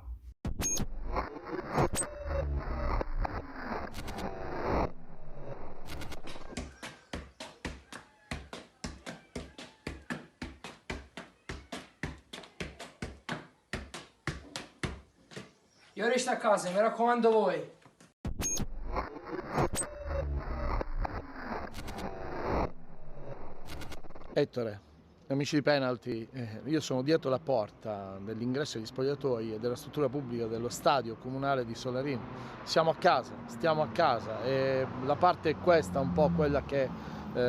Io resto a casa, mi raccomando voi. Ettore, amici di Penalty, io sono dietro la porta dell'ingresso agli spogliatoi e della struttura pubblica dello stadio comunale di Solarino. Siamo a casa, stiamo a casa e la parte è questa, un po' quella che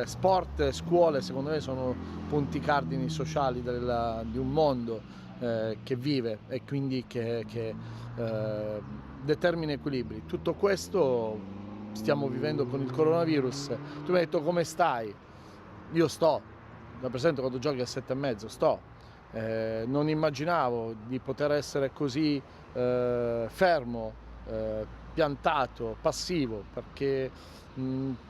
sport e scuole secondo me sono punti cardini sociali di un mondo che vive e quindi che determina equilibri. Tutto questo stiamo vivendo con il coronavirus. Tu mi hai detto come stai? Io sto. Da presente quando giochi a 7,5 sto. Non immaginavo di poter essere così fermo, piantato, passivo, perché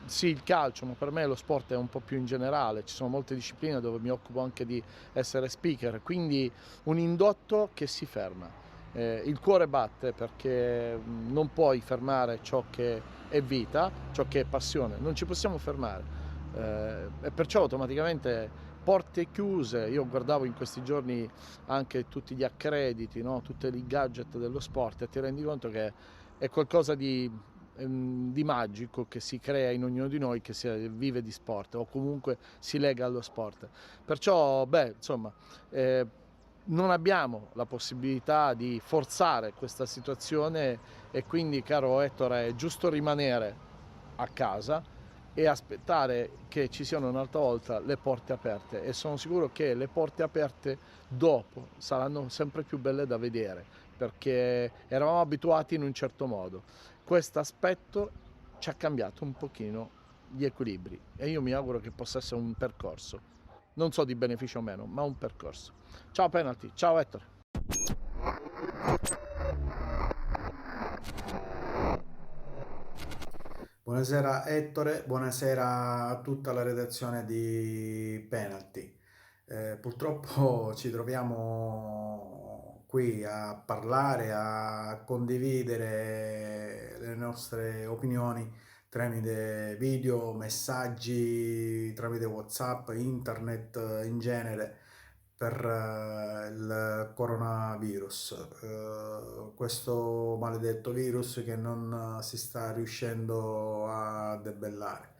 sì, il calcio, ma per me lo sport è un po' più in generale, ci sono molte discipline dove mi occupo anche di essere speaker, quindi un indotto che si ferma. Il cuore batte perché non puoi fermare ciò che è vita, ciò che è passione, non ci possiamo fermare. E perciò automaticamente porte chiuse. Io guardavo in questi giorni anche tutti gli accrediti, no? Tutti i gadget dello sport e ti rendi conto che è qualcosa di magico che si crea in ognuno di noi che vive di sport o comunque si lega allo sport. Perciò, insomma, non abbiamo la possibilità di forzare questa situazione e quindi, caro Ettore, è giusto rimanere a casa e aspettare che ci siano un'altra volta le porte aperte, e sono sicuro che le porte aperte dopo saranno sempre più belle da vedere, perché eravamo abituati in un certo modo. Questo aspetto ci ha cambiato un pochino gli equilibri e io mi auguro che possa essere un percorso, non so di beneficio o meno, ma un percorso. Ciao Penalty, ciao Ettore. Buonasera Ettore, buonasera a tutta la redazione di Penalty. Purtroppo ci troviamo qui a parlare, a condividere le nostre opinioni tramite video, messaggi, tramite WhatsApp, internet in genere per il coronavirus, questo maledetto virus che non si sta riuscendo a debellare.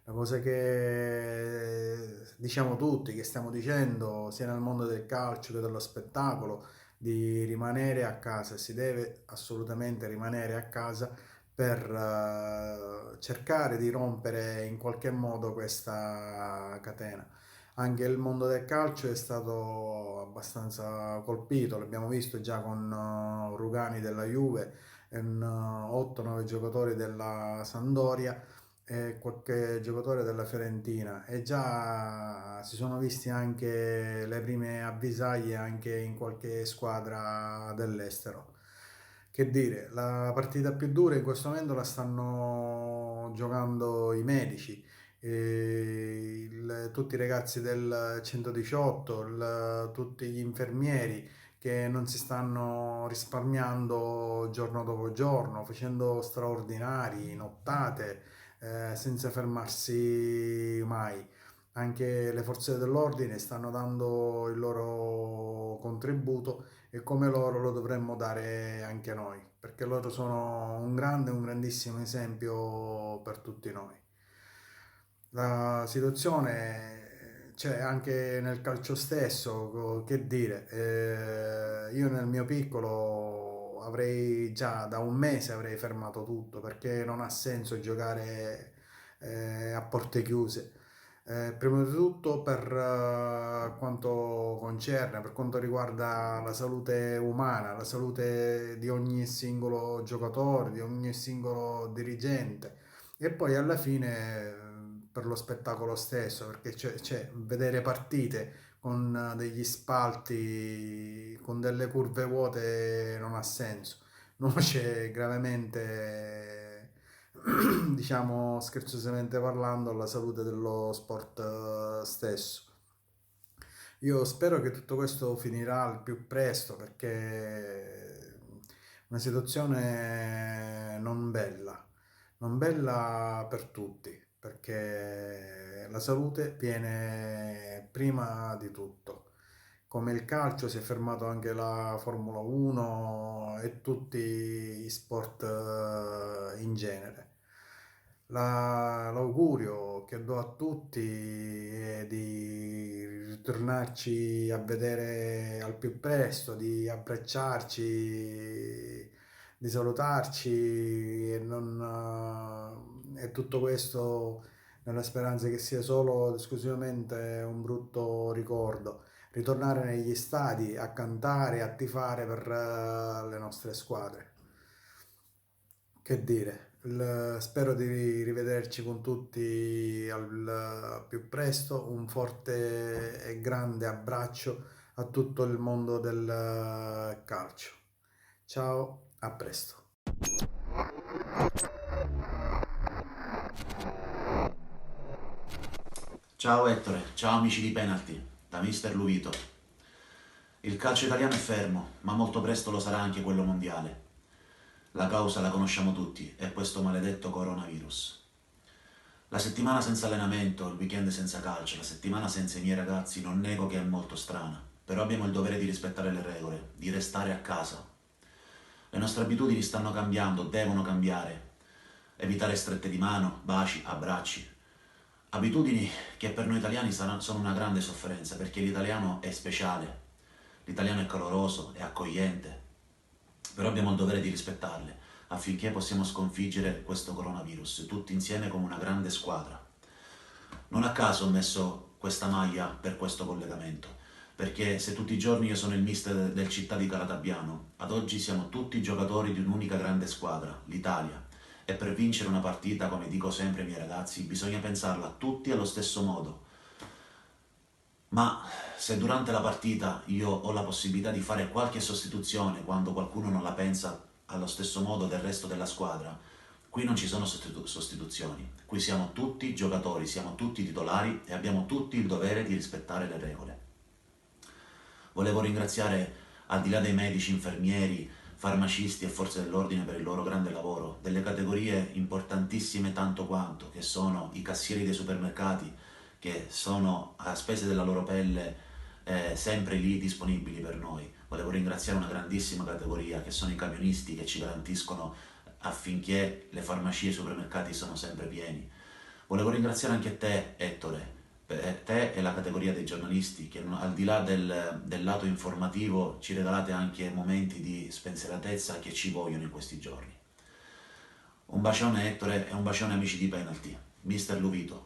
La cosa che diciamo tutti, che stiamo dicendo sia nel mondo del calcio che dello spettacolo, di rimanere a casa, si deve assolutamente rimanere a casa per cercare di rompere in qualche modo questa catena. Anche il mondo del calcio è stato abbastanza colpito, l'abbiamo visto già con Rugani della Juve, 8-9 giocatori della Sampdoria e qualche giocatore della Fiorentina, e già si sono visti anche le prime avvisaglie anche in qualche squadra dell'estero. Che dire, la partita più dura in questo momento la stanno giocando i medici, tutti i ragazzi del 118, tutti gli infermieri che non si stanno risparmiando giorno dopo giorno, facendo straordinari, nottate, senza fermarsi mai. Anche le forze dell'ordine stanno dando il loro contributo e come loro lo dovremmo dare anche noi, perché loro sono un grandissimo esempio per tutti noi. La situazione c'è anche nel calcio stesso, che dire, io nel mio piccolo avrei già da un mese avrei fermato tutto, perché non ha senso giocare a porte chiuse. Prima di tutto per quanto concerne, per quanto riguarda la salute umana, la salute di ogni singolo giocatore, di ogni singolo dirigente, e poi alla fine per lo spettacolo stesso, perché c'è vedere partite con degli spalti, con delle curve vuote non ha senso, nuoce gravemente, diciamo scherzosamente parlando, alla salute dello sport stesso. Io spero che tutto questo finirà al più presto, perché è una situazione non bella per tutti, perché la salute viene prima di tutto. Come il calcio si è fermato anche la Formula 1 e tutti gli sport in genere. L'augurio che do a tutti è di ritornarci a vedere al più presto, di abbracciarci, di salutarci e tutto questo nella speranza che sia solo ed esclusivamente un brutto ricordo. Ritornare negli stadi a cantare, a tifare per le nostre squadre. Che dire, spero di rivederci con tutti al più presto. Un forte e grande abbraccio a tutto il mondo del calcio. Ciao, a presto. Ciao Ettore, ciao amici di Penalty, da Mister Luvito. Il calcio italiano è fermo, ma molto presto lo sarà anche quello mondiale. La causa la conosciamo tutti, è questo maledetto coronavirus. La settimana senza allenamento, il weekend senza calcio, la settimana senza i miei ragazzi, non nego che è molto strana, però abbiamo il dovere di rispettare le regole, di restare a casa. Le nostre abitudini stanno cambiando, devono cambiare. Evitare strette di mano, baci, abbracci. Abitudini che per noi italiani sono una grande sofferenza, perché l'italiano è speciale, l'italiano è caloroso, è accogliente, però abbiamo il dovere di rispettarle affinché possiamo sconfiggere questo coronavirus, tutti insieme come una grande squadra. Non a caso ho messo questa maglia per questo collegamento, perché se tutti i giorni io sono il mister del Città di Calatabbiano, ad oggi siamo tutti giocatori di un'unica grande squadra, l'Italia. E per vincere una partita, come dico sempre ai miei ragazzi, bisogna pensarla tutti allo stesso modo. Ma se durante la partita io ho la possibilità di fare qualche sostituzione quando qualcuno non la pensa allo stesso modo del resto della squadra, qui non ci sono sostituzioni. Qui siamo tutti giocatori, siamo tutti titolari e abbiamo tutti il dovere di rispettare le regole. Volevo ringraziare, al di là dei medici, infermieri, farmacisti e forze dell'ordine per il loro grande lavoro, delle categorie importantissime tanto quanto, che sono i cassieri dei supermercati, che sono a spese della loro pelle sempre lì disponibili per noi. Volevo ringraziare una grandissima categoria che sono i camionisti, che ci garantiscono affinché le farmacie e i supermercati sono sempre pieni. Volevo ringraziare anche te, Ettore, te e la categoria dei giornalisti, che al di là del lato informativo ci regalate anche momenti di spensieratezza che ci vogliono in questi giorni. Un bacione Ettore e un bacione amici di Penalty. Mister Luvito.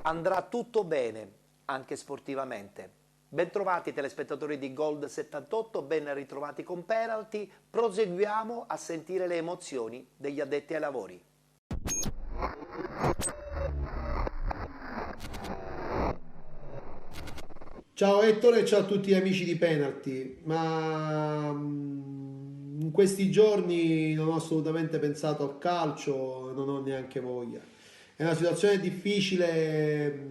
Andrà tutto bene, anche sportivamente. Bentrovati telespettatori di Gold 78, ben ritrovati con Penalty. Proseguiamo a sentire le emozioni degli addetti ai lavori. Ciao Ettore, ciao a tutti gli amici di Penalty. In questi giorni non ho assolutamente pensato al calcio, non ho neanche voglia. È una situazione difficile,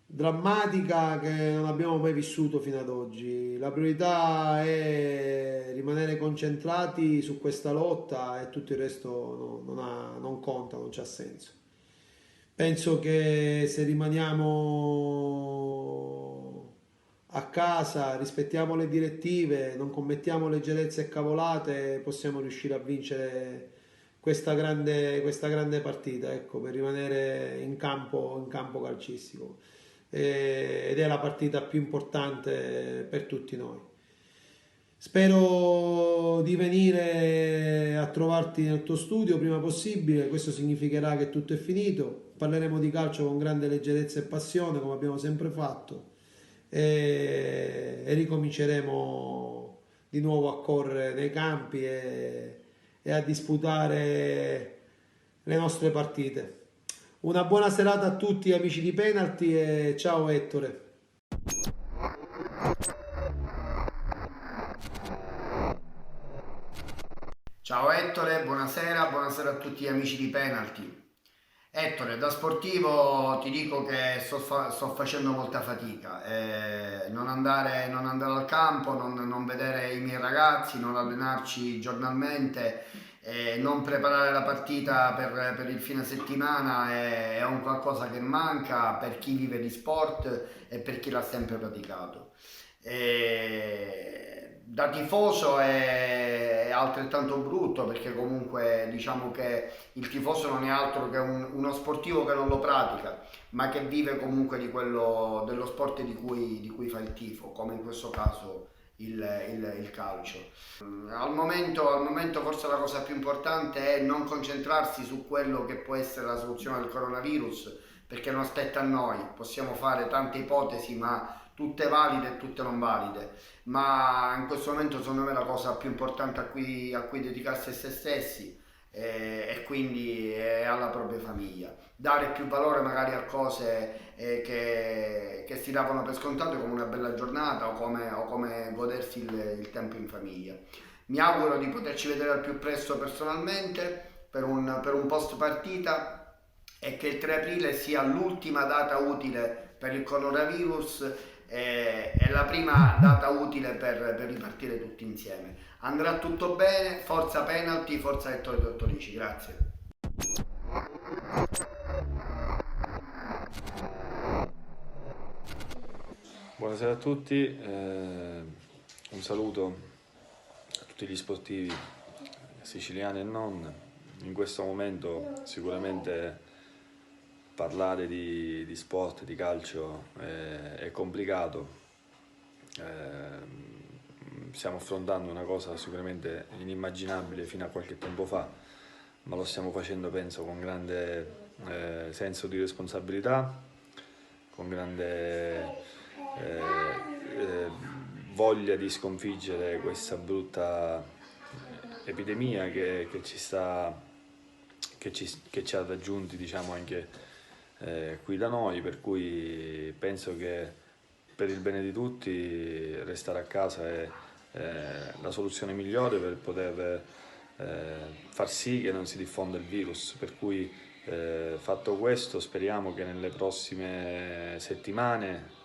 drammatica, che non abbiamo mai vissuto fino ad oggi. La priorità è rimanere concentrati su questa lotta e tutto il resto non conta, non c'ha senso. Penso che se rimaniamo a casa, rispettiamo le direttive, non commettiamo leggerezze e cavolate, possiamo riuscire a vincere questa grande partita, ecco, per rimanere in campo calcistico. Ed è la partita più importante per tutti noi. Spero di venire a trovarti nel tuo studio prima possibile, questo significherà che tutto è finito. Parleremo di calcio con grande leggerezza e passione, come abbiamo sempre fatto, e ricominceremo di nuovo a correre nei campi e a disputare le nostre partite. Una buona serata a tutti amici di Penalty e ciao Ettore. Ciao Ettore, buonasera a tutti gli amici di Penalty. Ettore, da sportivo ti dico che sto facendo molta fatica, non andare al campo, non vedere i miei ragazzi, non allenarci giornalmente non preparare la partita per il fine settimana è un qualcosa che manca per chi vive di sport e per chi l'ha sempre praticato. Da tifoso è altrettanto brutto, perché comunque diciamo che il tifoso non è altro che uno sportivo che non lo pratica, ma che vive comunque dello sport di cui fa il tifo, come in questo caso il calcio. Al momento forse la cosa più importante è non concentrarsi su quello che può essere la soluzione del coronavirus, perché non aspetta a noi. Possiamo fare tante ipotesi, ma tutte valide e tutte non valide, ma in questo momento secondo me la cosa più importante a cui dedicarsi è se stessi, e quindi alla propria famiglia, dare più valore magari a cose che si davano per scontate, come una bella giornata o come godersi il tempo in famiglia. Mi auguro di poterci vedere al più presto personalmente per un post partita, e che il 3 aprile sia l'ultima data utile per il coronavirus è la prima data utile per ripartire tutti insieme. Andrà tutto bene, forza Penalty, forza Ettore Tortorici, grazie. Buonasera a tutti, un saluto a tutti gli sportivi siciliani e non. In questo momento sicuramente parlare di sport, di calcio è complicato. Stiamo affrontando una cosa sicuramente inimmaginabile fino a qualche tempo fa, ma lo stiamo facendo, penso, con grande senso di responsabilità, con grande voglia di sconfiggere questa brutta epidemia che ci ha raggiunti, diciamo, anche qui da noi, per cui penso che per il bene di tutti restare a casa è la soluzione migliore per poter far sì che non si diffonda il virus, per cui fatto questo speriamo che nelle prossime settimane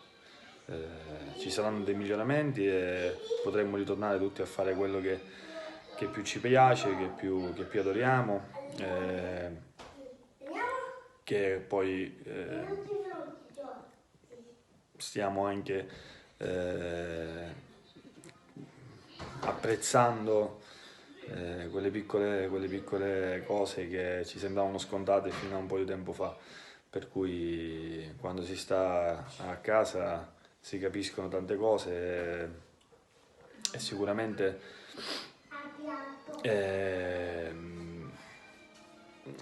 ci saranno dei miglioramenti e potremmo ritornare tutti a fare quello che più ci piace, che più adoriamo, che poi stiamo anche apprezzando quelle piccole cose che ci sembravano scontate fino a un po' di tempo fa, per cui quando si sta a casa si capiscono tante cose e sicuramente è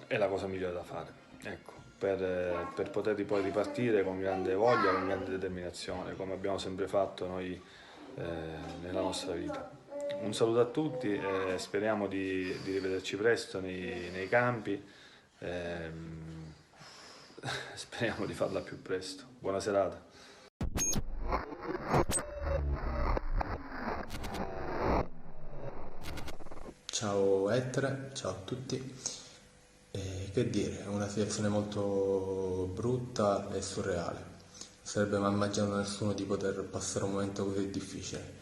la cosa migliore da fare, ecco, per poter poi ripartire con grande voglia, con grande determinazione, come abbiamo sempre fatto noi nella nostra vita. Un saluto a tutti e speriamo di rivederci presto nei campi, speriamo di farla più presto. Buona serata. Ciao Ettore, ciao a tutti. Che dire, è una situazione molto brutta e surreale. Non sarebbe mai immaginato nessuno di poter passare un momento così difficile.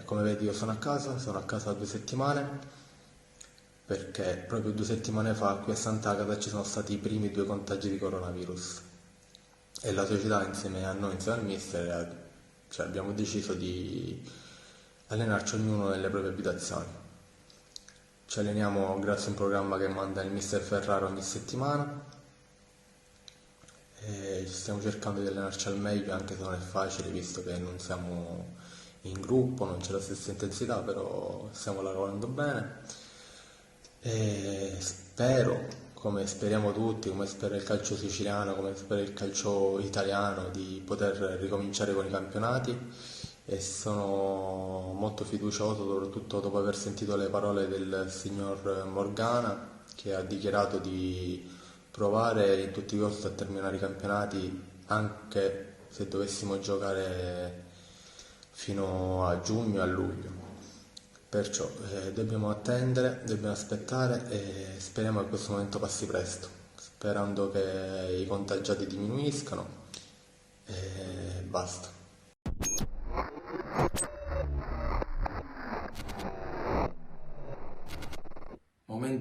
Come vedi, io sono a casa da 2 settimane, perché proprio 2 settimane fa qui a Sant'Agata ci sono stati i primi 2 contagi di coronavirus e la società insieme a noi, insieme al mister, abbiamo deciso di allenarci ognuno nelle proprie abitazioni. Ci alleniamo grazie a un programma che manda il mister Ferraro ogni settimana e stiamo cercando di allenarci al meglio, anche se non è facile visto che non siamo in gruppo, non c'è la stessa intensità, però stiamo lavorando bene e spero, come speriamo tutti, come spera il calcio siciliano, come spera il calcio italiano, di poter ricominciare con i campionati, e sono molto fiducioso, soprattutto dopo aver sentito le parole del signor Morgana, che ha dichiarato di provare in tutti i costi a terminare i campionati, anche se dovessimo giocare fino a giugno e a luglio. Perciò dobbiamo attendere, dobbiamo aspettare e speriamo che questo momento passi presto, sperando che i contagiati diminuiscano e basta.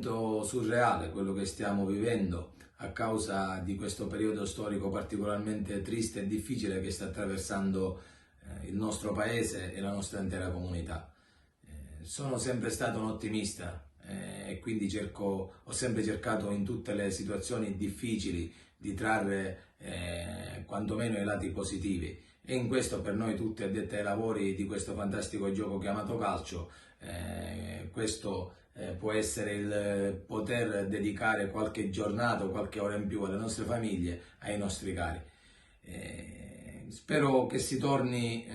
momento surreale quello che stiamo vivendo a causa di questo periodo storico particolarmente triste e difficile che sta attraversando il nostro paese e la nostra intera comunità. Sono sempre stato un ottimista e quindi ho sempre cercato in tutte le situazioni difficili di trarre quantomeno i lati positivi, e in questo per noi tutti addetti ai lavori di questo fantastico gioco chiamato calcio, questo può essere il poter dedicare qualche giornata o qualche ora in più alle nostre famiglie, ai nostri cari. Spero che si torni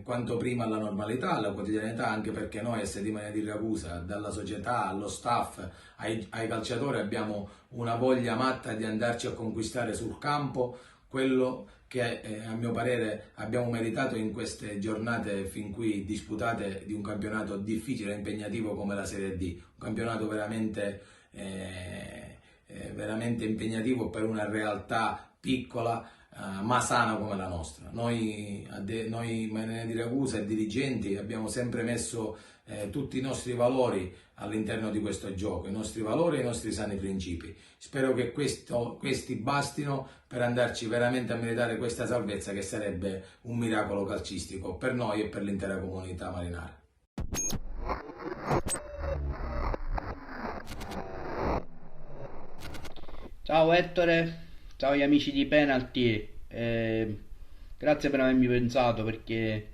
quanto prima alla normalità, alla quotidianità, anche perché noi a Settimana di Ragusa, dalla società allo staff, ai calciatori, abbiamo una voglia matta di andarci a conquistare sul campo quello che a mio parere abbiamo meritato in queste giornate fin qui disputate di un campionato difficile e impegnativo come la Serie D, un campionato veramente impegnativo per una realtà piccola ma sana come la nostra. Noi Marinai di Ragusa e dirigenti abbiamo sempre messo tutti i nostri valori all'interno di questo gioco, i nostri valori e i nostri sani principi. Spero che questi bastino per andarci veramente a meritare questa salvezza, che sarebbe un miracolo calcistico per noi e per l'intera comunità marinara. Ciao Ettore, ciao gli amici di Penalty, grazie per avermi pensato, perché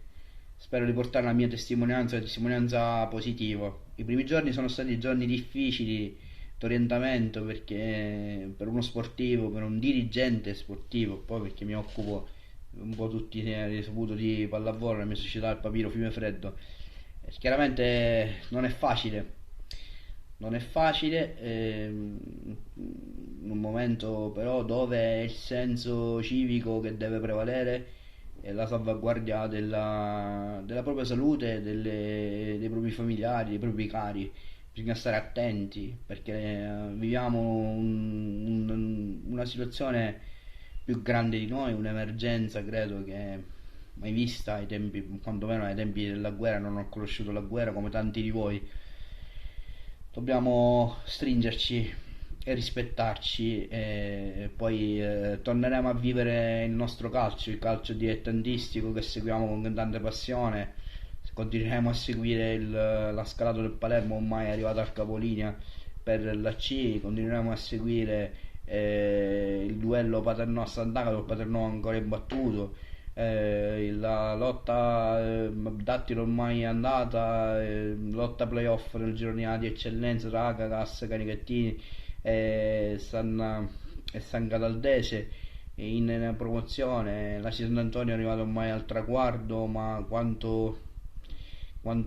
spero di portare la mia testimonianza, una testimonianza positiva. I primi giorni sono stati giorni difficili di orientamento, perché per uno sportivo, per un dirigente sportivo, poi perché mi occupo un po' tutti ne saputo di pallavolo, la mia società, il Papiro Fiumefreddo, chiaramente non è facile. Non è facile, in un momento però dove è il senso civico che deve prevalere e la salvaguardia della propria salute, dei propri familiari, dei propri cari. Bisogna stare attenti, perché viviamo una situazione più grande di noi, un'emergenza credo che mai vista ai tempi, quantomeno ai tempi della guerra. Non ho conosciuto la guerra come tanti di voi. Dobbiamo stringerci e rispettarci, e poi torneremo a vivere il nostro calcio, il calcio dilettantistico che seguiamo con tanta passione. Continueremo a seguire la scalata del Palermo, ormai è arrivata al capolinea per la C. Continueremo a seguire il duello Paternò a Sant'Agata, il Paternò ancora imbattuto, la lotta Dattilo ormai è andata, lotta playoff nel girone A di eccellenza tra Agagas, Canichettini e San Cataldese in promozione. La Sant'Antonio è arrivato ormai al traguardo, ma quanto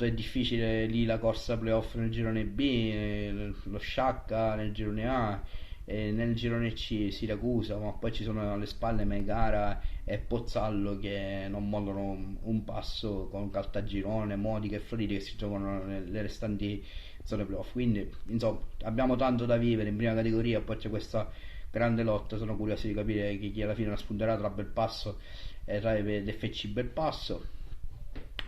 è difficile lì la corsa playoff nel girone B, lo Sciacca nel girone A, e nel girone C Siracusa, ma poi ci sono alle spalle Megara e Pozzallo che non mollano un passo, con Caltagirone, Modica e Floridi che si giocano nelle restanti zone playoff. Quindi insomma abbiamo tanto da vivere in prima categoria, poi c'è questa grande lotta. Sono curioso di capire chi alla fine la spunterà tra Belpasso e Raeve ed FC Belpasso,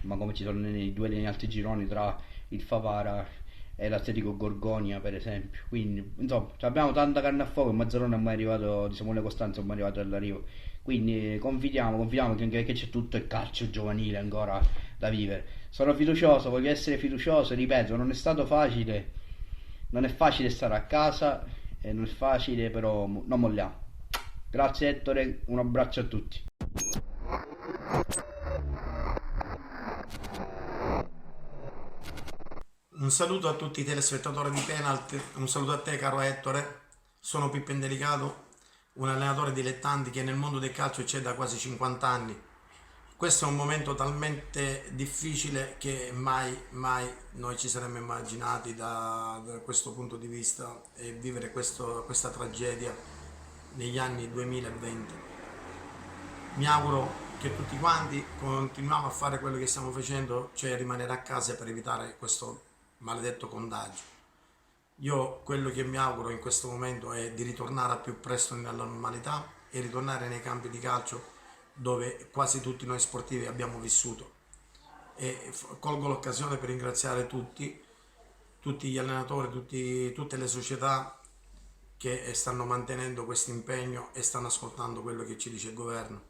ma come ci sono nei duelli negli altri gironi tra il Favara e l'Atletico Gorgonia per esempio. Quindi insomma abbiamo tanta carne a fuoco. Mazzarone è mai arrivato, di Simone Costanzo è mai arrivato all'arrivo, quindi confidiamo che c'è tutto il calcio giovanile ancora da vivere. Sono fiducioso, voglio essere fiducioso, ripeto, non è stato facile, non è facile stare a casa e non è facile, però non molliamo. Grazie Ettore, un abbraccio a tutti. Un saluto a tutti i telespettatori di Penalty, un saluto a te caro Ettore. Sono Pippo Indelicato, un allenatore dilettante che nel mondo del calcio c'è da quasi 50 anni. Questo è un momento talmente difficile che mai noi ci saremmo immaginati da questo punto di vista, e vivere questa tragedia negli anni 2020. Mi auguro che tutti quanti continuiamo a fare quello che stiamo facendo, cioè rimanere a casa per evitare questo maledetto contagio. Io quello che mi auguro in questo momento è di ritornare al più presto nella normalità e ritornare nei campi di calcio dove quasi tutti noi sportivi abbiamo vissuto. E colgo l'occasione per ringraziare tutti tutti gli allenatori, tutte le società che stanno mantenendo questo impegno e stanno ascoltando quello che ci dice il governo.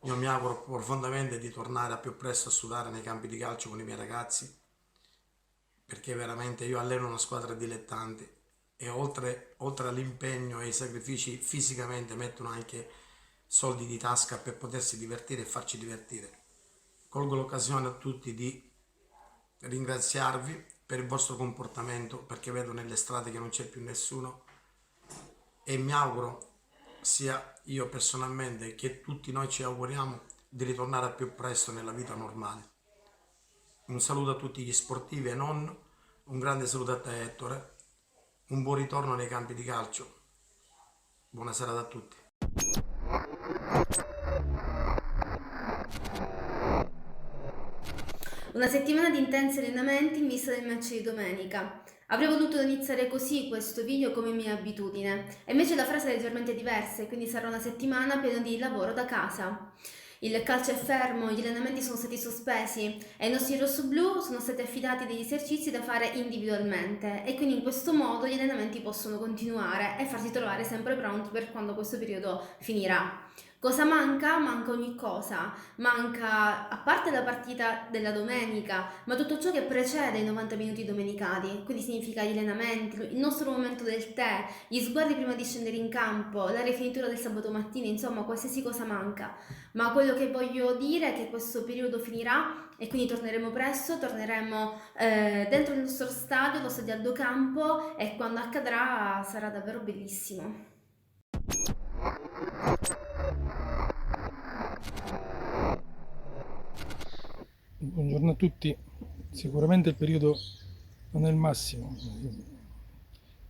Io mi auguro profondamente di tornare a più presto a sudare nei campi di calcio con i miei ragazzi, perché veramente io alleno una squadra dilettanti e oltre all'impegno e ai sacrifici fisicamente mettono anche soldi di tasca per potersi divertire e farci divertire. Colgo l'occasione a tutti di ringraziarvi per il vostro comportamento, perché vedo nelle strade che non c'è più nessuno, e mi auguro, sia io personalmente che tutti noi ci auguriamo, di ritornare a più presto nella vita normale. Un saluto a tutti gli sportivi e non, un grande saluto a te Ettore, un buon ritorno nei campi di calcio. Buonasera a tutti. Una settimana di intensi allenamenti in vista del match di domenica. Avrei voluto iniziare così questo video come mia abitudine, e invece la frase è leggermente diversa, quindi sarà una settimana piena di lavoro da casa. Il calcio è fermo, gli allenamenti sono stati sospesi e i nostri rossoblù sono stati affidati degli esercizi da fare individualmente, e quindi in questo modo gli allenamenti possono continuare e farsi trovare sempre pronti per quando questo periodo finirà. Cosa manca? Manca ogni cosa, manca, a parte la partita della domenica, ma tutto ciò che precede i 90 minuti domenicali, quindi significa gli allenamenti, il nostro momento del tè, gli sguardi prima di scendere in campo, la rifinitura del sabato mattina, insomma qualsiasi cosa manca. Ma quello che voglio dire è che questo periodo finirà e quindi torneremo presto, torneremo dentro il nostro stadio, lo stadio Aldo Campo, e quando accadrà sarà davvero bellissimo. Buongiorno a tutti. Sicuramente il periodo non è il massimo.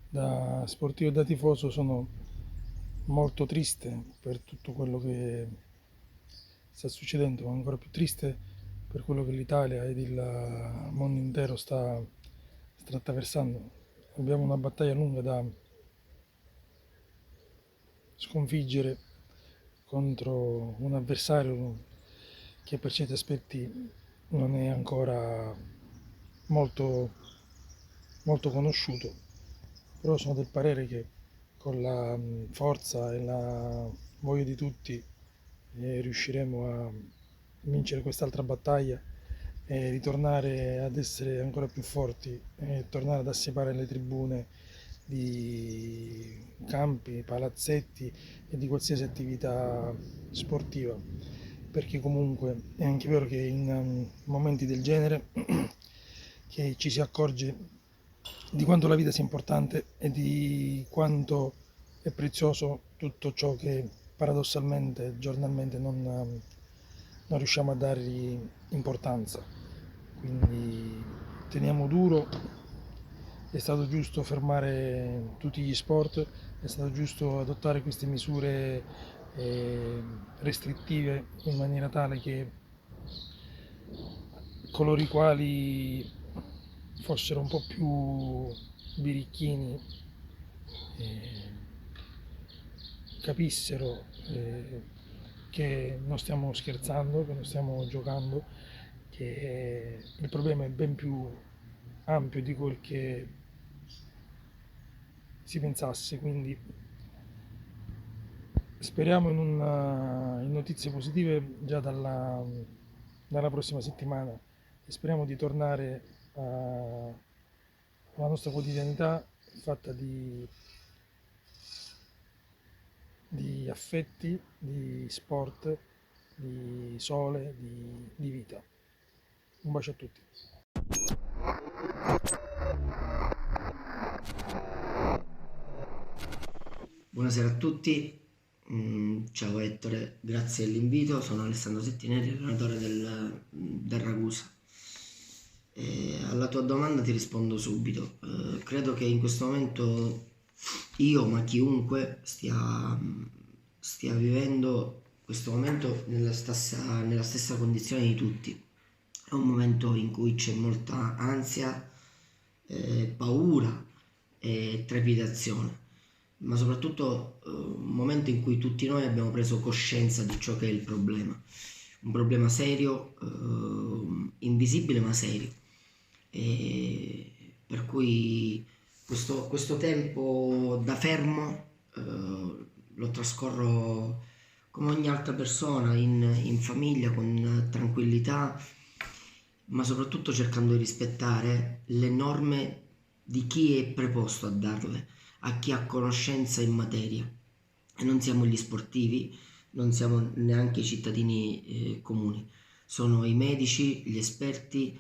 Da sportivo e da tifoso sono molto triste per tutto quello che sta succedendo, ma ancora più triste per quello che l'Italia ed il mondo intero sta attraversando. Abbiamo una battaglia lunga da sconfiggere contro un avversario che per certi aspetti non è ancora molto conosciuto, però sono del parere che con la forza e la voglia di tutti riusciremo a vincere quest'altra battaglia e ritornare ad essere ancora più forti e tornare ad assiepare le tribune di campi, palazzetti e di qualsiasi attività sportiva, perché comunque è anche vero che in momenti del genere che ci si accorge di quanto la vita sia importante e di quanto è prezioso tutto ciò che paradossalmente giornalmente non riusciamo a dargli importanza. Quindi teniamo duro, è stato giusto fermare tutti gli sport, è stato giusto adottare queste misure restrittive in maniera tale che coloro i quali fossero un po' più birichini capissero che non stiamo scherzando, che non stiamo giocando, che il problema è ben più ampio di quel che si pensasse. Quindi speriamo in notizie positive già dalla prossima settimana e speriamo di tornare alla nostra quotidianità fatta di affetti, di sport, di sole, di vita. Un bacio a tutti. Buonasera a tutti. Ciao Ettore, grazie dell'invito. Sono Alessandro Settinelli, allenatore del Ragusa. Alla tua domanda ti rispondo subito. Credo che in questo momento io, ma chiunque, stia vivendo questo momento nella stessa condizione di tutti. È un momento in cui c'è molta ansia, paura e trepidazione, ma soprattutto un momento in cui tutti noi abbiamo preso coscienza di ciò che è il problema. Un problema serio, invisibile ma serio. E per cui questo tempo da fermo lo trascorro come ogni altra persona, in famiglia, con tranquillità, ma soprattutto cercando di rispettare le norme di chi è preposto a darle, a chi ha conoscenza in materia. E non siamo gli sportivi, non siamo neanche i cittadini comuni, sono i medici, gli esperti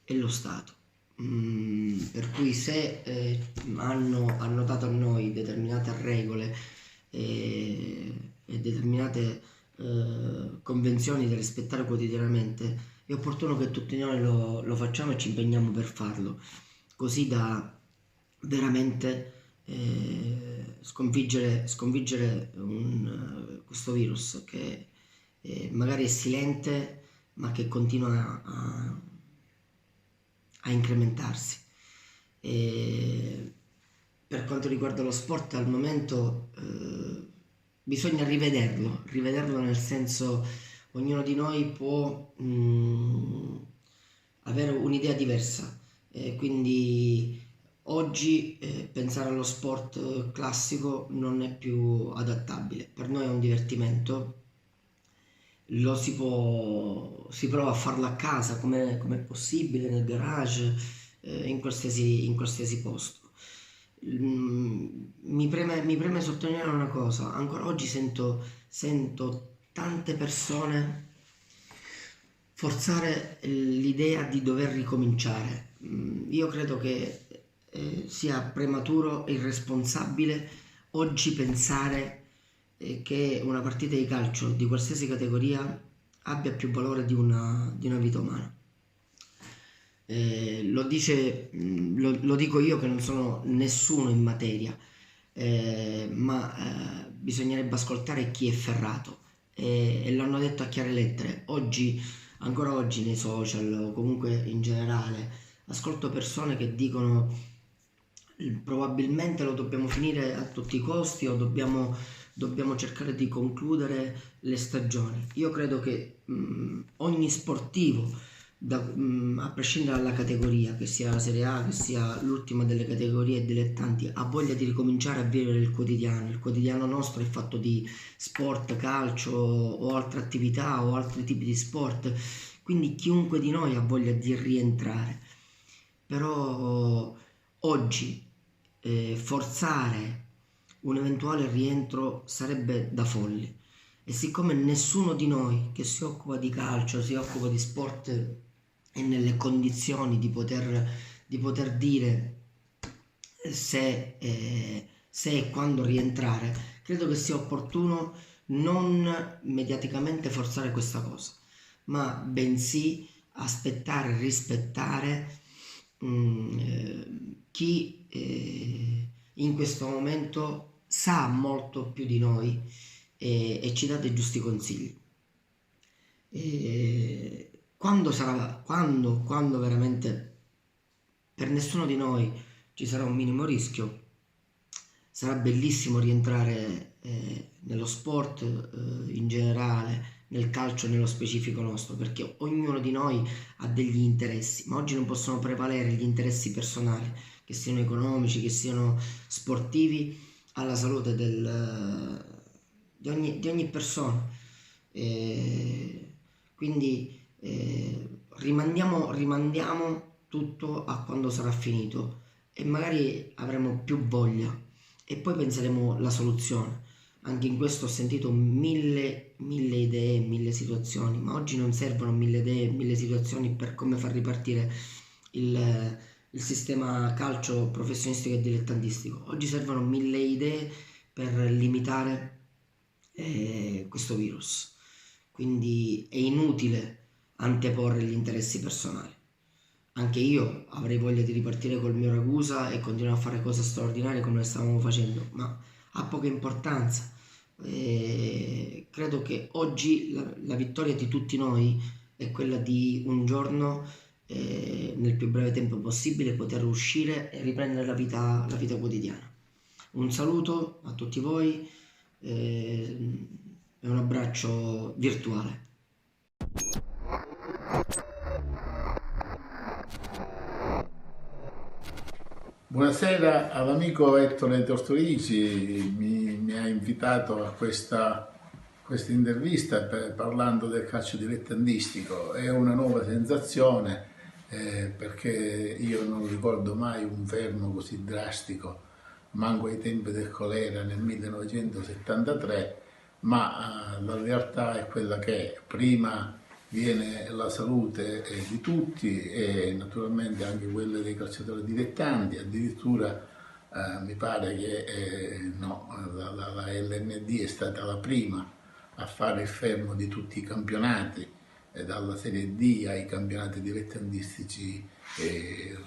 e lo Stato. Per cui se hanno dato a noi determinate regole e determinate convenzioni da rispettare quotidianamente, è opportuno che tutti noi lo facciamo e ci impegniamo per farlo, così da veramente sconfiggere questo virus che magari è silente ma che continua a incrementarsi. Per quanto riguarda lo sport, al momento bisogna rivederlo nel senso, ognuno di noi può avere un'idea diversa, quindi oggi pensare allo sport classico non è più adattabile. Per noi è un divertimento, si prova a farlo a casa come è possibile, nel garage, in qualsiasi posto. Mi preme sottolineare una cosa: ancora oggi sento tante persone forzare l'idea di dover ricominciare. Io credo che sia prematuro e irresponsabile oggi pensare che una partita di calcio di qualsiasi categoria abbia più valore di una vita umana. Lo dico io che non sono nessuno in materia, ma bisognerebbe ascoltare chi è ferrato, e l'hanno detto a chiare lettere. Ancora oggi nei social o comunque in generale ascolto persone che dicono probabilmente lo dobbiamo finire a tutti i costi, o dobbiamo cercare di concludere le stagioni. Io credo che ogni sportivo, a prescindere dalla categoria, che sia la Serie A, che sia l'ultima delle categorie dilettanti, ha voglia di ricominciare a vivere il quotidiano. Il quotidiano nostro è fatto di sport, calcio o altre attività o altri tipi di sport, quindi chiunque di noi ha voglia di rientrare. Però oggi forzare un eventuale rientro sarebbe da folli, e siccome nessuno di noi che si occupa di calcio, si occupa di sport, è nelle condizioni di poter dire se e quando rientrare, credo che sia opportuno non mediaticamente forzare questa cosa, ma bensì aspettare, rispettare chi in questo momento sa molto più di noi e ci dà dei giusti consigli. Quando veramente per nessuno di noi ci sarà un minimo rischio, sarà bellissimo rientrare nello sport in generale, nel calcio nello specifico nostro, perché ognuno di noi ha degli interessi, ma oggi non possono prevalere gli interessi personali, che siano economici, che siano sportivi, alla salute di ogni persona. Quindi rimandiamo tutto a quando sarà finito, e magari avremo più voglia e poi penseremo la soluzione. Anche in questo ho sentito mille idee, 1000 situazioni, ma oggi non servono 1000 idee, 1000 situazioni per come far ripartire il sistema calcio professionistico e dilettantistico. Oggi servono 1000 idee per limitare questo virus, quindi è inutile anteporre gli interessi personali. Anche io avrei voglia di ripartire col mio Ragusa e continuare a fare cose straordinarie come le stavamo facendo, ma ha poca importanza. Credo che oggi la vittoria di tutti noi è quella di un giorno, nel più breve tempo possibile, poter uscire e riprendere la vita quotidiana. Un saluto a tutti voi e un abbraccio virtuale. Buonasera all'amico Ettore Tortorici, mi ha invitato a questa intervista parlando del calcio dilettantistico. È una nuova sensazione perché io non ricordo mai un fermo così drastico, manco ai tempi del colera nel 1973, ma la realtà è quella che è. Prima viene la salute di tutti e naturalmente anche quella dei calciatori dilettanti, addirittura mi pare che la LND è stata la prima a fare il fermo di tutti i campionati, dalla Serie D ai campionati dilettantistici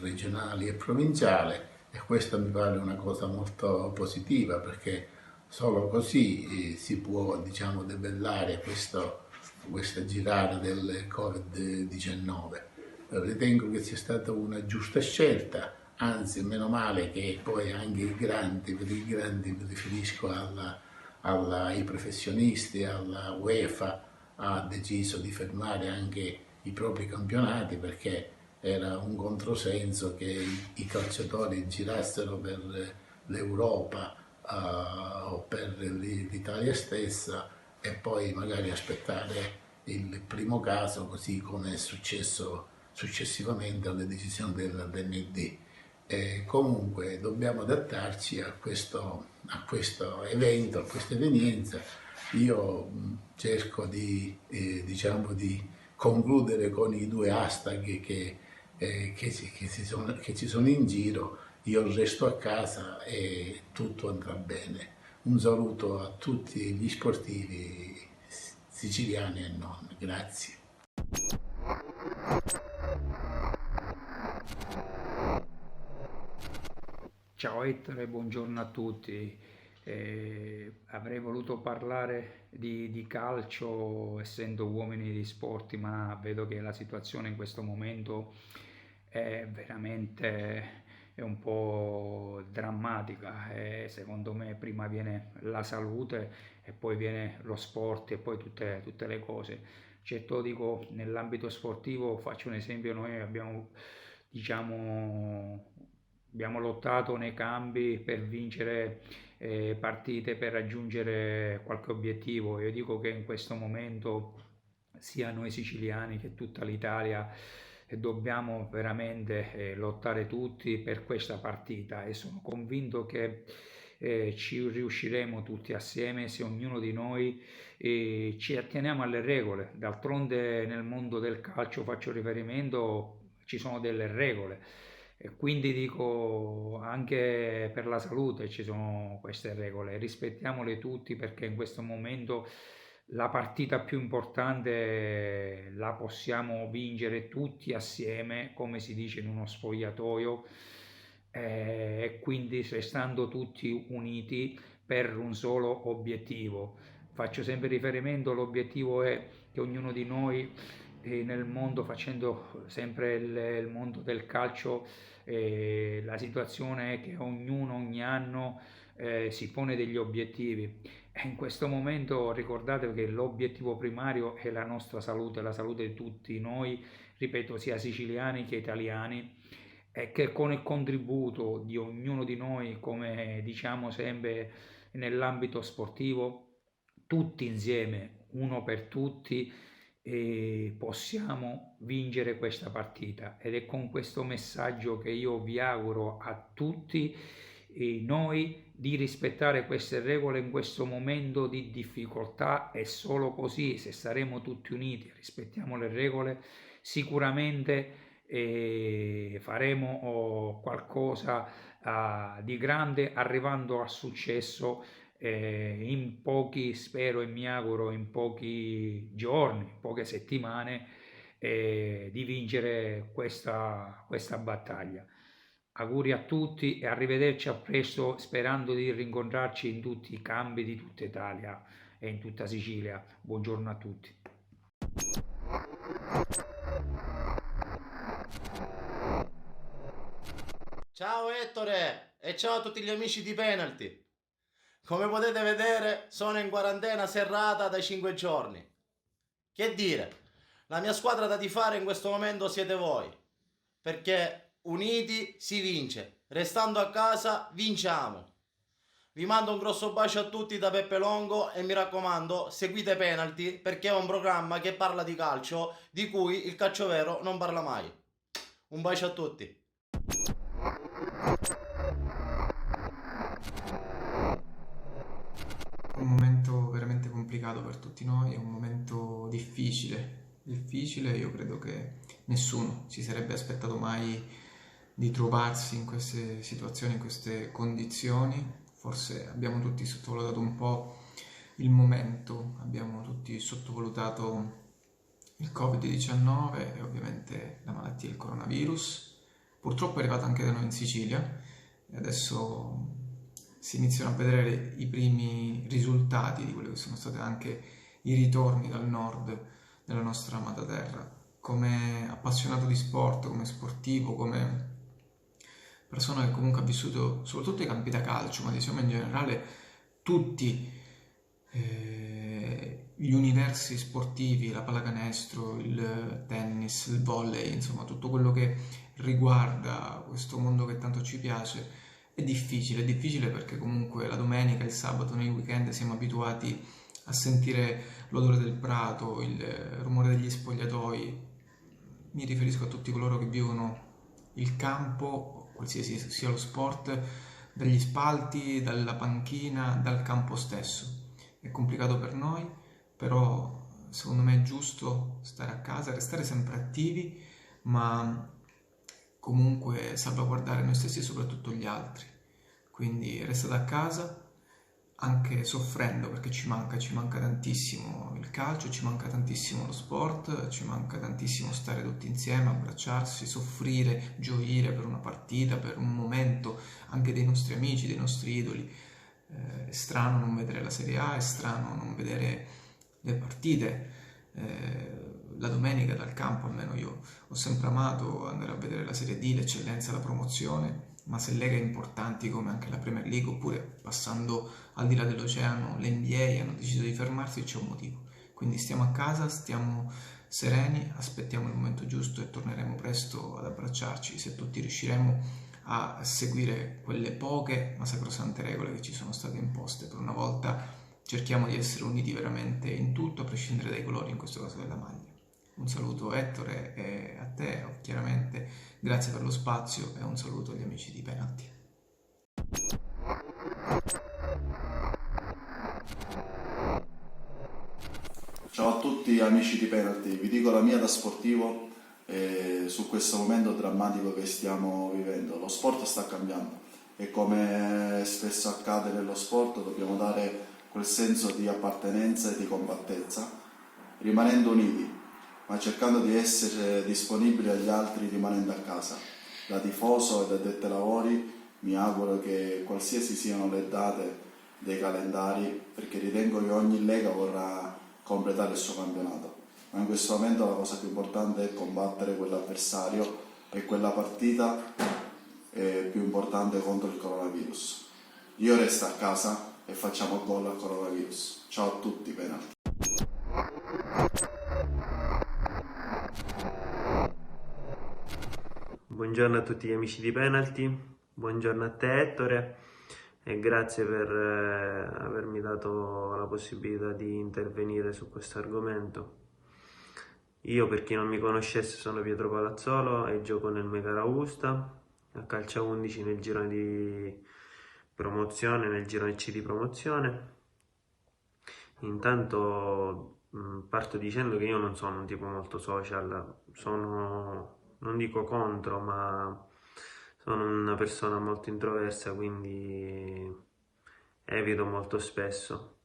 regionali e provinciali, e questa mi pare una cosa molto positiva, perché solo così si può, diciamo, debellare questa girata del Covid-19. Ritengo che sia stata una giusta scelta, anzi meno male che poi anche i grandi, per i grandi mi riferisco ai professionisti, alla UEFA, ha deciso di fermare anche i propri campionati, perché era un controsenso che i calciatori girassero per l'Europa o per l'Italia stessa e poi magari aspettare il primo caso, così come è successo successivamente alle decisioni dell'ND. Comunque dobbiamo adattarci a questo evento, a questa evenienza. Io cerco di concludere con i 2 hashtag che ci sono in giro. Io resto a casa e tutto andrà bene. Un saluto a tutti gli sportivi siciliani e non. Grazie. Ciao Ettore, buongiorno a tutti. Avrei voluto parlare di calcio essendo uomini di sport, ma vedo che la situazione in questo momento è veramente un po' drammatica. Secondo me prima viene la salute e poi viene lo sport e poi tutte le cose. Certo, dico, nell'ambito sportivo, faccio un esempio: noi abbiamo lottato nei campi per vincere partite, per raggiungere qualche obiettivo. Io dico che in questo momento sia noi siciliani che tutta l'Italia dobbiamo veramente lottare tutti per questa partita, e sono convinto che ci riusciremo tutti assieme se ognuno di noi ci atteniamo alle regole. D'altronde nel mondo del calcio, faccio riferimento, ci sono delle regole. E quindi dico, anche per la salute ci sono queste regole, rispettiamole tutti, perché in questo momento la partita più importante la possiamo vincere tutti assieme, come si dice in uno spogliatoio, e quindi restando tutti uniti per un solo obiettivo. Faccio sempre riferimento, l'obiettivo è che ognuno di noi nel mondo, facendo sempre il mondo del calcio, la situazione è che ogni anno si pone degli obiettivi, e in questo momento ricordate che l'obiettivo primario è la nostra salute, la salute di tutti noi, ripeto, sia siciliani che italiani, e che con il contributo di ognuno di noi, come diciamo sempre nell'ambito sportivo, tutti insieme, uno per tutti, possiamo vincere questa partita. Ed è con questo messaggio che io vi auguro a tutti noi di rispettare queste regole in questo momento di difficoltà, e solo così, se saremo tutti uniti e rispettiamo le regole, sicuramente faremo qualcosa di grande, arrivando al successo in pochi, spero e mi auguro in pochi giorni, poche settimane, di vincere questa battaglia. Auguri a tutti e arrivederci a presto, sperando di rincontrarci in tutti i campi di tutta Italia e in tutta Sicilia. Buongiorno a tutti. Ciao Ettore e ciao a tutti gli amici di Penalty. Come potete vedere, sono in quarantena serrata da 5 giorni. Che dire, la mia squadra da tifare in questo momento siete voi, perché uniti si vince Restando a casa vinciamo. Vi mando un grosso bacio a tutti da Peppe Longo e mi raccomando, seguite Penalty perché è un programma che parla di calcio di cui il calcio vero non parla mai. Un bacio a tutti. Un momento veramente complicato per tutti noi, è un momento difficile, io credo che nessuno si sarebbe aspettato mai di trovarsi in queste situazioni, in queste condizioni. Forse abbiamo tutti sottovalutato un po' il momento, abbiamo tutti sottovalutato il Covid-19 e ovviamente la malattia del coronavirus. Purtroppo è arrivata anche da noi in Sicilia e adesso si iniziano a vedere i primi risultati di quelli che sono stati anche i ritorni dal nord della nostra amata terra. Come appassionato di sport, come sportivo, come persona che comunque ha vissuto soprattutto i campi da calcio, ma diciamo in generale tutti gli universi sportivi, la pallacanestro, il tennis, il volley, insomma tutto quello che riguarda questo mondo che tanto ci piace. È difficile perché comunque la domenica, il sabato, nei weekend siamo abituati a sentire l'odore del prato, il rumore degli spogliatoi. Mi riferisco a tutti coloro che vivono il campo, qualsiasi sia lo sport, dagli spalti, dalla panchina, dal campo stesso. È complicato per noi, però secondo me è giusto stare a casa, restare sempre attivi, ma comunque salvaguardare noi stessi e soprattutto gli altri. Quindi restate a casa, anche soffrendo, perché ci manca tantissimo il calcio, ci manca tantissimo lo sport, ci manca tantissimo stare tutti insieme, abbracciarsi, soffrire, gioire per una partita, per un momento, anche dei nostri amici, dei nostri idoli. È strano non vedere la Serie A, è strano non vedere le partite. La domenica dal campo, almeno io ho sempre amato andare a vedere la Serie D, l'eccellenza, la promozione, ma se leghe importanti come anche la Premier League, oppure passando al di là dell'oceano, l'NBA hanno deciso di fermarsi, c'è un motivo. Quindi stiamo a casa, stiamo sereni, aspettiamo il momento giusto e torneremo presto ad abbracciarci, se tutti riusciremo a seguire quelle poche ma sacrosante regole che ci sono state imposte. Per una volta cerchiamo di essere uniti veramente in tutto, a prescindere dai colori, in questo caso della maglia. Un saluto Ettore e a te, chiaramente, grazie per lo spazio e un saluto agli amici di Penalty. Ciao a tutti amici di Penalty, vi dico la mia da sportivo su questo momento drammatico che stiamo vivendo. Lo sport sta cambiando e come spesso accade nello sport dobbiamo dare quel senso di appartenenza e di compattezza, rimanendo uniti, ma cercando di essere disponibili agli altri rimanendo a casa. Da tifoso e da addetti ai lavori mi auguro che qualsiasi siano le date dei calendari, perché ritengo che ogni lega vorrà completare il suo campionato, ma in questo momento la cosa più importante è combattere quell'avversario e quella partita è più importante contro il coronavirus. Io resto a casa e facciamo gol al coronavirus. Ciao a tutti, Penalty. Buongiorno a tutti gli amici di Penalty, buongiorno a te Ettore e grazie per avermi dato la possibilità di intervenire su questo argomento. Io, per chi non mi conoscesse, sono Pietro Palazzolo e gioco nel Megara Augusta, a calcio 11 nel girone di promozione, nel girone C di promozione. Intanto parto dicendo che io non sono un tipo molto social, non dico contro, ma sono una persona molto introversa, quindi evito molto spesso.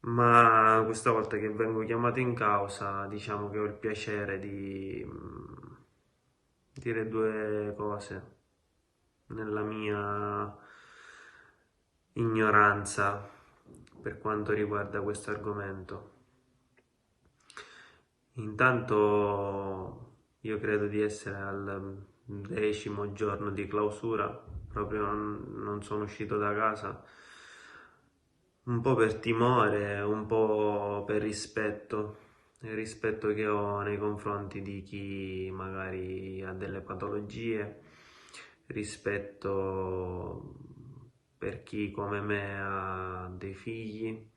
Ma questa volta che vengo chiamato in causa, diciamo che ho il piacere di dire due cose nella mia ignoranza per quanto riguarda questo argomento. Intanto io credo di essere al 10° giorno di clausura, proprio non sono uscito da casa, un po' per timore, un po' per rispetto, il rispetto che ho nei confronti di chi magari ha delle patologie, rispetto per chi come me ha dei figli,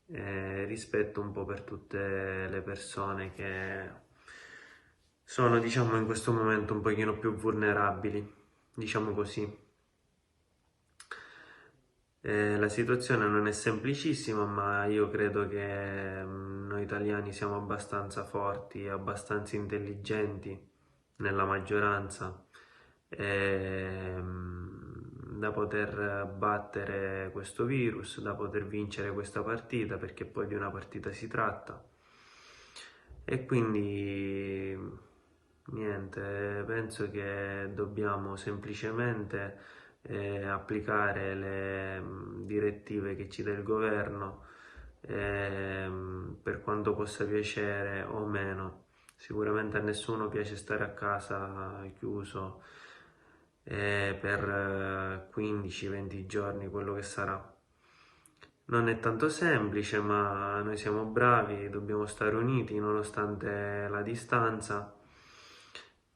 rispetto un po' per tutte le persone che sono, diciamo, in questo momento un pochino più vulnerabili, diciamo così. La situazione non è semplicissima, ma io credo che noi italiani siamo abbastanza forti, abbastanza intelligenti nella maggioranza, da poter battere questo virus, da poter vincere questa partita, perché poi di una partita si tratta. E quindi niente, penso che dobbiamo semplicemente applicare le direttive che ci dà il governo, per quanto possa piacere o meno. Sicuramente a nessuno piace stare a casa chiuso per 15-20 giorni, quello che sarà. Non è tanto semplice, ma noi siamo bravi, dobbiamo stare uniti nonostante la distanza,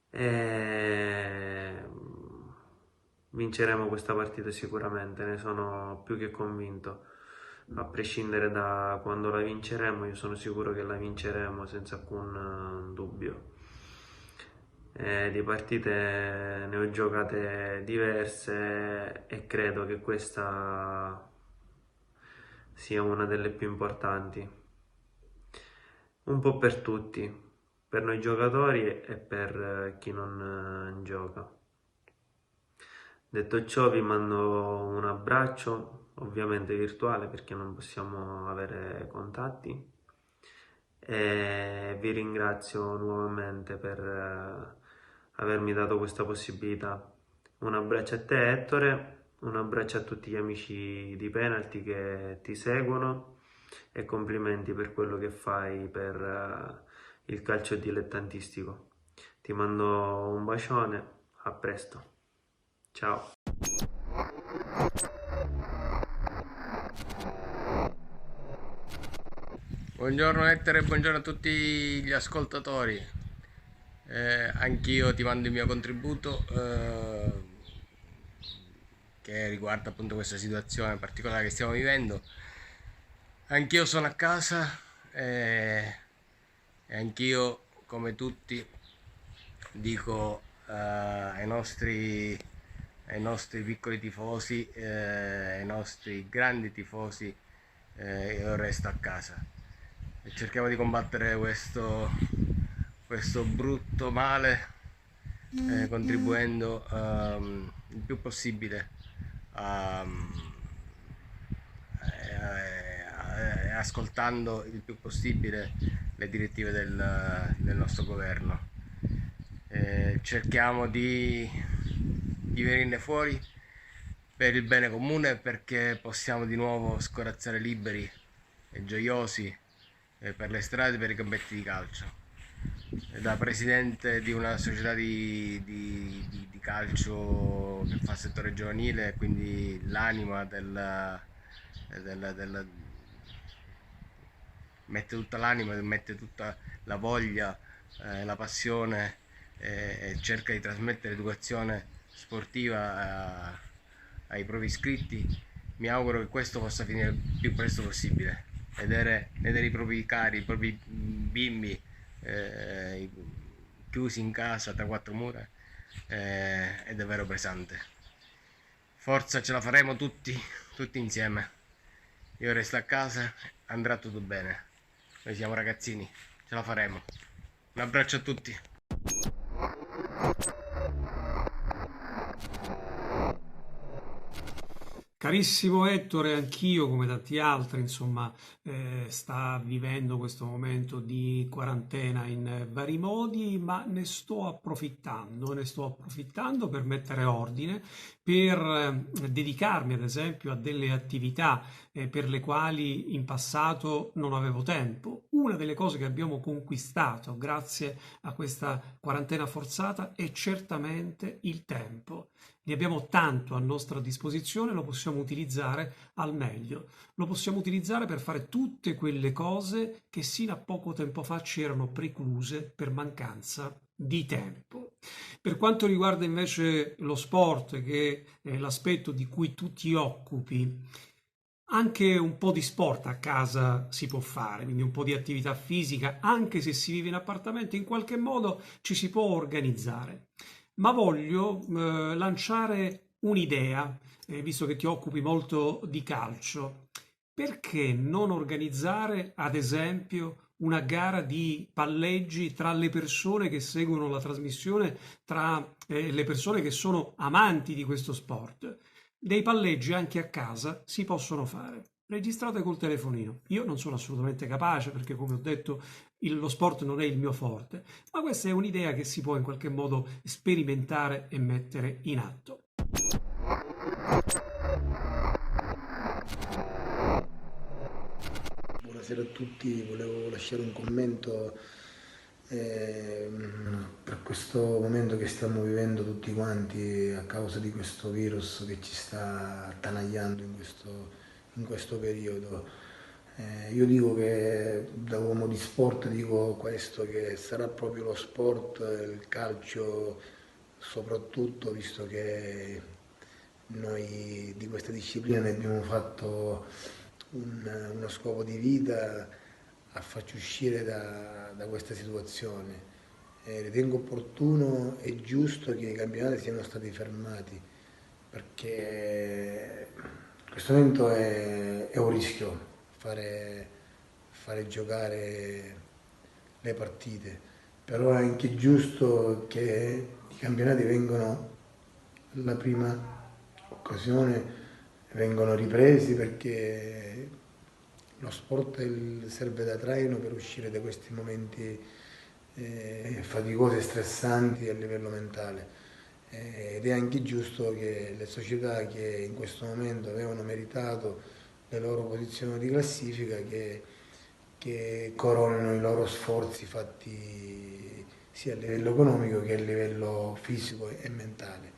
e vinceremo questa partita sicuramente, ne sono più che convinto. A prescindere da quando la vinceremo, io sono sicuro che la vinceremo senza alcun dubbio. Di partite ne ho giocate diverse e credo che questa sia una delle più importanti, un po' per tutti, per noi giocatori e per chi non gioca. Detto ciò, vi mando un abbraccio, ovviamente virtuale perché non possiamo avere contatti, e vi ringrazio nuovamente per avermi dato questa possibilità. Un abbraccio a te, Ettore, un abbraccio a tutti gli amici di Penalty che ti seguono e complimenti per quello che fai per il calcio dilettantistico. Ti mando un bacione, a presto. Ciao. Buongiorno Ettore e buongiorno a tutti gli ascoltatori. Anch'io ti mando il mio contributo che riguarda appunto questa situazione particolare che stiamo vivendo. Anch'io sono a casa e anch'io, come tutti, dico ai nostri piccoli tifosi, ai nostri grandi tifosi, io resto a casa e cerchiamo di combattere questo brutto male, contribuendo il più possibile ascoltando il più possibile le direttive del nostro governo. Cerchiamo di venirne fuori per il bene comune, perché possiamo di nuovo scorazzare liberi e gioiosi per le strade, per i campetti di calcio. Da presidente di una società di calcio che fa settore giovanile, quindi l'anima mette tutta l'anima, mette tutta la voglia, la passione, e cerca di trasmettere educazione sportiva ai propri iscritti. Mi auguro che questo possa finire il più presto possibile. Vedere i propri cari, i propri bimbi chiusi in casa tra quattro mura è davvero pesante. Forza, ce la faremo tutti insieme. Io resto a casa, andrà tutto bene. Noi siamo ragazzini, ce la faremo. Un abbraccio a tutti. Carissimo Ettore, anch'io come tanti altri, insomma, sta vivendo questo momento di quarantena in vari modi, ma ne sto approfittando per mettere ordine, per dedicarmi ad esempio a delle attività per le quali in passato non avevo tempo. Una delle cose che abbiamo conquistato grazie a questa quarantena forzata è certamente il tempo. Ne abbiamo tanto a nostra disposizione, lo possiamo utilizzare al meglio. Lo possiamo utilizzare per fare tutte quelle cose che sino a poco tempo fa ci erano precluse per mancanza di tempo. Per quanto riguarda invece lo sport, che è l'aspetto di cui tu ti occupi, anche un po' di sport a casa si può fare, quindi un po' di attività fisica, anche se si vive in appartamento, in qualche modo ci si può organizzare. Ma voglio lanciare un'idea, visto che ti occupi molto di calcio. Perché non organizzare, ad esempio, una gara di palleggi tra le persone che seguono la trasmissione, tra le persone che sono amanti di questo sport? Dei palleggi anche a casa si possono fare, registrate col telefonino. Io non sono assolutamente capace perché, come ho detto, lo sport non è il mio forte, ma questa è un'idea che si può in qualche modo sperimentare e mettere in atto. Buonasera a tutti, volevo lasciare un commento per questo momento che stiamo vivendo tutti quanti a causa di questo virus che ci sta attanagliando in questo periodo. Io dico che da uomo di sport dico questo, che sarà proprio lo sport, il calcio soprattutto, visto che noi di questa disciplina ne abbiamo fatto uno scopo di vita, a farci uscire da questa situazione. Ritengo opportuno e giusto che i campionati siano stati fermati, perché in questo momento è un rischio fare giocare le partite, però è anche giusto che i campionati vengano, la prima occasione, vengono ripresi, perché lo sport serve da traino per uscire da questi momenti faticosi e stressanti a livello mentale, ed è anche giusto che le società che in questo momento avevano meritato le loro posizioni di classifica che coronino i loro sforzi fatti sia a livello economico che a livello fisico e mentale.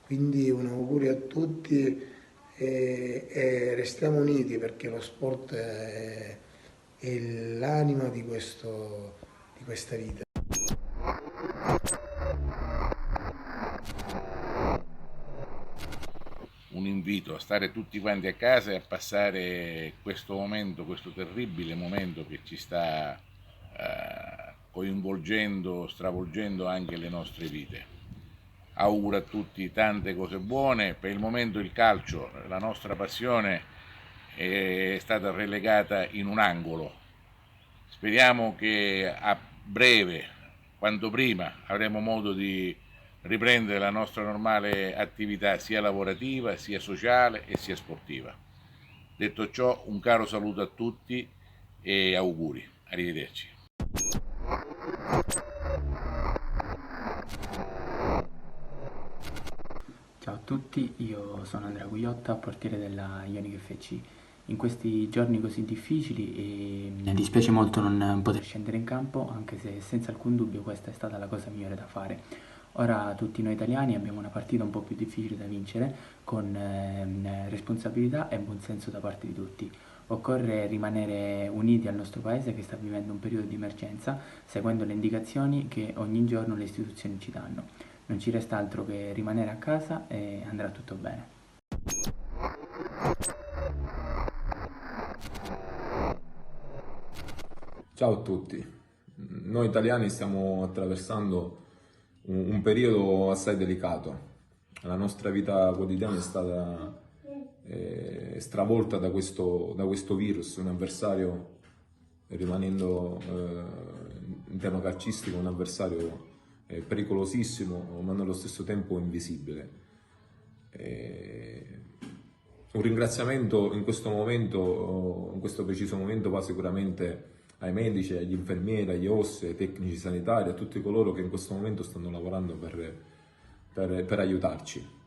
Quindi un augurio a tutti e restiamo uniti, perché lo sport è l'anima di questa vita. Un invito a stare tutti quanti a casa e a passare questo momento, questo terribile momento che ci sta coinvolgendo, stravolgendo anche le nostre vite. Auguro a tutti tante cose buone. Per il momento il calcio, la nostra passione, è stata relegata in un angolo. Speriamo che a breve, quanto prima, avremo modo di riprendere la nostra normale attività sia lavorativa, sia sociale e sia sportiva. Detto ciò, un caro saluto a tutti e auguri. Arrivederci. Ciao a tutti, io sono Andrea Gugliotta, portiere della Ionic FC. In questi giorni così difficili mi dispiace molto non poter scendere in campo, anche se senza alcun dubbio questa è stata la cosa migliore da fare. Ora tutti noi italiani abbiamo una partita un po' più difficile da vincere, con responsabilità e buonsenso da parte di tutti. Occorre rimanere uniti al nostro paese che sta vivendo un periodo di emergenza, seguendo le indicazioni che ogni giorno le istituzioni ci danno. Non ci resta altro che rimanere a casa e andrà tutto bene. Ciao a tutti, noi italiani stiamo attraversando un periodo assai delicato. La nostra vita quotidiana è stata stravolta da questo virus, un avversario, rimanendo in tema calcistico, un avversario pericolosissimo, ma nello stesso tempo invisibile. Un ringraziamento in questo momento, in questo preciso momento, va sicuramente ai medici, agli infermieri, agli OSS, ai tecnici sanitari, a tutti coloro che in questo momento stanno lavorando per aiutarci.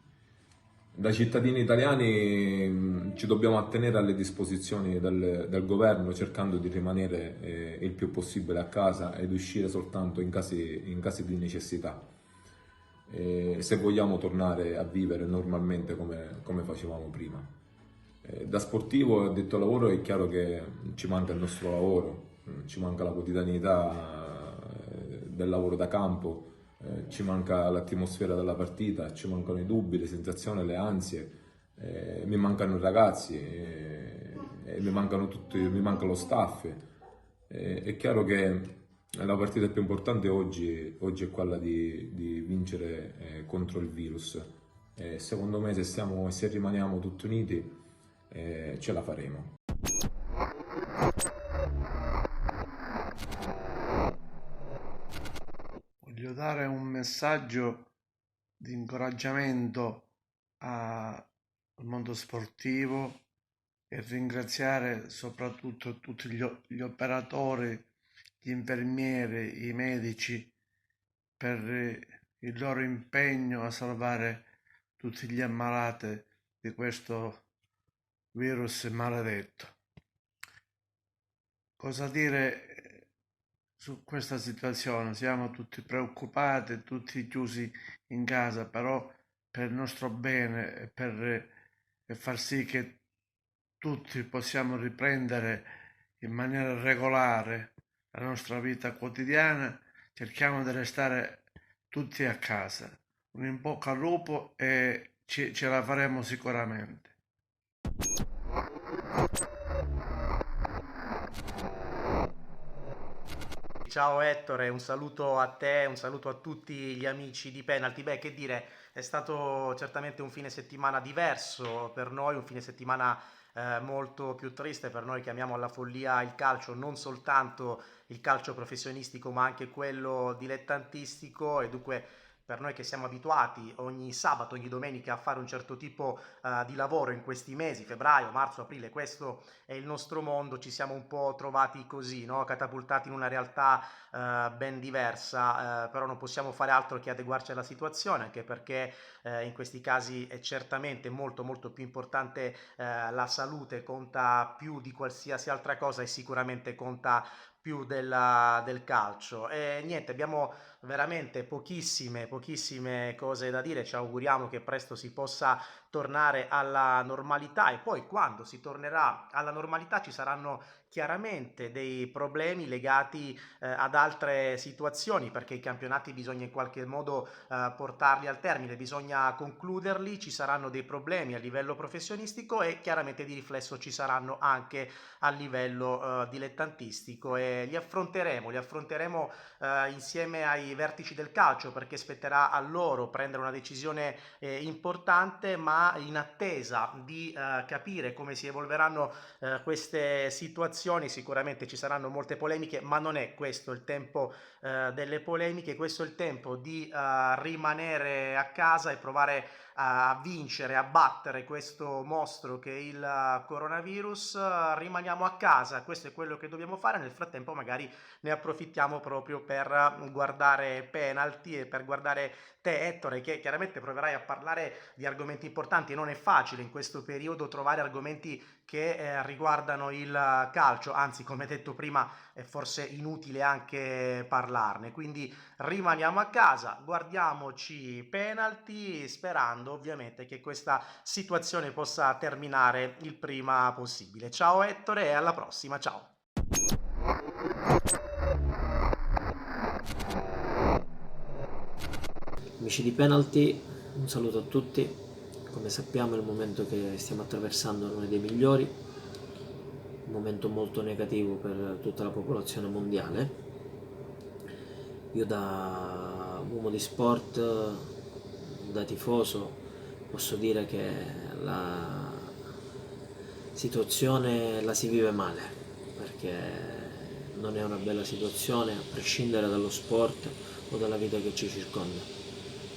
Da cittadini italiani ci dobbiamo attenere alle disposizioni del governo, cercando di rimanere il più possibile a casa ed uscire soltanto in casi di necessità, se vogliamo tornare a vivere normalmente come facevamo prima. Da sportivo, addetto al lavoro, è chiaro che ci manca il nostro lavoro, ci manca la quotidianità del lavoro da campo, ci manca l'atmosfera della partita, ci mancano i dubbi, le sensazioni, le ansie, mi mancano i ragazzi, mi manca lo staff. È chiaro che la partita più importante oggi è quella di vincere contro il virus. Secondo me se rimaniamo tutti uniti ce la faremo. Voglio dare un messaggio di incoraggiamento al mondo sportivo e ringraziare soprattutto tutti gli operatori, gli infermieri, i medici per il loro impegno a salvare tutti gli ammalati di questo virus maledetto. Cosa dire su questa situazione? Siamo tutti preoccupati, tutti chiusi in casa, però per il nostro bene e per far sì che tutti possiamo riprendere in maniera regolare la nostra vita quotidiana, cerchiamo di restare tutti a casa. Un in bocca al lupo e ce la faremo sicuramente. Ciao Ettore, un saluto a te, un saluto a tutti gli amici di Penalty. Beh, che dire, è stato certamente un fine settimana diverso per noi, un fine settimana molto più triste per noi che amiamo alla follia il calcio, non soltanto il calcio professionistico ma anche quello dilettantistico, e dunque per noi che siamo abituati ogni sabato, ogni domenica a fare un certo tipo di lavoro in questi mesi, febbraio, marzo, aprile, questo è il nostro mondo, ci siamo un po' trovati così, no? Catapultati in una realtà ben diversa, però non possiamo fare altro che adeguarci alla situazione, anche perché in questi casi è certamente molto più importante la salute, conta più di qualsiasi altra cosa e sicuramente conta più del calcio. E niente, abbiamo veramente pochissime cose da dire, ci auguriamo che presto si possa tornare alla normalità, e poi quando si tornerà alla normalità ci saranno chiaramente dei problemi legati ad altre situazioni, perché i campionati bisogna in qualche modo portarli al termine, bisogna concluderli, ci saranno dei problemi a livello professionistico e chiaramente di riflesso ci saranno anche a livello dilettantistico, e li affronteremo insieme ai vertici del calcio, perché spetterà a loro prendere una decisione importante, ma in attesa di capire come si evolveranno queste situazioni. Sicuramente ci saranno molte polemiche, ma non è questo il tempo delle polemiche, questo è il tempo di rimanere a casa e provare a vincere, a battere questo mostro che è il coronavirus. Rimaniamo a casa, questo è quello che dobbiamo fare. Nel frattempo magari ne approfittiamo proprio per guardare Penalty e per guardare te, Ettore, che chiaramente proverai a parlare di argomenti importanti. Non è facile in questo periodo trovare argomenti che riguardano il calcio, anzi, come detto prima, è forse inutile anche parlarne, quindi rimaniamo a casa, guardiamoci Penalty, sperando ovviamente che questa situazione possa terminare il prima possibile. Ciao Ettore e alla prossima, ciao! Amici di Penalty, un saluto a tutti. Come sappiamo il momento che stiamo attraversando non è dei migliori, un momento molto negativo per tutta la popolazione mondiale. Io da uomo di sport, da tifoso, posso dire che la situazione la si vive male, perché non è una bella situazione a prescindere dallo sport o dalla vita che ci circonda.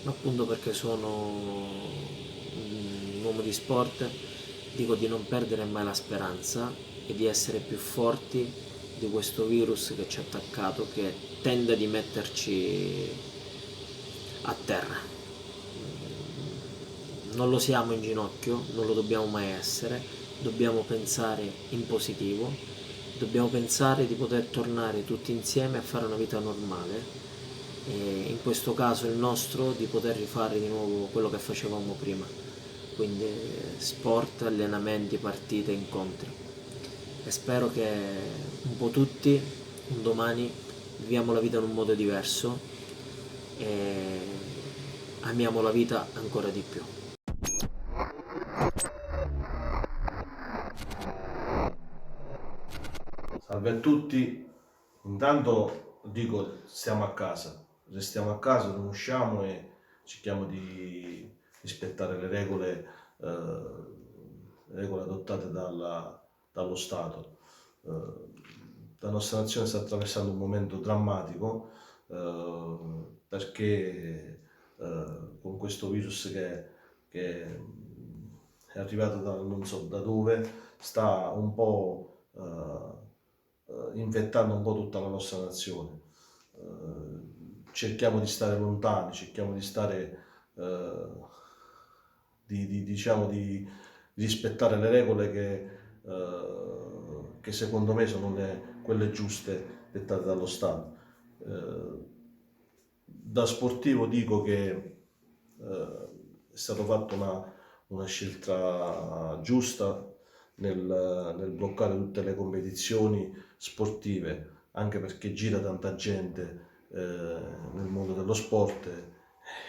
Ma appunto perché sono un uomo di sport dico di non perdere mai la speranza e di essere più forti di questo virus che ci ha attaccato, che tende di metterci a terra. Non lo siamo in ginocchio, non lo dobbiamo mai essere, dobbiamo pensare in positivo, dobbiamo pensare di poter tornare tutti insieme a fare una vita normale. E in questo caso il nostro di poter rifare di nuovo quello che facevamo prima, quindi sport, allenamenti, partite, incontri, e spero che un po' tutti un domani viviamo la vita in un modo diverso e amiamo la vita ancora di più. Salve a tutti, intanto dico stiamo a casa, restiamo a casa, non usciamo e cerchiamo di rispettare le regole adottate dallo Stato. La nostra nazione sta attraversando un momento drammatico perché con questo virus che è arrivato da non so da dove sta un po' infettando un po' tutta la nostra nazione. Cerchiamo di stare lontani, cerchiamo di stare diciamo di rispettare le regole che secondo me sono quelle giuste dettate dallo Stato. Da sportivo dico che è stata fatta una scelta giusta nel bloccare tutte le competizioni sportive, anche perché gira tanta gente nel mondo dello sport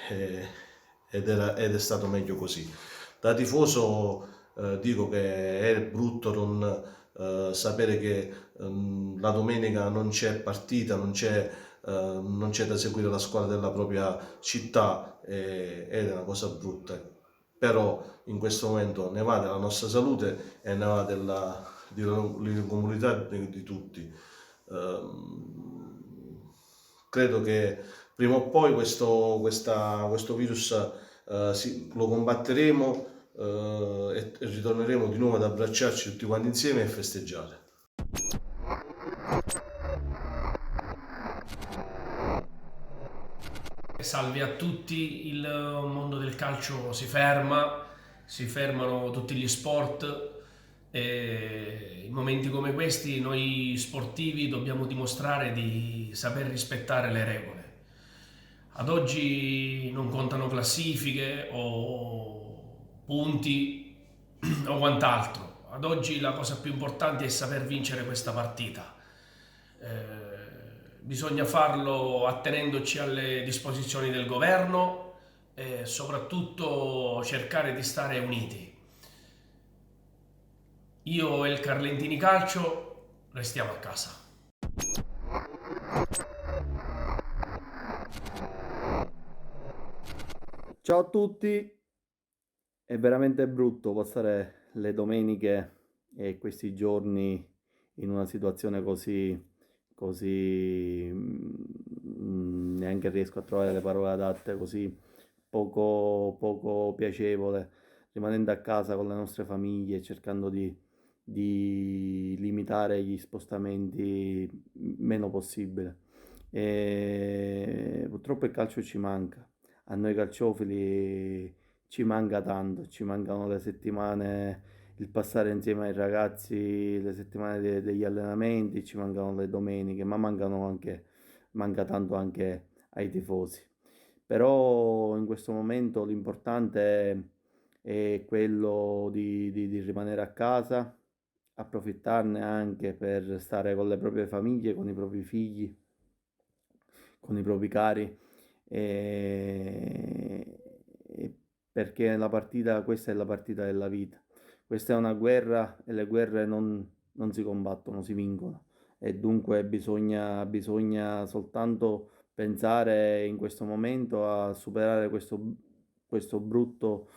ed è stato meglio così. Da tifoso dico che è brutto non sapere che la domenica non c'è partita, non c'è da seguire la squadra della propria città ed è una cosa brutta. Però in questo momento ne va della nostra salute e ne va dell'incolumità di tutti. Credo che prima o poi questo virus lo combatteremo e ritorneremo di nuovo ad abbracciarci tutti quanti insieme e festeggiare. Salve a tutti, il mondo del calcio si ferma, si fermano tutti gli sport e in momenti come questi noi sportivi dobbiamo dimostrare di saper rispettare le regole. Ad oggi non contano classifiche o punti o quant'altro, ad oggi la cosa più importante è saper vincere questa partita. Bisogna farlo attenendoci alle disposizioni del governo e soprattutto cercare di stare uniti. Io e il Carlentini Calcio restiamo a casa. Ciao a tutti, è veramente brutto passare le domeniche e questi giorni in una situazione così neanche riesco a trovare le parole adatte, così poco piacevole, rimanendo a casa con le nostre famiglie, cercando di limitare gli spostamenti meno possibile. E purtroppo il calcio ci manca, a noi calciofili ci manca tanto, ci mancano le settimane, il passare insieme ai ragazzi, le settimane degli allenamenti, ci mancano le domeniche, ma manca tanto anche ai tifosi. Però in questo momento l'importante è quello di rimanere a casa, approfittarne anche per stare con le proprie famiglie, con i propri figli, con i propri cari, perché questa è la partita della vita. Questa è una guerra e le guerre non si combattono, si vincono, e dunque bisogna soltanto pensare in questo momento a superare questa brutta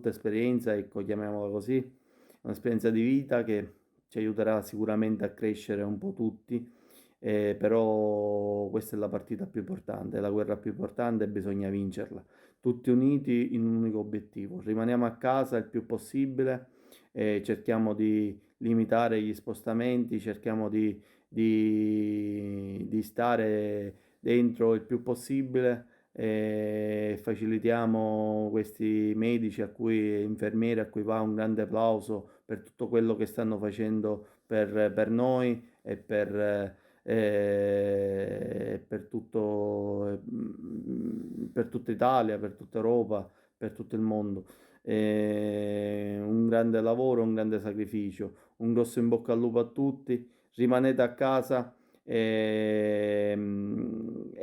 esperienza, ecco, chiamiamola così, un'esperienza di vita che ci aiuterà sicuramente a crescere un po' tutti, però questa è la partita più importante, è la guerra più importante e bisogna vincerla. Tutti uniti in un unico obiettivo. Rimaniamo a casa il più possibile, cerchiamo di limitare gli spostamenti, cerchiamo di stare dentro il più possibile, facilitiamo questi medici e infermieri a cui va un grande applauso per tutto quello che stanno facendo per noi e per tutta Italia, per tutta Europa, per tutto il mondo. Un grande lavoro, un grande sacrificio, un grosso in bocca al lupo a tutti, rimanete a casa,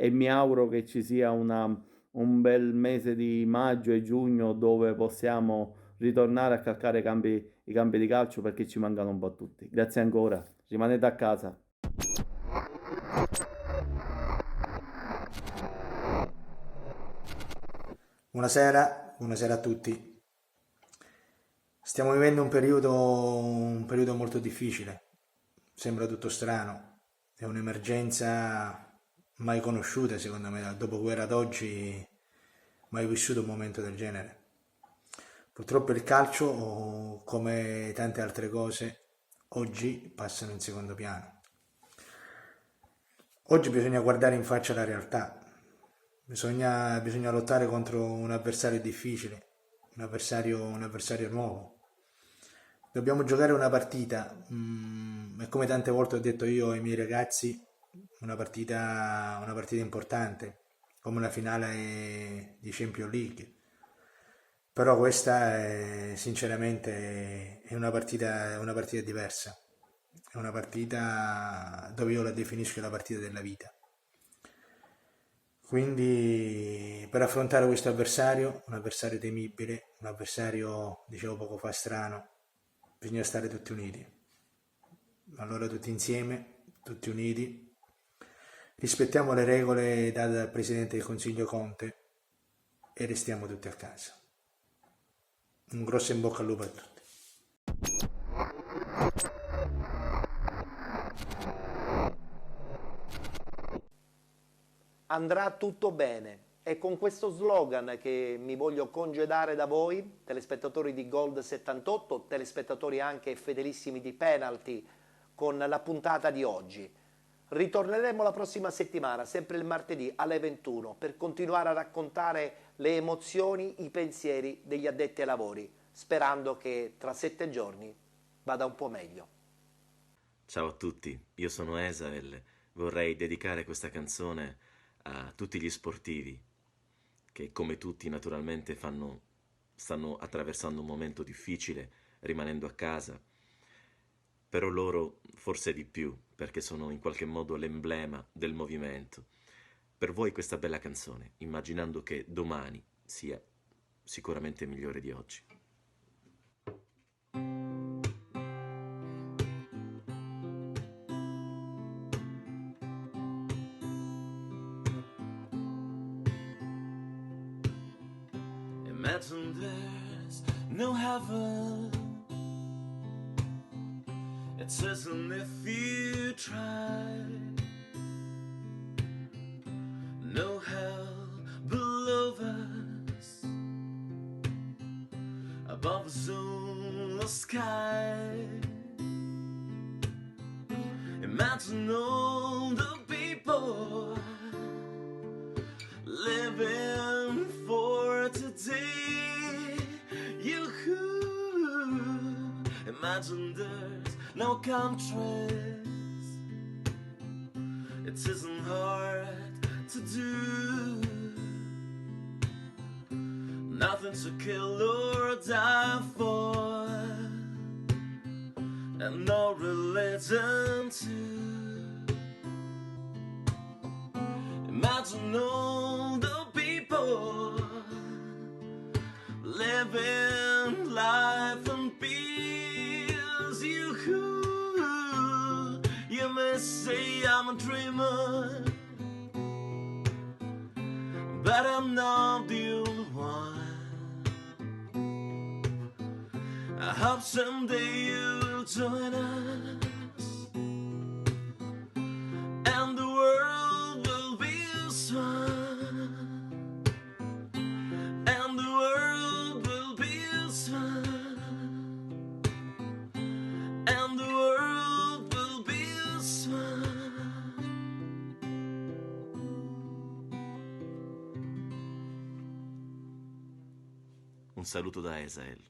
e mi auguro che ci sia un bel mese di maggio e giugno dove possiamo ritornare a calcare i campi di calcio, perché ci mancano un po' tutti. Grazie ancora, rimanete a casa. Buonasera a tutti. Stiamo vivendo un periodo molto difficile, sembra tutto strano, è un'emergenza mai conosciuta secondo me, dal dopoguerra ad oggi, mai vissuto un momento del genere. Purtroppo il calcio, come tante altre cose, oggi passano in secondo piano. Oggi bisogna guardare in faccia la realtà, bisogna lottare contro un avversario difficile, un avversario nuovo. Dobbiamo giocare una partita, e come tante volte ho detto io ai miei ragazzi, una partita importante, come una finale di Champions League. Però questa sinceramente è una partita diversa, è una partita dove io la definisco la partita della vita. Quindi per affrontare questo avversario, un avversario temibile, un avversario, dicevo poco fa, strano, bisogna stare tutti uniti. Allora tutti insieme, tutti uniti, rispettiamo le regole date dal Presidente del Consiglio Conte e restiamo tutti a casa. Un grosso in bocca al lupo a tutti. Andrà tutto bene. È con questo slogan che mi voglio congedare da voi, telespettatori di Gold 78, telespettatori anche fedelissimi di Penalty, con la puntata di oggi. Ritorneremo la prossima settimana, sempre il martedì alle 21, per continuare a raccontare le emozioni, i pensieri degli addetti ai lavori, sperando che tra 7 giorni vada un po' meglio. Ciao a tutti, io sono Esael. Vorrei dedicare questa canzone a tutti gli sportivi che, come tutti, naturalmente stanno attraversando un momento difficile, rimanendo a casa. Però loro forse di più, perché sono in qualche modo l'emblema del movimento. Per voi questa bella canzone, immaginando che domani sia sicuramente migliore di oggi. Imagine there's no heaven. It isn't if you try. No hell below us, above us in the sky. Imagine all the people living for today. Imagine there's no countries. It isn't hard to do. Nothing to kill or die for, and no religion too. Imagine all the people living life in peace. You may say I'm a dreamer, but I'm not the only one. I hope someday you'll join us, and the world will be as one, and the world will be as one, and the world will be as one. Un saluto da Esael.